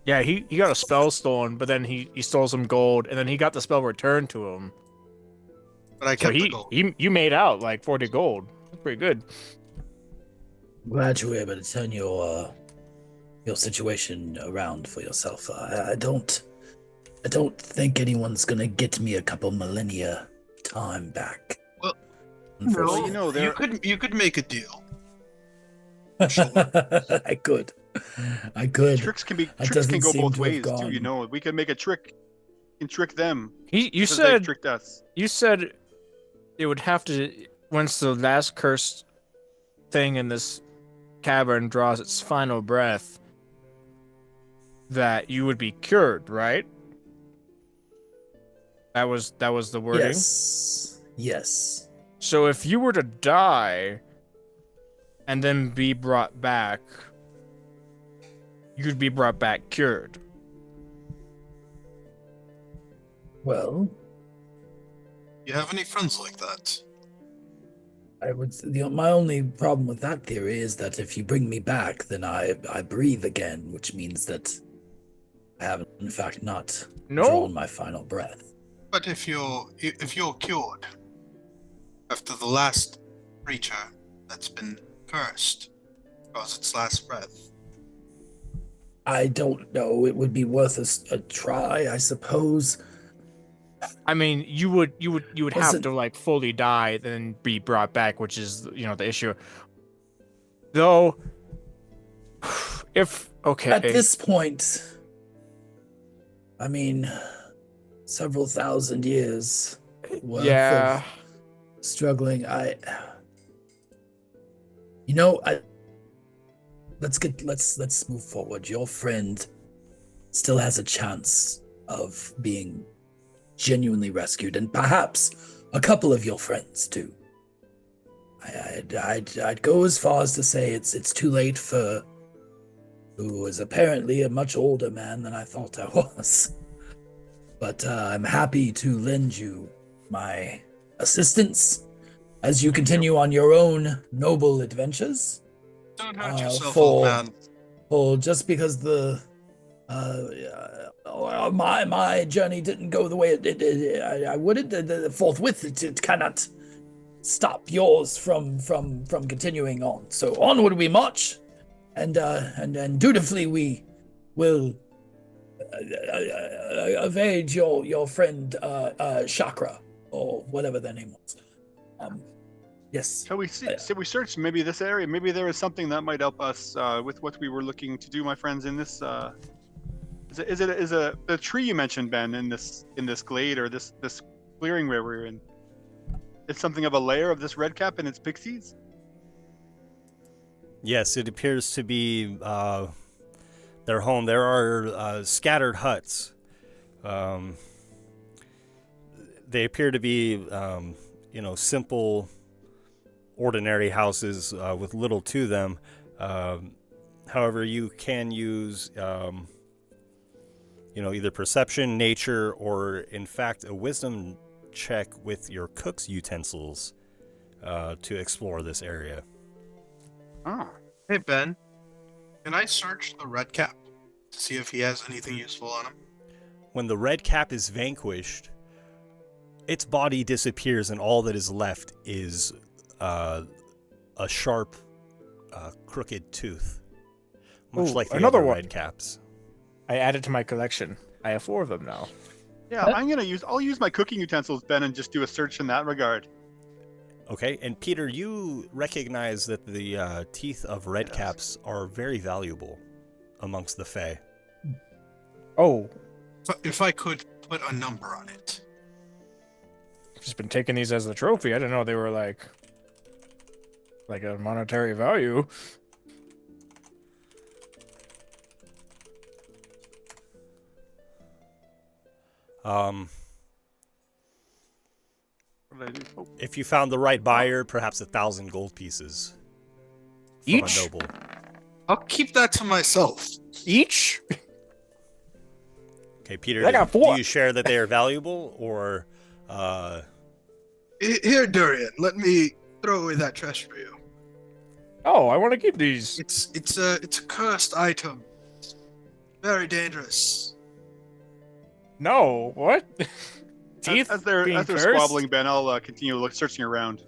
Yeah, he got a spell stolen, but then he stole some gold, and then he got the spell returned to him. But I So kept the gold. you made out like 40 gold. That's pretty good. Glad you were able to turn your your situation around for yourself. I don't think anyone's gonna get me a couple millennia time back. Well, unfortunately. you know, you could make a deal. I could. Tricks can go seem both to have ways too. gone. You know, we can make a trick and trick them. You because they said tricked us. You said it would have to once the last cursed thing in this cavern draws its final breath that you would be cured, right? That was the wording. Yes. So if you were to die and then be brought back, you'd be brought back cured. Well, You have any friends like that? I would. My only problem with that theory is that if you bring me back, then I breathe again, which means that I have, in fact, not drawn my final breath. But if you're cured after the last creature that's been cursed draws its last breath, I don't know. It would be worth a try, I suppose. I mean, you would have Listen. to like fully die, then be brought back, which is the issue. Though, if okay, At this point, I mean, several thousand years worth yeah, of struggling. Let's move forward. Your friend still has a chance of being genuinely rescued, and perhaps a couple of your friends too. I'd go as far as to say it's too late for who is apparently a much older man than I thought I was. But I'm happy to lend you my assistance as you continue on your own noble adventures. don't hurt yourself, old man. For just because my journey didn't go the way I would, forthwith it cannot stop yours from continuing on. So onward we march, and dutifully we will evade your friend Chakra, or whatever their name was. Yes. Shall we see? Should we search maybe this area? Maybe there is something that might help us with what we were looking to do, my friends. In this, is it the tree you mentioned, Ben, in this glade or this clearing where we're in? It's something of a lair of this redcap and its pixies. Yes, it appears to be their home. There are scattered huts. They appear to be, simple, ordinary houses with little to them. However, you can use, either perception, nature, or in fact a wisdom check with your cook's utensils to explore this area. Ah. Hey Ben, can I search the red cap to see if he has anything useful on him? When the red cap is vanquished, its body disappears and all that is left is a sharp, crooked tooth, much like the another other one. red caps. I added to my collection. I have 4 of them now. Yeah, I'll use my cooking utensils, Ben, and just do a search in that regard. Okay, and Peter, you recognize that the teeth of red caps are very valuable amongst the Fae. Oh, If I could put a number on it. just been taking these as the trophy. I didn't know they were like a monetary value. What did I do? Oh. If you found the right buyer, perhaps 1,000 gold pieces from Each? a noble. I'll keep that to myself. Each? Okay, Peter, I got 4. do you share that they are valuable, or Here, Durian, let me throw away that trash for you. Oh, I want to keep these. It's a cursed item. Very dangerous. No, what? Teeth As they're being cursed? squabbling, Ben, I'll continue searching around.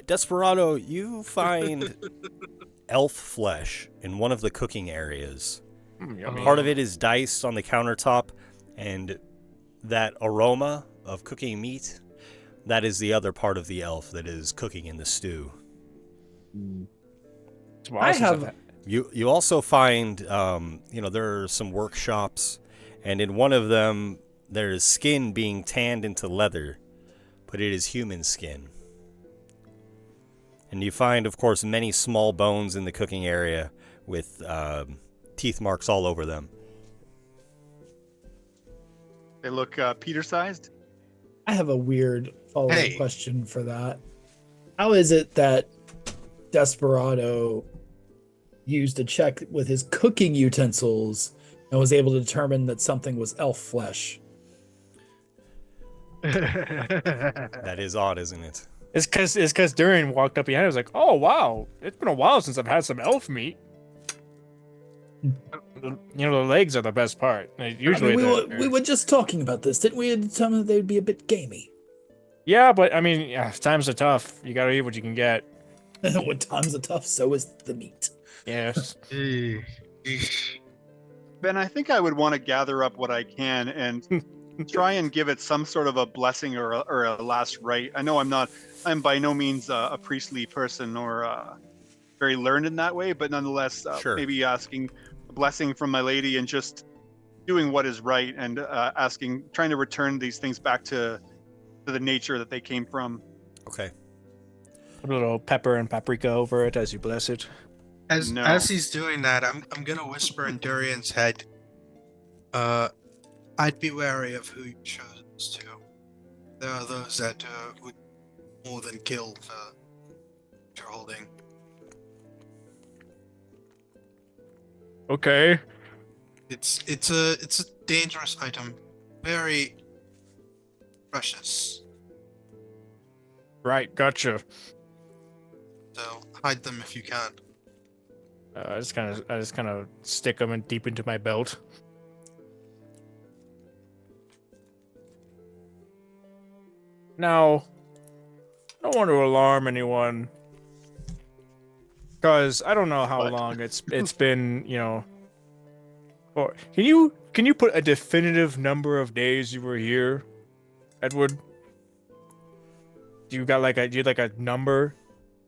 Desperado, you find elf flesh in one of the cooking areas. Yummy. Part of it is diced on the countertop, and that aroma of cooking meat, that is the other part of the elf that is cooking in the stew. I have. You also find, there are some workshops, and in one of them, there is skin being tanned into leather, but it is human skin. And you find, of course, many small bones in the cooking area with teeth marks all over them. They look Peter-sized. I have a weird follow-up question for that. How is it that Desperado used a check with his cooking utensils and was able to determine that something was elf flesh? That is odd, isn't it? It's because Durian walked up behind. I was like, "Oh wow, it's been a while since I've had some elf meat." The legs are the best part. Usually, we were just talking about this, didn't we? Determine that they'd be a bit gamey. Yeah, but I mean, times are tough. You gotta eat what you can get. When times are tough, so is the meat. Yes. Ben, I think I would want to gather up what I can and try and give it some sort of a blessing or a last rite. I know I'm by no means a priestly person or very learned in that way, but nonetheless, maybe asking a blessing from my lady and just doing what is right and trying to return these things back to the nature that they came from. Okay. A little pepper and paprika over it as you bless it. As he's doing that, I'm gonna whisper in Durian's head. I'd be wary of who you chose to. There are those that would more than kill what you're holding. Okay. It's a dangerous item, very precious. Right, gotcha. So hide them if you can. I just kind of stick them deep into my belt. Now, I don't want to alarm anyone, because I don't know how long it's been. Or can you put a definitive number of days you were here, Edward? Do you like a number?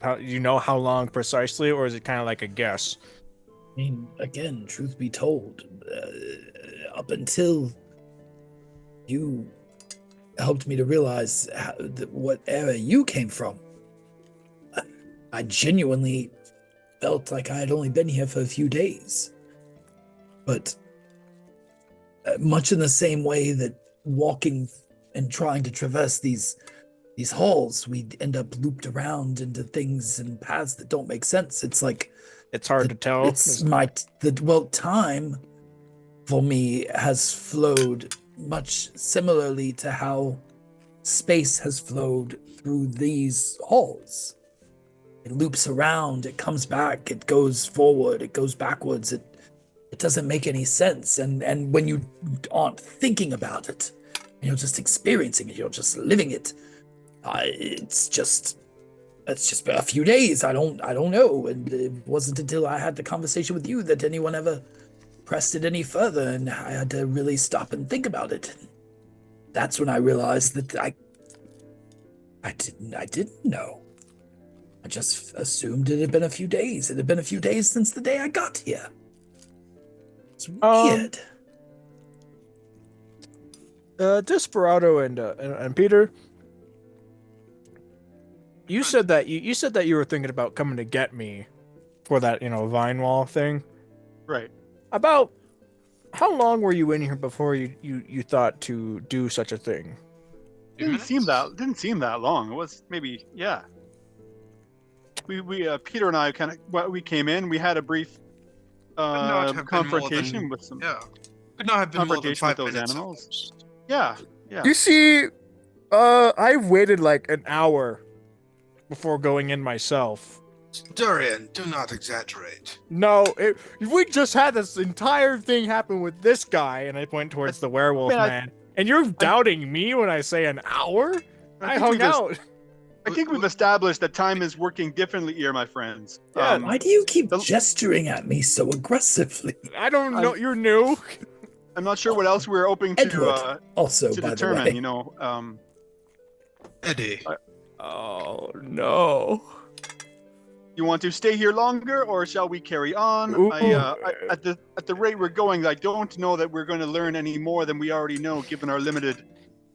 How long precisely, or is it kind of like a guess? I mean, again, truth be told, up until you helped me to realize what era you came from, I genuinely felt like I had only been here for a few days. But much in the same way that walking and trying to traverse these halls, we end up looped around into things and paths that don't make sense. It's like it's hard to tell. It's time for me has flowed much similarly to how space has flowed through these halls. It loops around, it comes back, it goes forward, it goes backwards. It doesn't make any sense. And when you aren't thinking about it, and you're just experiencing it, you're just living it. It's just been a few days. I don't know. And it wasn't until I had the conversation with you that anyone ever pressed it any further, and I had to really stop and think about it. That's when I realized that I didn't know. I just assumed it had been a few days. It had been a few days since the day I got here. It's weird. Desperado and Peter, you said that you were thinking about coming to get me for that vine wall thing. Right. About how long were you in here before you thought to do such a thing? Didn't seem that long. It was maybe We Peter and I we came in. We had a brief confrontation with some. Yeah. Could not have been more than 5 with those minutes. animals. Yeah. You see, I waited like an hour before going in myself. Durian, do not exaggerate. No, we just had this entire thing happen with this guy, and I point towards the werewolf man. And you're doubting me when I say an hour? I hung out. I think we've established that time is working differently here, my friends. Why do you keep gesturing at me so aggressively? I don't know. You're new. I'm not sure what else we're open to Edward, also, to by the determine. way. You know, Eddie. Oh no. You want to stay here longer, or shall we carry on? Ooh. At the rate we're going, I don't know that we're going to learn any more than we already know, given our limited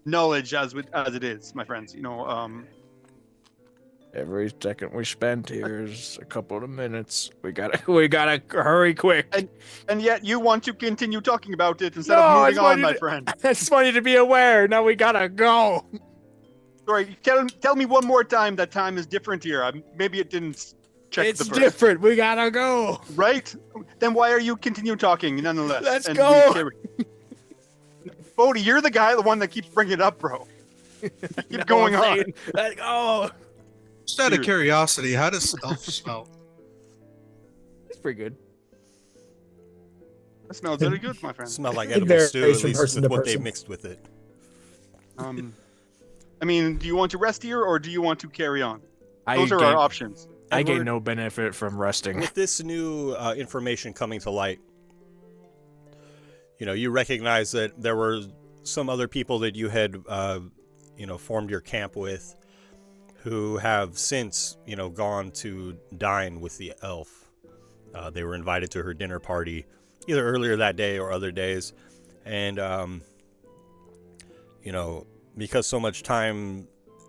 knowledge as it is, my friends. You know, Every second we spend here is a couple of minutes. We gotta hurry quick. And yet you want to continue talking about it instead of moving on, my friend. I just want you to be aware. Now we gotta go. Sorry, tell me one more time that time is different here. Maybe it didn't check It's the verse. different. We gotta go. Right? Then why are you continue talking nonetheless? Let's And go. Bodhi, you're the one that keeps bringing it up, bro. Keep going on. Let's go. Just out of curiosity, how does stealth smell? It's pretty good. That smells very good, my friend. Smell like It edible varies stew, at from least person with to what they person. mixed with it. I mean, do you want to rest here or do you want to carry on? I Those are gain- our options. I gain Edward, no benefit from resting. With this new information coming to light, you know, you recognize that there were some other people that you had, formed your camp with, who have since, gone to dine with the elf. They were invited to her dinner party, either earlier that day or other days, and because so much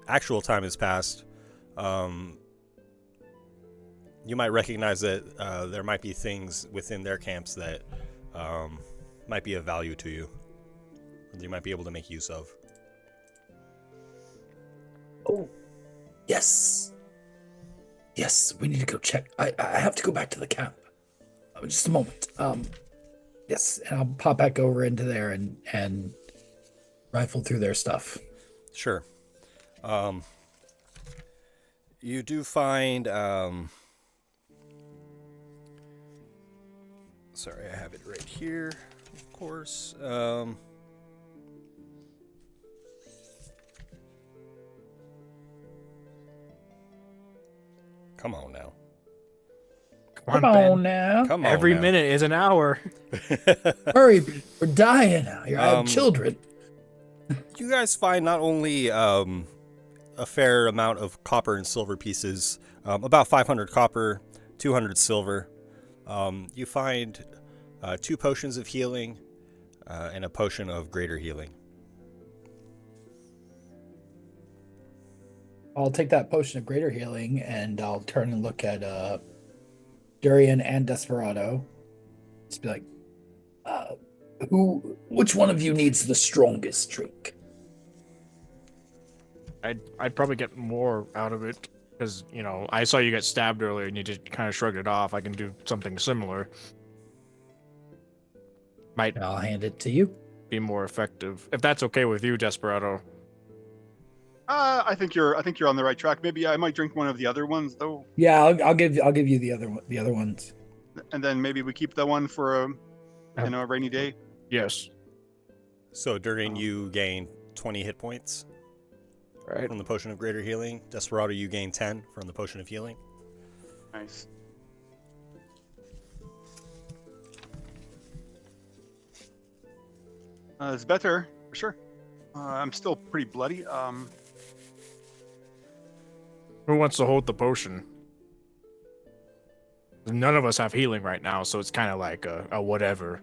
actual time has passed, you might recognize that there might be things within their camps that might be of value to you, that you might be able to make use of. Oh, yes. Yes, we need to go check. I have to go back to the camp. Just a moment. Yes, and I'll pop back over into there and rifle through their stuff. Sure. You do find. Sorry, I have it right here, of course. Come on now. Come on now. Come on Every now. minute is an hour. Hurry, we're dying out here. I have Um, children. You guys find not only a fair amount of copper and silver pieces, about 500 copper, 200 silver. You find 2 potions of healing and a potion of greater healing. I'll take that potion of greater healing and I'll turn and look at Durian and Desperado. Just be like, which one of you needs the strongest drink? I'd probably get more out of it because I saw you get stabbed earlier and you just kind of shrugged it off. I can do something similar. Might I'll hand it to you. Be more effective if that's okay with you, Desperado. I think you're on the right track. Maybe I might drink one of the other ones though, Yeah, I'll give you the other ones. and then maybe we keep that one for a rainy day. Yes. So during you gain 20 hit points from the potion of greater healing. Desperado, you gain 10 from the potion of healing. Nice. It's better for sure. I'm still pretty bloody. Who wants to hold the potion? None of us have healing right now, so it's kind of like a whatever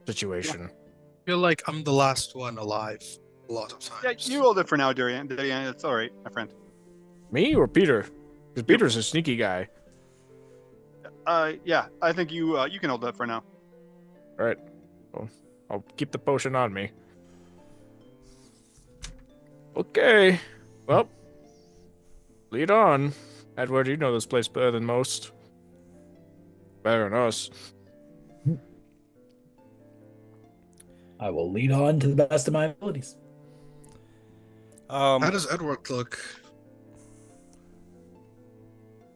situation. I feel like I'm the last one alive a lot of Yeah, times. you hold it for now, Darian. It's all right, my friend. Me or Peter? Because Peter's a sneaky guy. Yeah, I think you can hold that for now. All right. Well, I'll keep the potion on me. Okay. Well, lead on. Edward, you know this place better than most. Better than us. I will lead on to the best of my abilities. How does Edward look?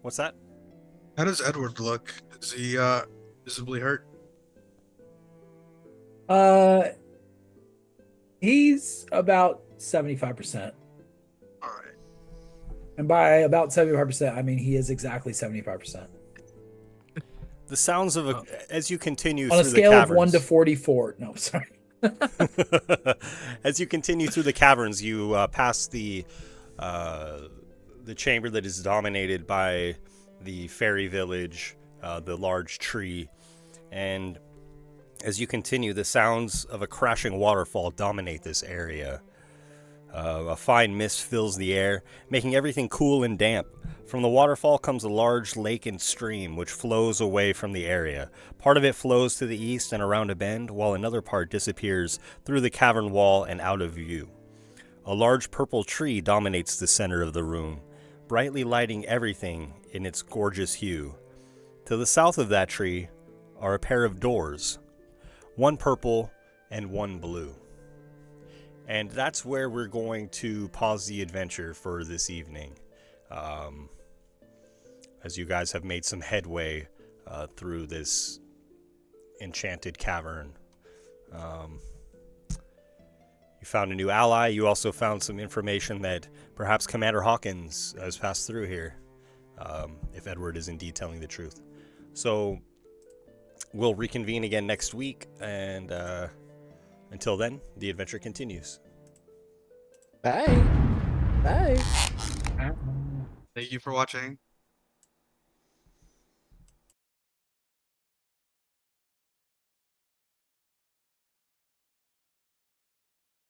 What's that? How does Edward look? Is he visibly hurt? He's about 75%. All right. And by about 75%, I mean he is exactly 75%. The sounds of as you continue On a through scale the of caverns, 1 to 44. No, sorry. as you continue through the caverns, you pass the chamber that is dominated by the fairy village, the large tree, and as you continue, the sounds of a crashing waterfall dominate this area. A fine mist fills the air, making everything cool and damp. From the waterfall comes a large lake and stream, which flows away from the area. Part of it flows to the east and around a bend, while another part disappears through the cavern wall and out of view. A large purple tree dominates the center of the room, brightly lighting everything in its gorgeous hue. To the south of that tree are a pair of doors, one purple and one blue. And that's where we're going to pause the adventure for this evening. As you guys have made some headway through this enchanted cavern. You found a new ally. You also found some information that perhaps Commander Hawkins has passed through here, if Edward is indeed telling the truth. So we'll reconvene again next week, and until then, the adventure continues. Bye. Bye. Thank you for watching.